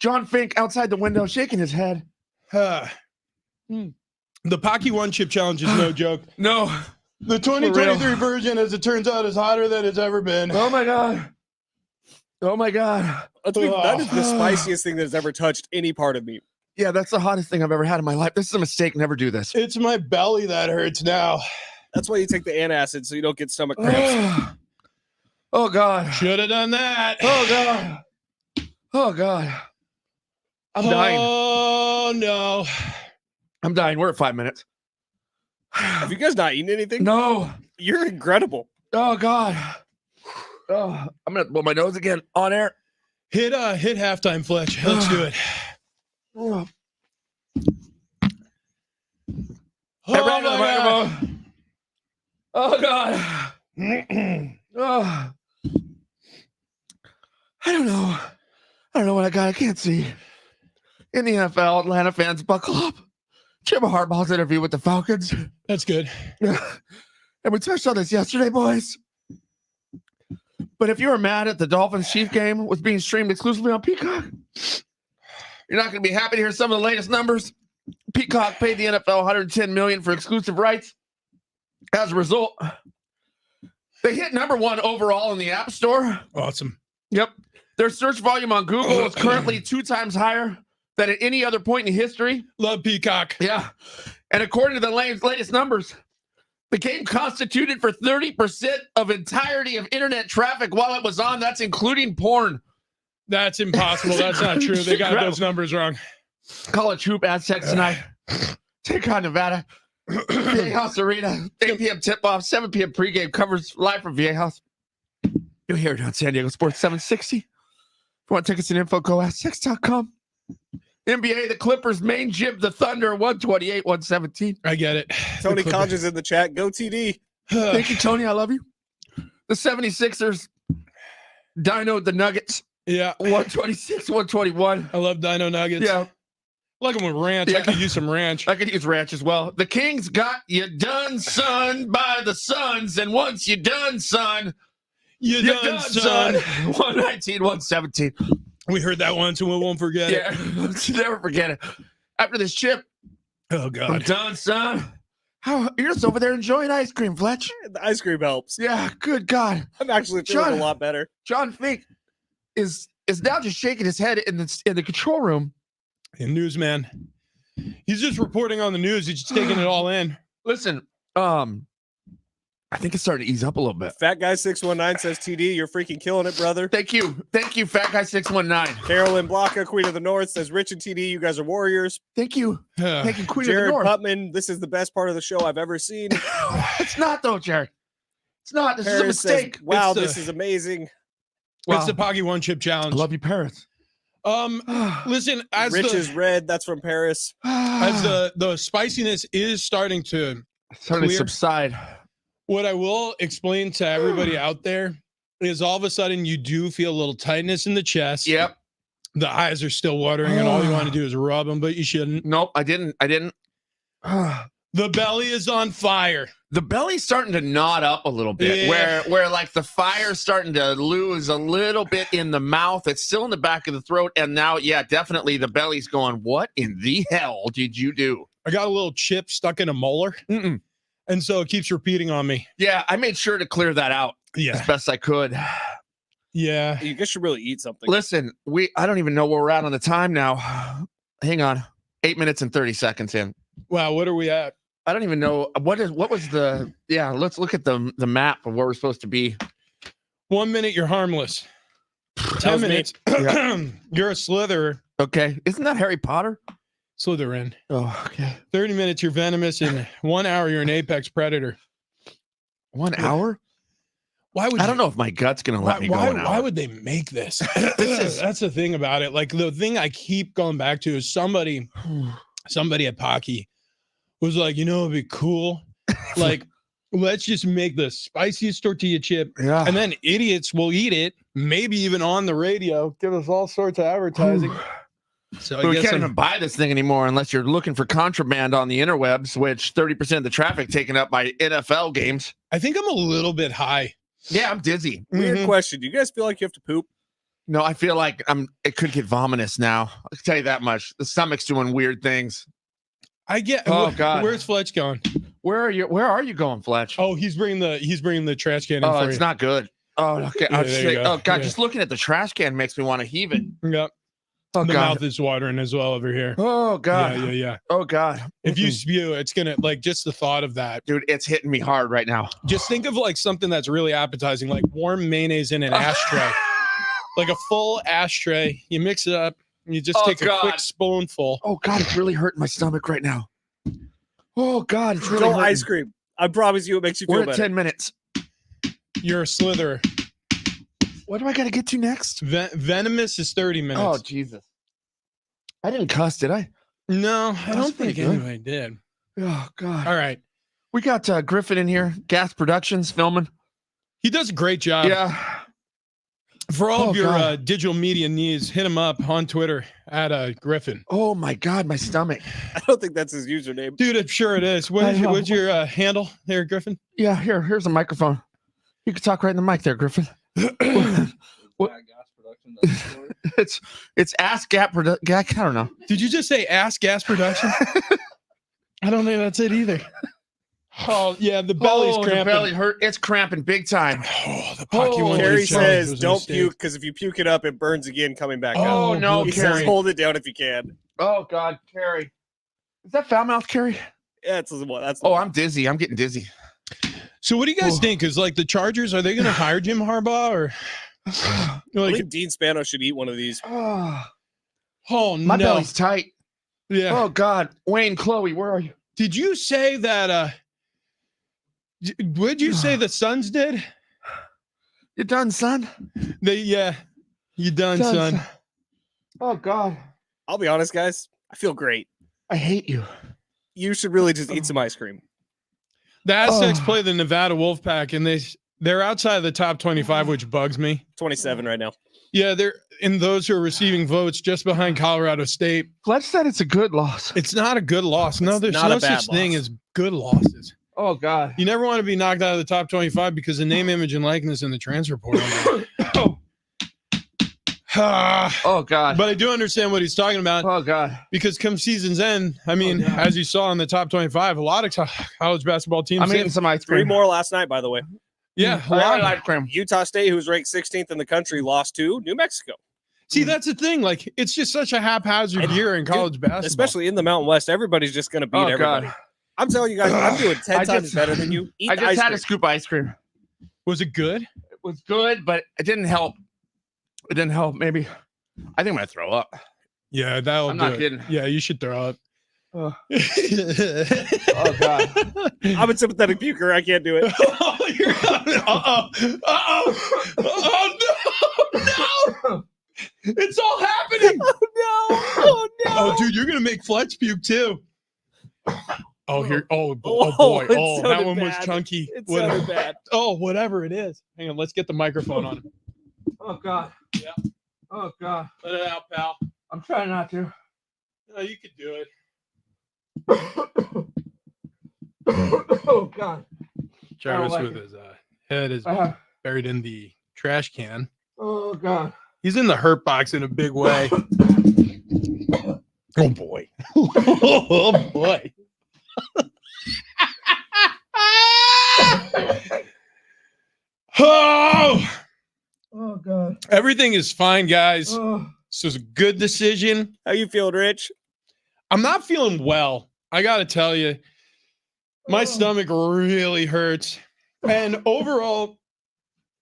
John Fink outside the window shaking his head. The Paqui one chip challenge is no joke. No. The 2023 version, as it turns out, is hotter than it's ever been. Oh my God. Oh my God. That is the spiciest thing that has ever touched any part of me. Yeah, that's the hottest thing I've ever had in my life. This is a mistake. Never do this. It's my belly that hurts now. That's why you take the antacid so you don't get stomach cramps. Oh God. Should have done that. Oh God. Oh God. I'm dying. Oh no. I'm dying. We're at 5 minutes. Have you guys not eaten anything? No. You're incredible. Oh God. Oh, I'm gonna blow my nose again on air. Hit halftime, Fletch. Let's do it. Oh, Oh, right my on the God. microphone. Oh God. Oh. I don't know what I got. I can't see. In the NFL, Atlanta fans, buckle up. Jim Harbaugh's interview with the Falcons. That's good. And we touched on this yesterday, boys. But if you were mad at the Dolphins-Chief game was being streamed exclusively on Peacock, you're not going to be happy to hear some of the latest numbers. Peacock paid the NFL $110 million for exclusive rights. As a result, they hit number 1 overall in the App Store. Awesome. Yep. Their search volume on Google is currently 2 times higher than at any other point in history. Love Peacock. Yeah. And according to the latest numbers, the game constituted for 30% of entirety of internet traffic while it was on. That's including porn. That's impossible. That's not true. They got those numbers wrong. College hoop Aztecs tonight. Take on Nevada. Viejas Arena. 8 p.m. tip-off. 7 p.m. pregame. Covers live from Viejas. You'll hear it on San Diego Sports 760. If you want tickets and info, go Aztecs.com. NBA, the Clippers main jib, the Thunder, 128-117. I get it. Tony Conja's in the chat. Go TD. Thank you, Tony. I love you. The 76ers dynoed the Nuggets. Yeah. 126-121. I love Dino Nuggets. Yeah. I like them with ranch. Yeah. I could use some ranch. I could use ranch as well. The Kings got you done, son, by the Suns. And once you done, son, You done, son. 119-117. We heard that once and we won't forget it. Yeah. Never forget it. After this chip, Oh, I'm God. done, son. How you're just over there enjoying ice cream, Fletch. The ice cream helps. Yeah, good God. I'm actually feeling John- a lot better. John Fink is now just shaking his head in the control room. The newsman. He's just reporting on the news. He's just taking it all in. Listen, I think it's starting to ease up a little bit. Fat Guy 619 says, TD, you're freaking killing it, brother. Thank you, Fat Guy 619. Carolyn Blocka, Queen of the North, says, Rich and TD, you guys are warriors. Thank you, Queen Jared of the North. Putman, this is the best part of the show I've ever seen. It's not though, Jared. It's not. This is a Paris says, mistake. wow, It's this is amazing. Wow. It's the Paqui one chip challenge. I love you, Paris. Listen, as Rich the is red. That's from Paris. as the spiciness is starting to starting to clear. subside. What I will explain to everybody out there is all of a sudden you do feel a little tightness in the chest. Yep. The eyes are still watering and all you want to do is rub them, but you shouldn't. Nope, I didn't. The belly is on fire. The belly's starting to knot up a little bit, Yeah. where like the fire's starting to lose a little bit in the mouth. It's still in the back of the throat, and now, yeah, definitely the belly's going. What in the hell did you do? I got a little chip stuck in a molar, Mm-mm. and so it keeps repeating on me. Yeah, I made sure to clear that out as Yeah, best I could. yeah. You guys should really eat something. Listen, I don't even know where we're at on the time now. Hang on, 8 minutes and 30 seconds in. Wow, what are we at? I don't even know what was the. Yeah, let's look at the map of where we're supposed to be. 1 minute, you're harmless. That 10 was me. minutes, you're a Slytherin. Okay, isn't that Harry Potter? Slytherin. Oh, okay. 30 minutes, you're venomous. In 1 hour, you're an apex predator. 1 hour? Why would I don't know if my gut's gonna let me go an hour. Why would they make this? is- That's the thing about it. Like the thing I keep going back to is somebody at Paqui was like, you know, it'd be cool. Like, let's just make the spiciest tortilla chip, Yeah. and then idiots will eat it, maybe even on the radio, give us all sorts of advertising. So But we can't even buy this thing anymore unless you're looking for contraband on the interwebs, which 30% of the traffic taken up by NFL games. I think I'm a little bit high. Yeah, I'm dizzy. Weird question. Do you guys feel like you have to poop? No, I feel like it could get vomitous now. I can tell you that much. The stomach's doing weird things. I get. Oh God, where's Fletch going? Where are you going, Fletch? Oh, he's bringing the trash can in Oh, for it's you. not good. Oh, okay. Yeah, I'll just there you say, go. oh God, Yeah. just looking at the trash can makes me want to heave it. Yep. Oh The God. mouth is watering as well over here. Oh God. Yeah. Oh God. If you spew, it's gonna like just the thought of that. Dude, it's hitting me hard right now. Just think of like something that's really appetizing, like warm mayonnaise in an ashtray, like a full ashtray. You mix it up, and you just take a quick spoonful. Oh God, it's really hurting my stomach right now. Oh God, it's really Go hurting. ice cream. I promise you, it makes you feel We're at better. 10 minutes. You're a slitherer. What do I got to get to next? Venomous is 30 minutes. Oh Jesus! I didn't cuss, did I? No, I That's don't pretty think good. anybody did. Oh God! All right, We got Griffin in here, Gas Productions filming. he does a great job. Yeah. For all of your God. digital media needs, hit him up on Twitter at Griffin. Oh my God, my stomach. I don't think that's his username. Dude, I'm sure it is. What's your handle there, Griffin? Yeah, here's a microphone. You can talk right in the mic there, Griffin. It's Ask Gap I don't know. Did you just say Ask Gas Production? I don't think that's it either. Oh yeah, the belly's cramping. The belly hurt. It's cramping big time. Oh, the Paqui one Carrie was challenge says, was a "Don't mistake. puke because if you puke it up, it burns again coming back Oh out." no, He Carrie. says, "Hold it down if you can." Oh God, Carrie. Is that foul mouth, Carrie? Yeah, that's. Oh, I'm dizzy. I'm getting dizzy. So what do you guys think? Is like the Chargers, are they going to hire Jim Harbaugh or I like? think Dean Spano should eat one of these. Oh My no! belly's tight. Yeah. Oh God, Wayne, Chloe, where are you? Did you say that? Would you say the Suns did? You done, son? You done, son. Oh God, I'll be honest, guys. I feel great. I hate you. You should really just eat some ice cream. The Aztecs Oh. play the Nevada Wolfpack, and they're outside of the top 25, which bugs me. 27 right now. Yeah, they're in those who are receiving votes just behind Colorado State. Fletch said it's a good loss. It's not a good loss. No, It's there's not no a bad such thing loss. as good losses. Oh God. You never want to be knocked out of the top 25 because of name, image, and likeness in the transfer portal. Oh God. But I do understand what he's talking about Oh God. because come season's end, I mean, God. as you saw in the top 25, a lot of college basketball teams. I'm eating some ice 3 cream. more last night, by the way. Yeah, a I lot. like ice cream. Utah State, who's ranked 16th in the country, lost to New Mexico. See, that's the thing. Like, it's just such a haphazard And, year in college basketball. Especially in the Mountain West, everybody's just going to beat Oh everybody. God. I'm telling you guys, I'm doing 10 I times just- better than you. Eat I the just ice had cream. a scoop of ice cream. Was it good? It was good, but it didn't help. It didn't help. Maybe. I think I'm gonna throw up. Yeah, that'll I'm do not it. kidding. Yeah, you should throw up. Oh, oh God. I'm a sympathetic puker. I can't do it. Oh, you're uh-oh. Oh, no. It's all happening. Oh, no. Oh, dude, you're going to make Fletch puke too. Oh, here. Oh, Oh, boy. it Oh, that sounded one was bad. chunky. It What- sounded bad. Oh, whatever it is. Hang on. Let's get the microphone on him. Oh God. Yeah. Oh God. Let it out, pal. I'm trying not to. No, you could do it. Oh God. Travis like with it. his head is buried in the trash can. Oh God. He's in the hurt box in a big way. Oh boy. Oh boy. Oh, Oh God. everything is fine, guys. Oh. This was a good decision. How you feeling, Rich? I'm not feeling well. I got to tell you, my Oh. stomach really hurts. And overall,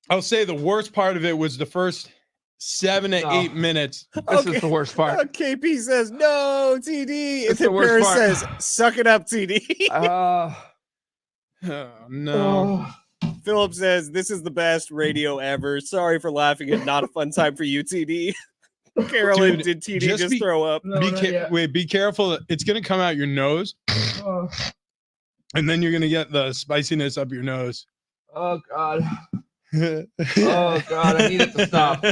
I'll say the worst part of it was the first 7 to 8 minutes. This is the worst part. KP says, no, TD. That's And the worst Paris part. says, suck it up, TD. Oh, no. Philip says, this is the best radio ever. Sorry for laughing at not a fun time for you, TD. Carolyn, Dude, did TD just just be- throw up? Be careful. It's going to come out your nose, and then you're going to get the spiciness up your nose. Oh God. Oh God. I need it to stop.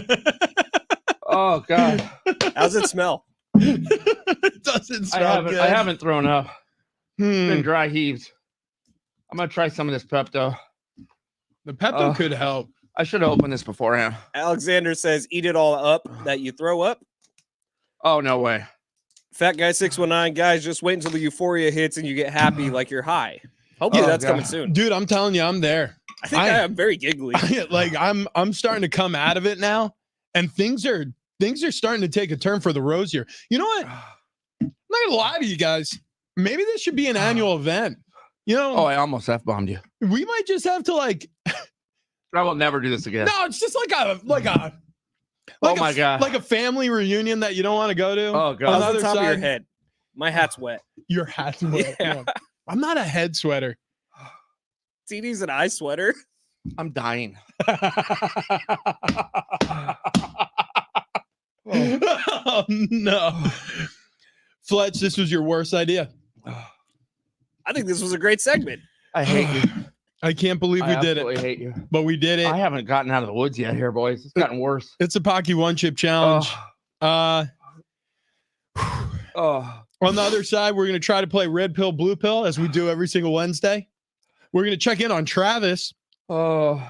Oh God. How's it smell? It doesn't smell good. I haven't thrown up. It's been Hmm. dry heaves. I'm gonna try some of this Pepto. The Pepto could help. I should have opened this beforehand. Alexander says, eat it all up that you throw up. Oh, no way. Fat Guy 619, guys, just wait until the euphoria hits and you get happy like you're high. Hopefully Oh, that's God. coming soon. Dude, I'm telling you, I'm there. I think I am very giggly. Like I'm starting to come out of it now, and things are starting to take a turn for the rose here. You know what? I'm not gonna lie to you guys. Maybe this should be an annual event. You know, Oh, I almost F-bombed you. we might just have to I will never do this again. No, it's just like Oh, my God. like a family reunion that you don't want to go to. Oh, God. On How's the the other top of your side, head? My hat's wet. your hat's wet. Yeah. Come on. I'm not a head sweater. TD's an eye sweater. I'm dying. Oh no. Fletch, this was your worst idea. I think this was a great segment. I hate you. I can't believe we I did absolutely it, hate you. but we did it. I haven't gotten out of the woods yet here, boys. It's gotten worse. It's a Paqui one chip challenge. Oh. On the other side, we're going to try to play red pill, blue pill as we do every single Wednesday. We're going to check in on Travis. Oh.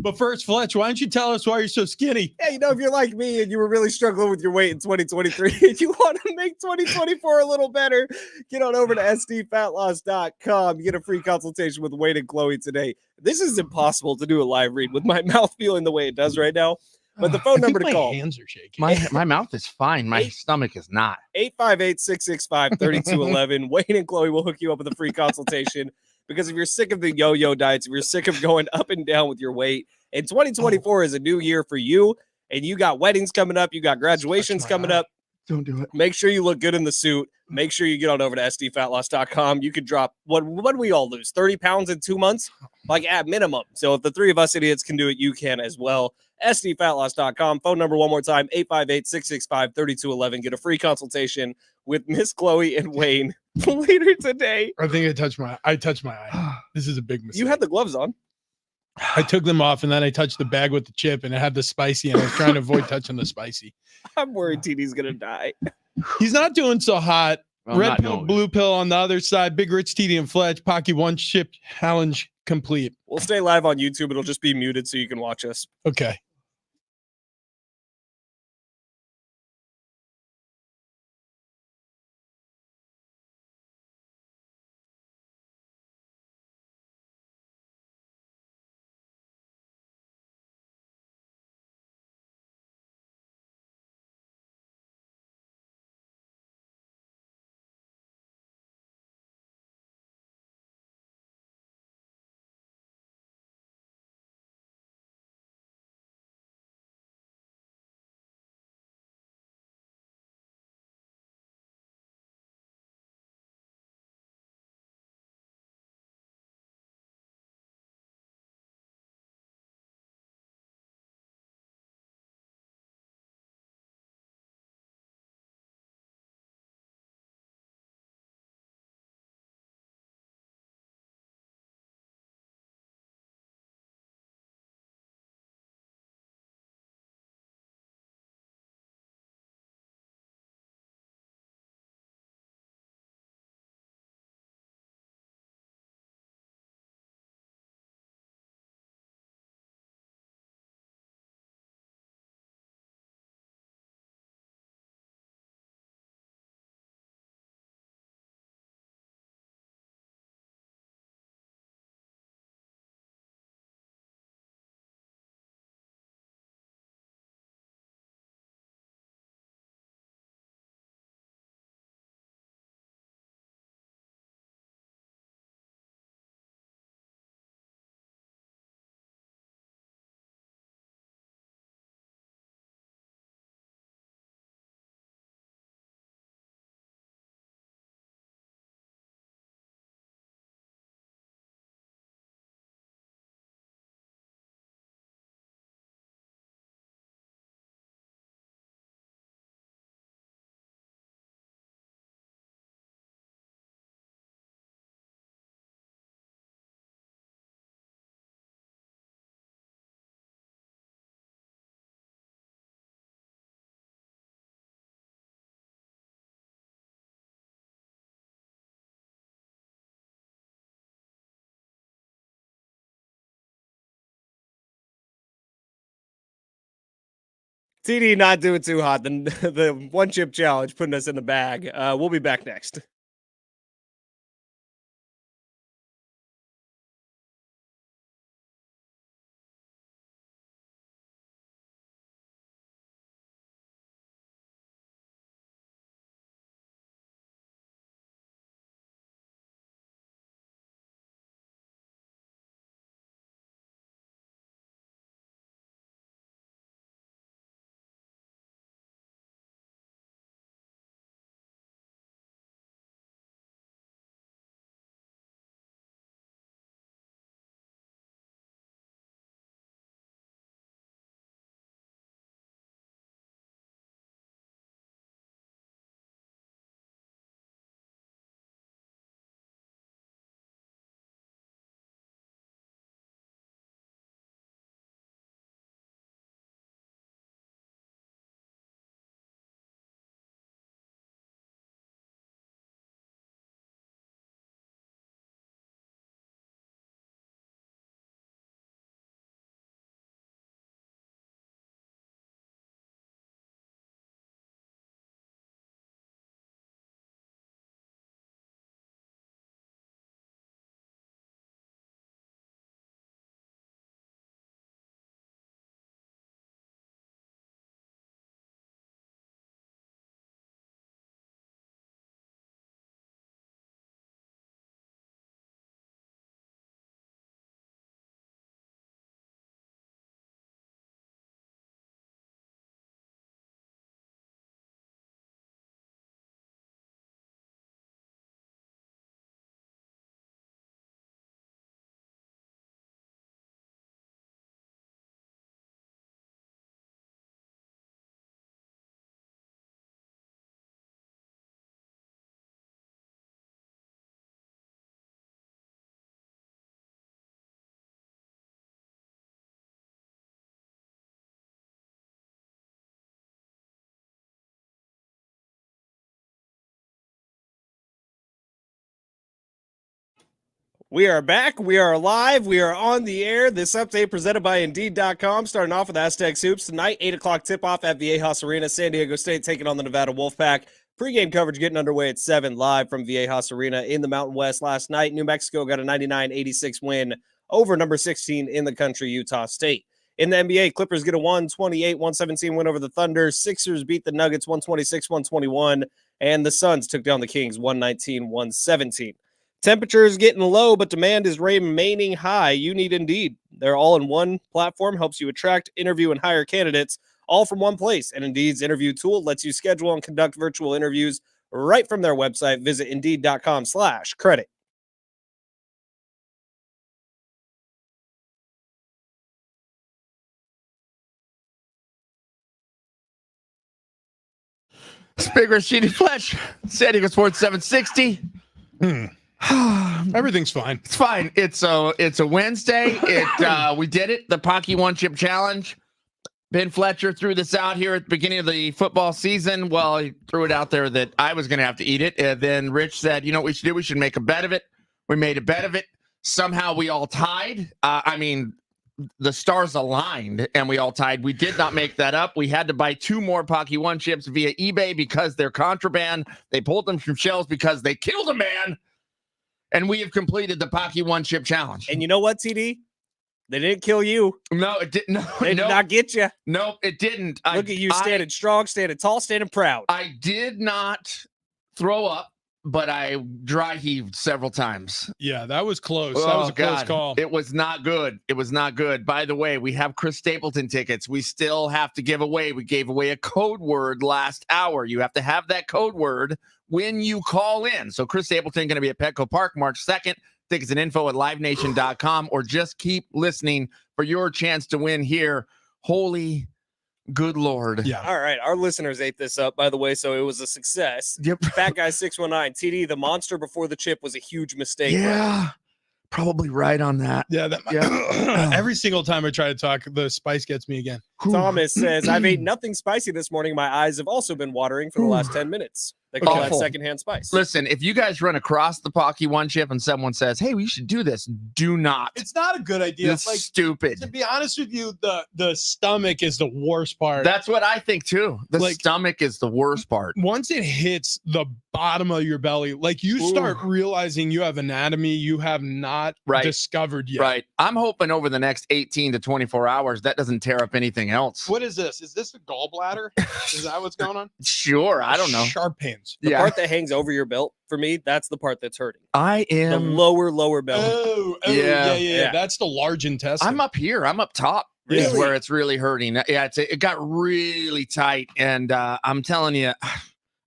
But first, Fletch, why don't you tell us why you're so skinny? Yeah, you know, if you're like me and you were really struggling with your weight in 2023 and you want to make 2024 a little better, get on over to sdfatloss.com. Get a free consultation with Wayne and Chloe today. This is impossible to do a live read with my mouth feeling the way it does right now. But the phone number to call. My hands are shaking. My mouth is fine. My stomach is not. 858-665-3211. Wayne and Chloe will hook you up with a free consultation. Because if you're sick of the yo-yo diets, if you're sick of going up and down with your weight, and 2024 is a new year for you, and you got weddings coming up, you got graduations coming up, Don't do it. make sure you look good in the suit. Make sure you get on over to sdfatloss.com. You could drop, what do we all lose, 30 pounds in 2 months? Like at minimum. So if the three of us idiots can do it, you can as well. sdfatloss.com. Phone number one more time, 858-665-3211. Get a free consultation with Miss Chloe and Wayne later today. I think I touched my eye. This is a big mistake. You had the gloves on. I took them off and then I touched the bag with the chip and it had the spicy and I was trying to avoid touching the spicy. I'm worried TD's going to die. He's not doing so hot. I'm Red not pill, doing blue pill on the other side. Big Rich, TD, and Fletch. Paqui one chip challenge complete. We'll stay live on YouTube. It'll just be muted so you can watch us. Okay. TD not doing too hot. The one chip challenge putting us in the bag. We'll be back next. We are back. We are live. We are on the air. This update presented by Indeed.com. Starting off with Aztecs Hoops tonight, 8 o'clock tip-off at Viejas Arena. San Diego State taking on the Nevada Wolfpack. Pre-game coverage getting underway at 7 live from Viejas Arena in the Mountain West last night. New Mexico got a 99-86 win over number 16 in the country, Utah State. In the NBA, Clippers get a 128-117 win over the Thunder. Sixers beat the Nuggets 126-121. And the Suns took down the Kings 119-117. Temperatures getting low, but demand is remaining high. You need Indeed. Their all-in-one platform helps you attract, interview, and hire candidates all from one place. And Indeed's interview tool lets you schedule and conduct virtual interviews right from their website. Visit Indeed.com/credit. Big Rashidi Fletch, San Diego Sports 760. Everything's fine. It's fine. It's a Wednesday. We did it. The Paqui one chip challenge. Ben Fletcher threw this out here at the beginning of the football season. Well, he threw it out there that I was going to have to eat it. And then Rich said, you know what we should do? We should make a bet of it. We made a bet of it. Somehow we all tied. The stars aligned and we all tied. We did not make that up. We had to buy 2 more Paqui one chips via eBay because they're contraband. They pulled them from shelves because they killed a man. And we have completed the Paqui one chip challenge. And you know what, TD? They didn't kill you. No, it didn't. No, They did not get you. No, it didn't. Look at you standing strong, standing tall, standing proud. I did not throw up, but I dry heaved several times. Yeah, that was close. That was a close call. It was not good. It was not good. By the way, we have Chris Stapleton tickets. We still have to give away. We gave away a code word last hour. You have to have that code word when you call in. So Chris Stapleton going to be at Petco Park March 2nd. Tickets and info at livenation.com, or just keep listening for your chance to win here. Holy good Lord. Yeah. All right. Our listeners ate this up, by the way, so it was a success. Yep. Fat Guy 619, TD, the monster before the chip was a huge mistake. Yeah. Probably right on that. Yeah. Yeah. Every single time I try to talk, the spice gets me again. Thomas says, I've ate nothing spicy this morning. My eyes have also been watering for the last 10 minutes. They call that Awful. secondhand spice. Listen, if you guys run across the Paqui one chip and someone says, hey, we should do this, do not. It's not a good idea. It's stupid. To be honest with you, the stomach is the worst part. That's what I think too. The stomach is the worst part. Once it hits the bottom of your belly, like you start realizing you have anatomy you have not discovered yet. Right. I'm hoping over the next 18 to 24 hours that doesn't tear up anything else. What is this? Is this a gallbladder? Is that what's going on? Sure. I don't know. Sharp pains. The part that hangs over your belt, for me, that's the part that's hurting. I am the lower belly. Oh, yeah. That's the large intestine. I'm up here. I'm up top. Really? Is where it's really hurting. Yeah, it got really tight, and I'm telling you,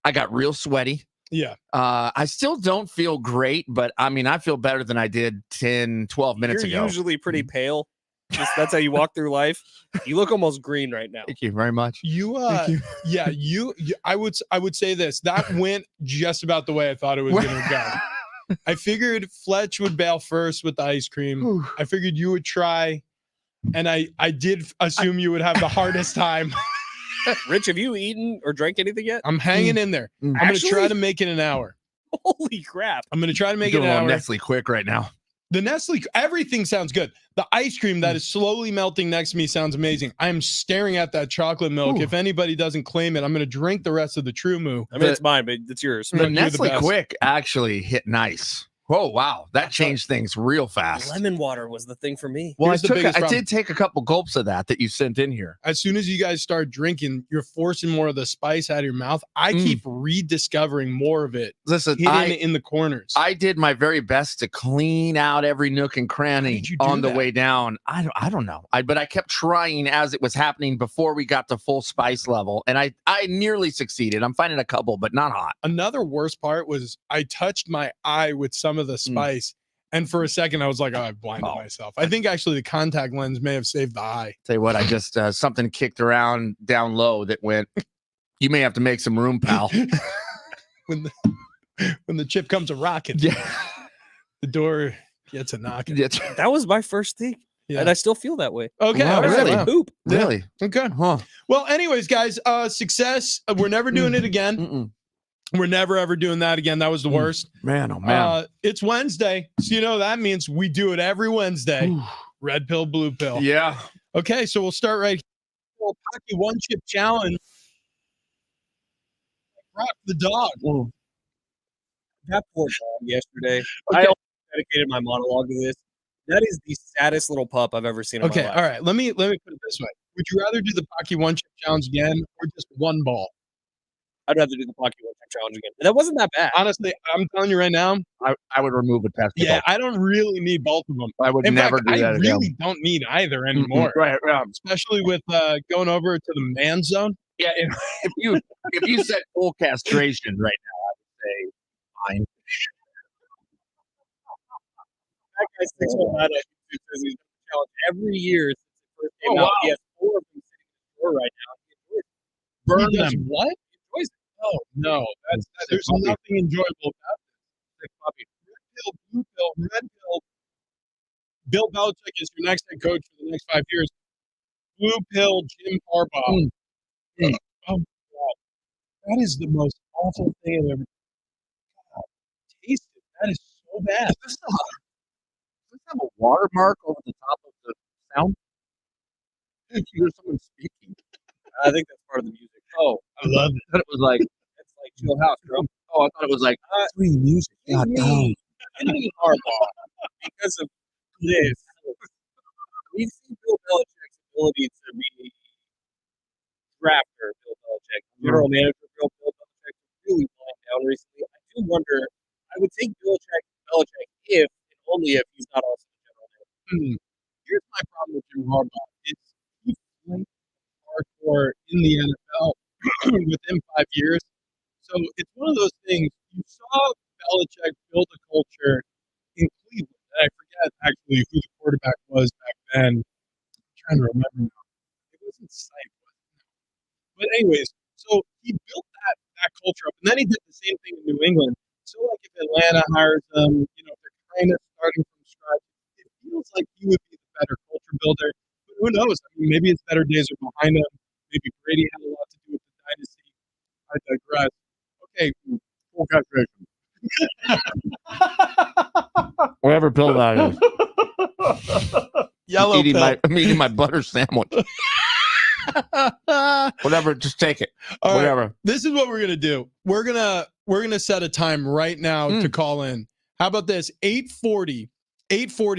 I got real sweaty. Yeah. I still don't feel great, but I mean, I feel better than I did 10, 12 minutes ago. You're usually pretty pale. That's how you walk through life. You look almost green right now. Thank you very much. Yeah, I would say this. That went just about the way I thought it was going to go. I figured Fletch would bail first with the ice cream. I figured you would try, and I did assume you would have the hardest time. Rich, have you eaten or drank anything yet? I'm hanging in there. I'm going to try to make it an hour. Holy crap. I'm going to try to make it an hour. Nestle quick right now. The Nestle, everything sounds good. The ice cream that is slowly melting next to me sounds amazing. I'm staring at that chocolate milk. If anybody doesn't claim it, I'm going to drink the rest of the True Moo. I mean, it's mine, but it's yours. The Nestle Quick actually hit nice. Oh, wow. That changed things real fast. Lemon water was the thing for me. Well, I did take a couple gulps of that you sent in here. As soon as you guys start drinking, you're forcing more of the spice out of your mouth. I keep rediscovering more of it. Listen, hidden in the corners. I did my very best to clean out every nook and cranny on the way down. I don't know. But I kept trying as it was happening before we got to full spice level. And I nearly succeeded. I'm finding a couple, but not hot. Another worst part was I touched my eye with some of the spice, and for a second I was like, I blinded myself. I think actually the contact lens may have saved the eye. Tell you what, I just something kicked around down low that went, you may have to make some room, pal. when the chip comes a rocking, the door gets a knocking. That was my first thing. And I still feel that way. Okay. Wow, really? Poop. Really? Okay. Huh. Well, anyways, guys, success. We're never doing it again. We're never, ever doing that again. That was the worst. Man, oh, man. It's Wednesday. So, that means we do it every Wednesday. Red pill, blue pill. Yeah. Okay, so we'll start right here. Paqui one chip challenge. Rock the dog. That poor dog yesterday. I also dedicated my monologue to this. That is the saddest little pup I've ever seen in my life. All right. Let me put it this way. Would you rather do the Paqui one chip challenge again or just one ball? I'd rather do the Paqui one chip challenge again. That wasn't that bad. Honestly, I'm telling you right now, I would remove a testicle. Yeah, I don't really need both of them. I would never do that I again. really don't need either anymore. Right. Especially with going over to the man zone. Yeah, if you said full castration right now, I would say fine. That guy's 6'9". Says he's challenge every year since it first came out. He has 4 of them sitting in the store right now. Burn them. What? He enjoys it. Oh no, there's nothing enjoyable about this. Puppy. Red pill, blue pill, red pill. Bill Belichick is your next head coach for the next 5 years. Blue pill, Jim Harbaugh. Oh my God, that is the most awful thing I've ever tasted. That is so bad. Does this have a watermark over the top of the sound? There's someone speaking. I think that's part of the music. Oh, I love it. I thought it was like it's like Chill House, bro. Oh, I thought it was like free music. God damn. Harbaugh because of this. We've seen Bill Belichick's ability to be drafter. Bill Belichick, general manager. Bill Belichick really blind down recently. I do wonder. I would take Belichick if and only if he's not also the general manager. Here's my problem with Jim Harbaugh. It's he's playing hardcore in the NFL within 5 years. So it's one of those things. You saw Belichick build a culture in Cleveland. And I forget actually who the quarterback was back then. I'm trying to remember now. It wasn't Sipe, was it? But anyways, so he built that culture up, and then he did the same thing in New England. So like if Atlanta hires him, if they're kind of starting from scratch, it feels like he would be the better culture builder. But who who knows? I mean, maybe his better days are behind him. Maybe Brady had a lot to do with the dynasty. I digress. Okay, full calculation. Whatever pill that is. Yellow I'm eating my butter sandwich. Whatever, just take it. All Whatever. right, this is what we're gonna do. We're gonna set a time right now to call in. How about this? 8:40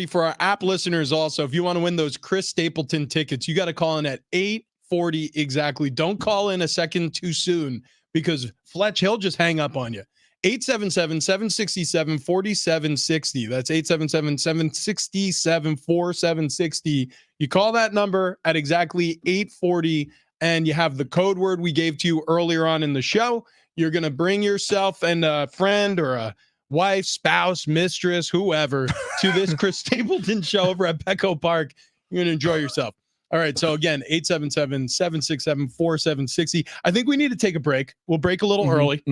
for our app listeners. Also, if you want to win those Chris Stapleton tickets, you got to call in at 8:40 exactly. Don't call in a second too soon because Fletch, he'll just hang up on you. 877-767-4760. That's 877-767-4760. You call that number at exactly 8:40 and you have the code word we gave to you earlier on in the show. You're going to bring yourself and a friend or a wife, spouse, mistress, whoever to this Chris Stapleton show over at Petco Park. You're going to enjoy yourself. All right. So again, 877-767-4760. I think we need to take a break. We'll break a little early.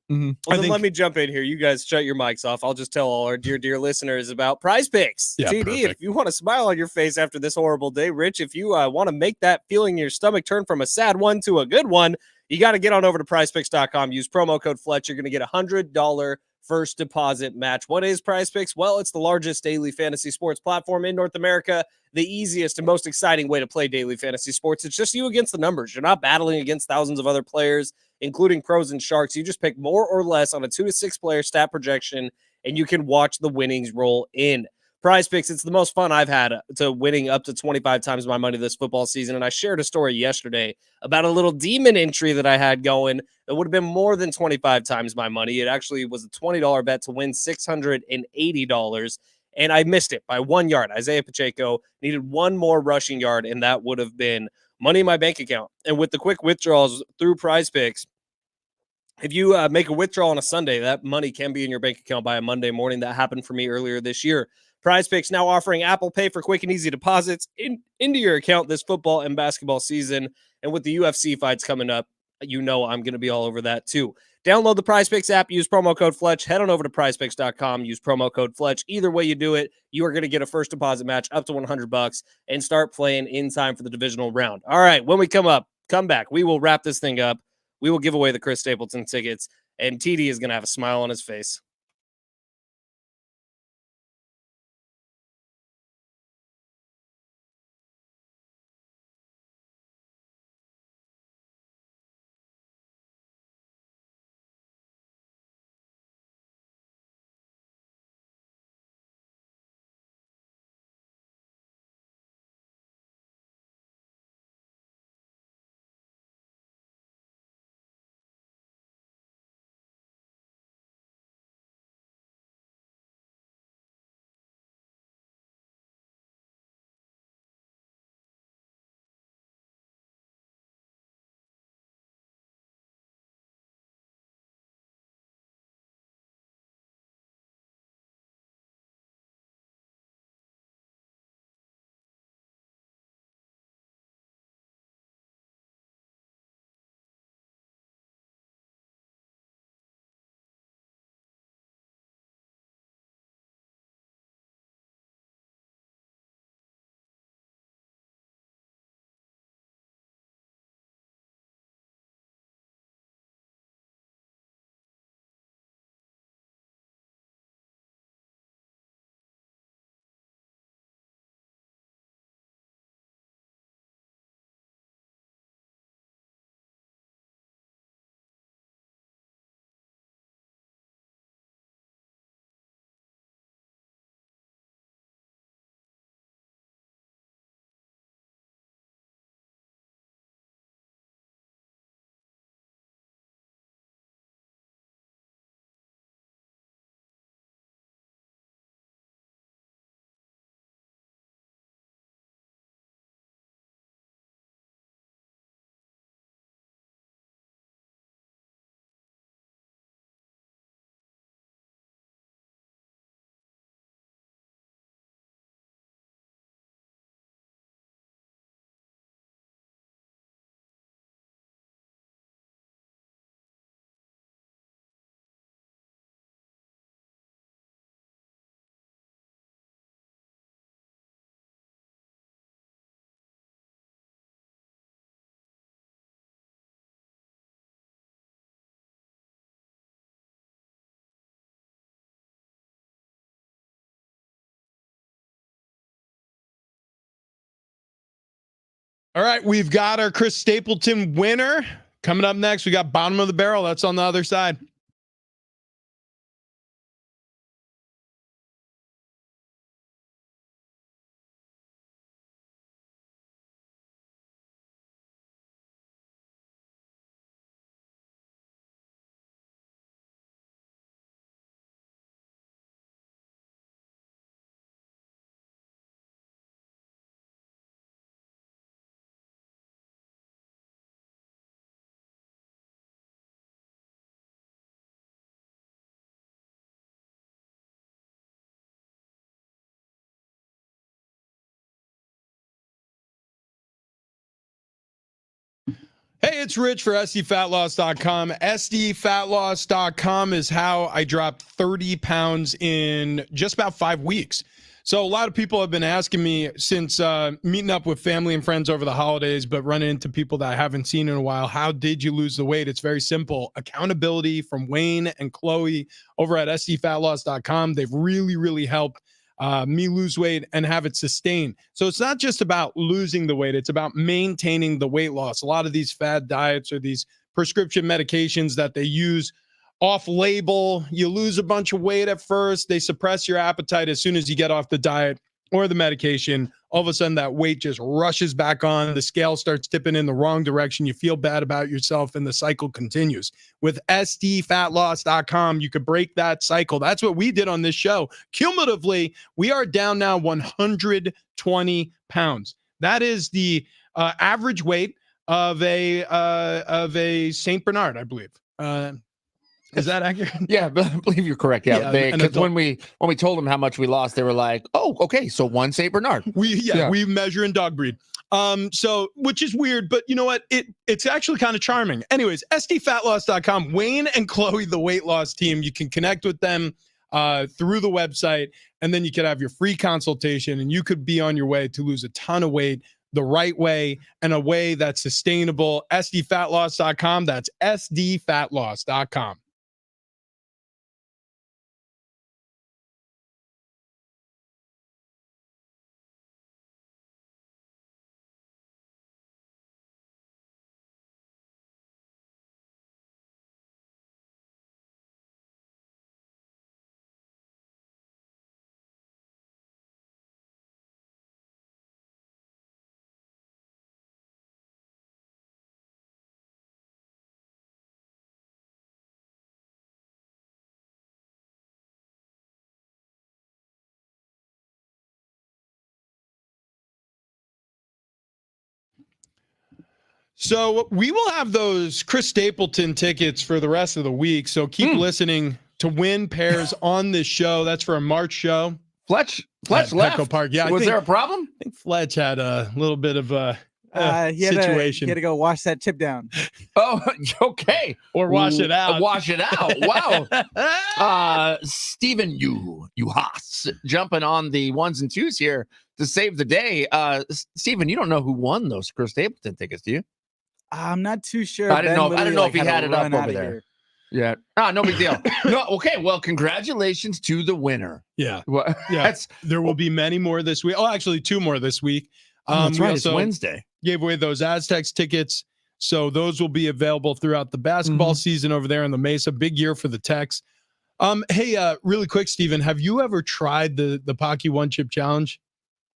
Well, then let me jump in here. You guys shut your mics off. I'll just tell all our dear listeners about Prize Picks. Yeah, TD, perfect. if you want a smile on your face after this horrible day, Rich, if you want to make that feeling in your stomach turn from a sad one to a good one, you got to get on over to prizepicks.com. Use promo code Fletch. You're going to get a $100 first deposit match. What is Prize Picks? Well, it's the largest daily fantasy sports platform in North America, the easiest and most exciting way to play daily fantasy sports. It's just you against the numbers. You're not battling against thousands of other players, including pros and sharks. You just pick more or less on a 2 to 6 player stat projection, and you can watch the winnings roll in. Prize Picks, it's the most fun I've had to winning up to 25 times my money this football season. And I shared a story yesterday about a little demon entry that I had going that would have been more than 25 times my money. It actually was a $20 bet to win $680. And I missed it by 1 yard. Isaiah Pacheco needed one more rushing yard, and that would have been money in my bank account. And with the quick withdrawals through Prize Picks, if you make a withdrawal on a Sunday, that money can be in your bank account by a Monday morning. That happened for me earlier this year. Prize Picks now offering Apple Pay for quick and easy deposits into your account this football and basketball season. And with the UFC fights coming up, you know I'm going to be all over that too. Download the Prize Picks app, use promo code Fletch, head on over to prizepicks.com, use promo code Fletch. Either way you do it, you are going to get a first deposit match up to $100 and start playing in time for the divisional round. All right, when we come back, we will wrap this thing up. We will give away the Chris Stapleton tickets, and TD is going to have a smile on his face. All right, we've got our Chris Stapleton winner. Coming up next, we got bottom of the barrel. That's on the other side. Hey, it's Rich for SDFatLoss.com. SDFatLoss.com is how I dropped 30 pounds in just about 5 weeks. So a lot of people have been asking me since meeting up with family and friends over the holidays, but running into people that I haven't seen in a while, how did you lose the weight? It's very simple. Accountability from Wayne and Chloe over at SDFatLoss.com. They've really helped me lose weight and have it sustained. So it's not just about losing the weight. It's about maintaining the weight loss. A lot of these fad diets or these prescription medications that they use off label, you lose a bunch of weight at first. They suppress your appetite as soon as you get off the diet or the medication. All of a sudden that weight just rushes back on. The scale starts tipping in the wrong direction. You feel bad about yourself and the cycle continues. With SDFatLoss.com, you could break that cycle. That's what we did on this show. Cumulatively, we are down now 120 pounds. That is the average weight of a Saint Bernard, I believe. Is that accurate? Yeah, but I believe you're correct. Yeah, because when we told them how much we lost, they were like, "Oh, okay, so one Saint Bernard." We measure in dog breed. So which is weird, but you know what? It's actually kind of charming. Anyways, SDFatLoss.com. Wayne and Chloe, the weight loss team. You can connect with them through the website, and then you could have your free consultation, and you could be on your way to lose a ton of weight the right way and a way that's sustainable. SDFatLoss.com. That's SDFatLoss.com. So we will have those Chris Stapleton tickets for the rest of the week. So keep listening to win pairs on this show. That's for a March show. Fletch left. Petco Park. Yeah. Was there a problem? I think Fletch had a little bit of a situation. He had to go wash that chip down. Oh, okay. Or wash it out. Wash it out. Wow. Steven, you Haas, jumping on the ones and twos here to save the day. Steven, you don't know who won those Chris Stapleton tickets, do you? I'm not too sure. I didn't know if he had it up over there. Here. Yeah. No big deal. No. Okay. Well, congratulations to the winner. Yeah. Well, yeah. There will be many more this week. Oh, actually 2 more this week. That's right. It's Wednesday. Gave away those Aztecs tickets. So those will be available throughout the basketball season over there in the Mesa. Big year for the Tex. Hey, really quick, Steven, have you ever tried the Paqui One Chip Challenge?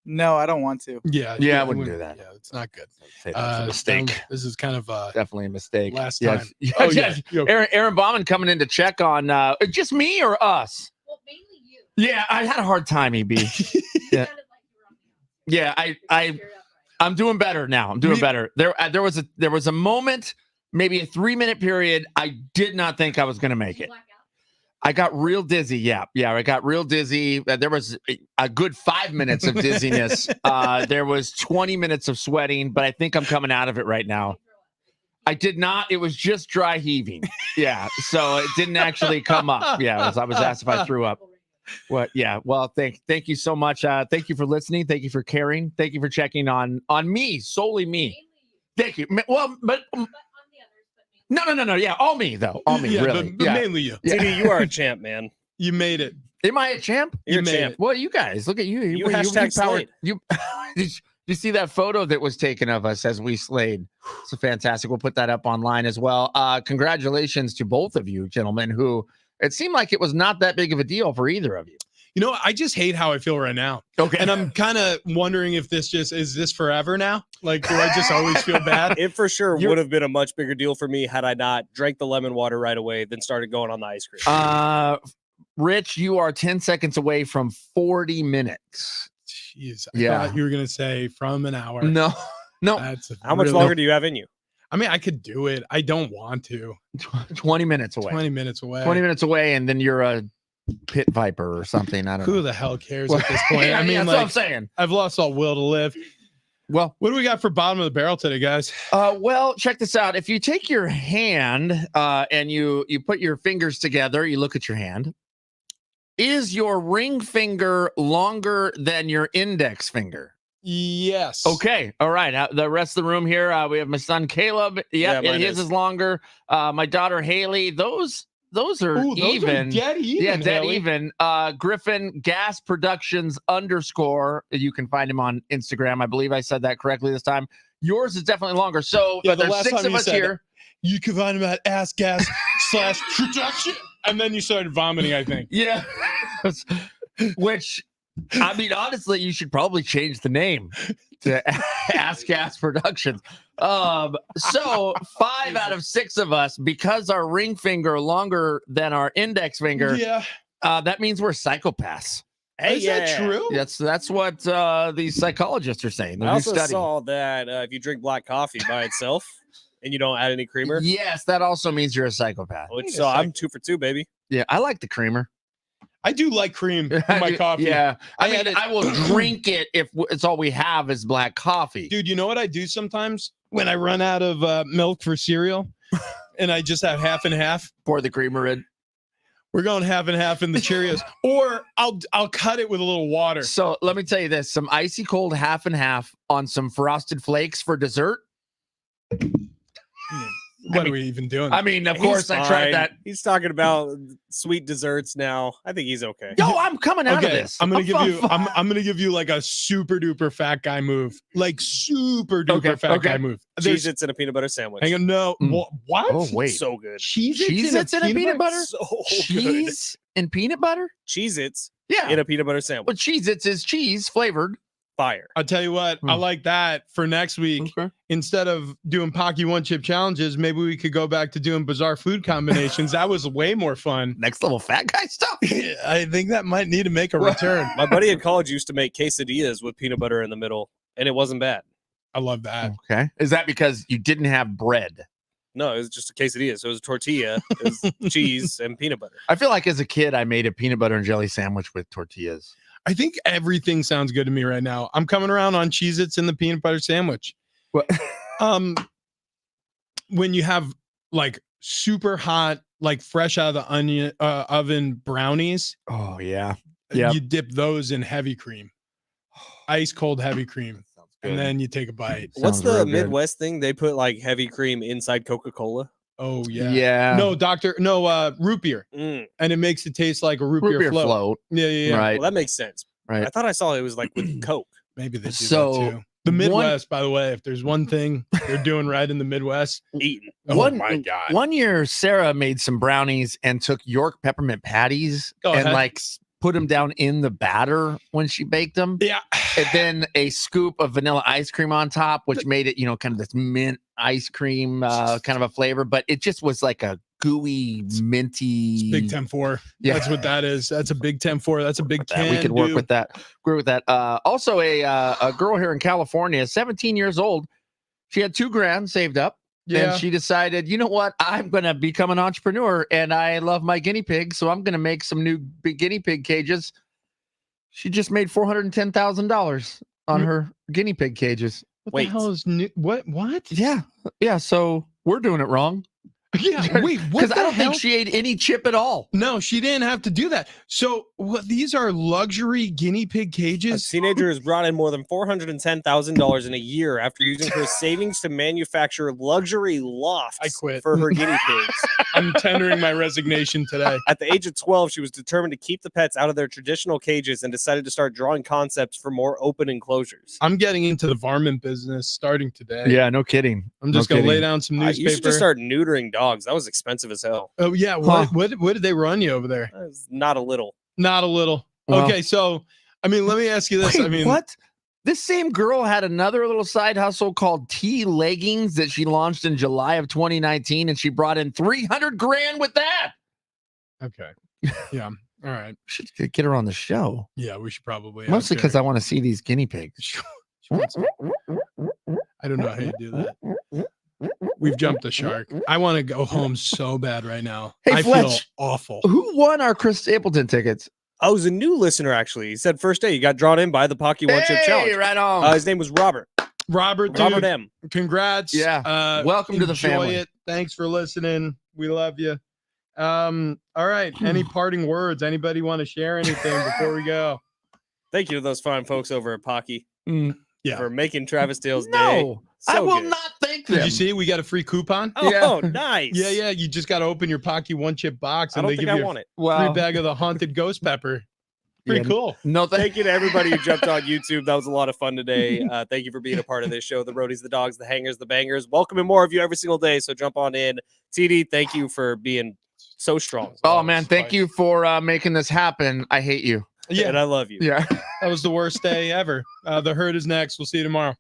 No, I don't want to. Yeah, I wouldn't do that. Yeah, it's not good. That's a mistake. This is kind of definitely a mistake. Last time. Yes. Oh, yes. yeah. Aaron Bauman coming in to check on just me or us? Well, mainly you. Yeah, I had a hard time, EB. Yeah. Yeah, I'm doing better now. I'm doing better. There was a moment, maybe a 3-minute period. I did not think I was going to make it. I got real dizzy. Yeah, I got real dizzy. There was a good 5 minutes of dizziness. There was 20 minutes of sweating, but I think I'm coming out of it right now. I did not. It was just dry heaving. Yeah, so it didn't actually come up. Yeah, I was asked if I threw up. What? Yeah. Well, thank you so much. Thank you for listening. Thank you for caring. Thank you for checking on me, solely me. Thank you. Well, but no. Yeah, all me though. All me, really. But mainly you. Yeah. CD, you are a champ, man. You made it. Am I a champ? You're a champ. Well, you guys, look at you. You hashtag power. Slate. You you see that photo that was taken of us as we slayed? It's fantastic. We'll put that up online as well. Congratulations to both of you, gentlemen, who it seemed like it was not that big of a deal for either of you. You know, I just hate how I feel right now. Okay. And I'm kind of wondering if is this forever now? Like, do I just always feel bad? It for sure would have been a much bigger deal for me had I not drank the lemon water right away, then started going on the ice cream. Rich, you are 10 seconds away from 40 minutes. Jeez, I thought you were going to say from an hour. No. How much longer do you have in you? I mean, I could do it. I don't want to. 20 minutes away. 20 minutes away. 20 minutes away, and then you're a pit viper or something. I don't know. Who the hell cares at this point? Yeah, I mean, that's like, what I'm saying. I've lost all will to live. Well, what do we got for bottom of the barrel today, guys? Well, check this out. If you take your hand and you put your fingers together, you look at your hand. Is your ring finger longer than your index finger? Yes. Okay. All right. The rest of the room here, we have my son Caleb. Yeah, his is longer. My daughter Haley. Those are even. Dead even. Yeah, dead Haley. even. Griffin Gas Productions _ You can find him on Instagram. I believe I said that correctly this time. Yours is definitely longer. So the there's last 6 time of you us said here. You can find him at Ass Gas / production. And then you started vomiting, I think. Yeah. Which, I mean, honestly, you should probably change the name to Ask Gas Productions. So 5 out of 6 of us, because our ring finger longer than our index finger, that means we're psychopaths. Hey, is that true? That's what these psychologists are saying. I also saw that if you drink black coffee by itself and you don't add any creamer. Yes, that also means you're a psychopath. So I'm 2 for 2, baby. Yeah, I like the creamer. I do like cream in my coffee. Yeah. I mean, I will drink it if it's all we have is black coffee. Dude, you know what I do sometimes when I run out of milk for cereal and I just have half and half? Pour the creamer in. We're going half and half in the Cheerios, or I'll cut it with a little water. So let me tell you this: some icy cold half and half on some Frosted Flakes for dessert. What are we even doing? I mean, of course, I tried that. He's talking about sweet desserts now. I think he's okay. Yo, I'm coming out of this. I'm gonna give you like a super duper fat guy move, like super duper fat guy move. Cheez-Its in a peanut butter sandwich. Hang on, no, what? Oh wait, so good. Cheez-Its in a peanut butter. So Cheese and peanut butter. Cheez-Its, yeah, in a peanut butter sandwich. But Cheez-Its is cheese flavored. Fire. I'll tell you what, I like that for next week. Okay. Instead of doing Paqui 1-chip challenges, maybe we could go back to doing bizarre food combinations. That was way more fun. Next level fat guy stuff. I think that might need to make a return. My buddy in college used to make quesadillas with peanut butter in the middle, and it wasn't bad. I love that. Okay. Is that because you didn't have bread? No, it was just a quesadilla. So it was a tortilla, it was cheese, and peanut butter. I feel like as a kid, I made a peanut butter and jelly sandwich with tortillas. I think everything sounds good to me right now. I'm coming around on Cheez-Its and the peanut butter sandwich. What? When you have like super hot, like fresh out of the oven brownies. Oh yeah. You dip those in heavy cream, ice cold heavy cream, and then you take a bite. What's the Midwest thing? They put like heavy cream inside Coca-Cola. Oh yeah. Yeah. No, root beer. And it makes it taste like a root beer float. Yeah. Right. Well, that makes sense. Right. I thought I saw it was like with Coke. Maybe they do So, that too. The Midwest, by the way, if there's one thing they're doing right in the Midwest, Eating. oh my God. One year, Sarah made some brownies and took York peppermint patties and like put them down in the batter when she baked them. Yeah. And then a scoop of vanilla ice cream on top, which made it, kind of this mint ice cream kind of a flavor, but it just was like a gooey, minty. It's Big 10-4. Yeah. That's what that is. That's a Big 10-4. That's a big 10. We could work with that. Agree with that. Also, a girl here in California, 17 years old. She had $2,000 saved up. Yeah. And she decided, you know what? I'm going to become an entrepreneur and I love my guinea pigs. So I'm going to make some new big guinea pig cages. She just made $410,000 on her guinea pig cages. What the hell is new? What? Yeah. Yeah. So we're doing it wrong. Yeah. Wait, what? Because I don't think she ate any chip at all. No, she didn't have to do that. So these are luxury guinea pig A cages? teenager has brought in more than $410,000 in a year after using her savings to manufacture luxury lofts I quit. for her guinea pigs. I'm tendering my resignation today. At the age of 12, she was determined to keep the pets out of their traditional cages and decided to start drawing concepts for more open enclosures. I'm getting into the varmint business starting today. Yeah, no kidding. I'm just No gonna lay kidding. down some You should newspaper. just start neutering dogs. That was expensive as hell. Oh yeah, what did they run you over there? That was not a little. Not a little. Well- Okay, so I mean, let me ask you this. Wait, I mean, what? This same girl had another little side hustle called T Leggings that she launched in July of 2019, and she brought in 300 grand with that. Okay. Yeah. All right. Should get her on the show. Yeah, we should probably. Mostly because I want to see these guinea pigs. I don't know how you do that. We've jumped the shark. I want to go home so bad right now. Hey, I feel Fletch. awful. Who won our Chris Stapleton tickets? I was a new listener, actually. He said first day he got drawn in by the Paqui One Chip Challenge. Right on. His name was Robert. Robert, dude, Robert M. congrats. Yeah. Welcome to the enjoy family. it. Thanks for listening. We love you. All right. Any parting words? Anybody want to share anything before we go? Thank you to those fine folks over at Paqui Yeah. for making Travis Dale's day. No, I So will good. not thank them. Did you see? We got a free coupon. Oh, Yeah. nice. Yeah, yeah. You just got to open your Paqui one chip box I and don't they think give I you want it. a free Well, bag of the haunted ghost pepper. Pretty Yeah. cool. no, Thank you to everybody who jumped on YouTube. That was a lot of fun today. Thank you for being a part of this show. The roadies, the dogs, the hangers, the bangers. Welcoming more of you every single day. So jump on in. TD, thank you for being so strong. Oh man, thank you for making this happen. I hate you. Yeah, And I love you. Yeah. that was the worst day ever. The herd is next. We'll see you tomorrow.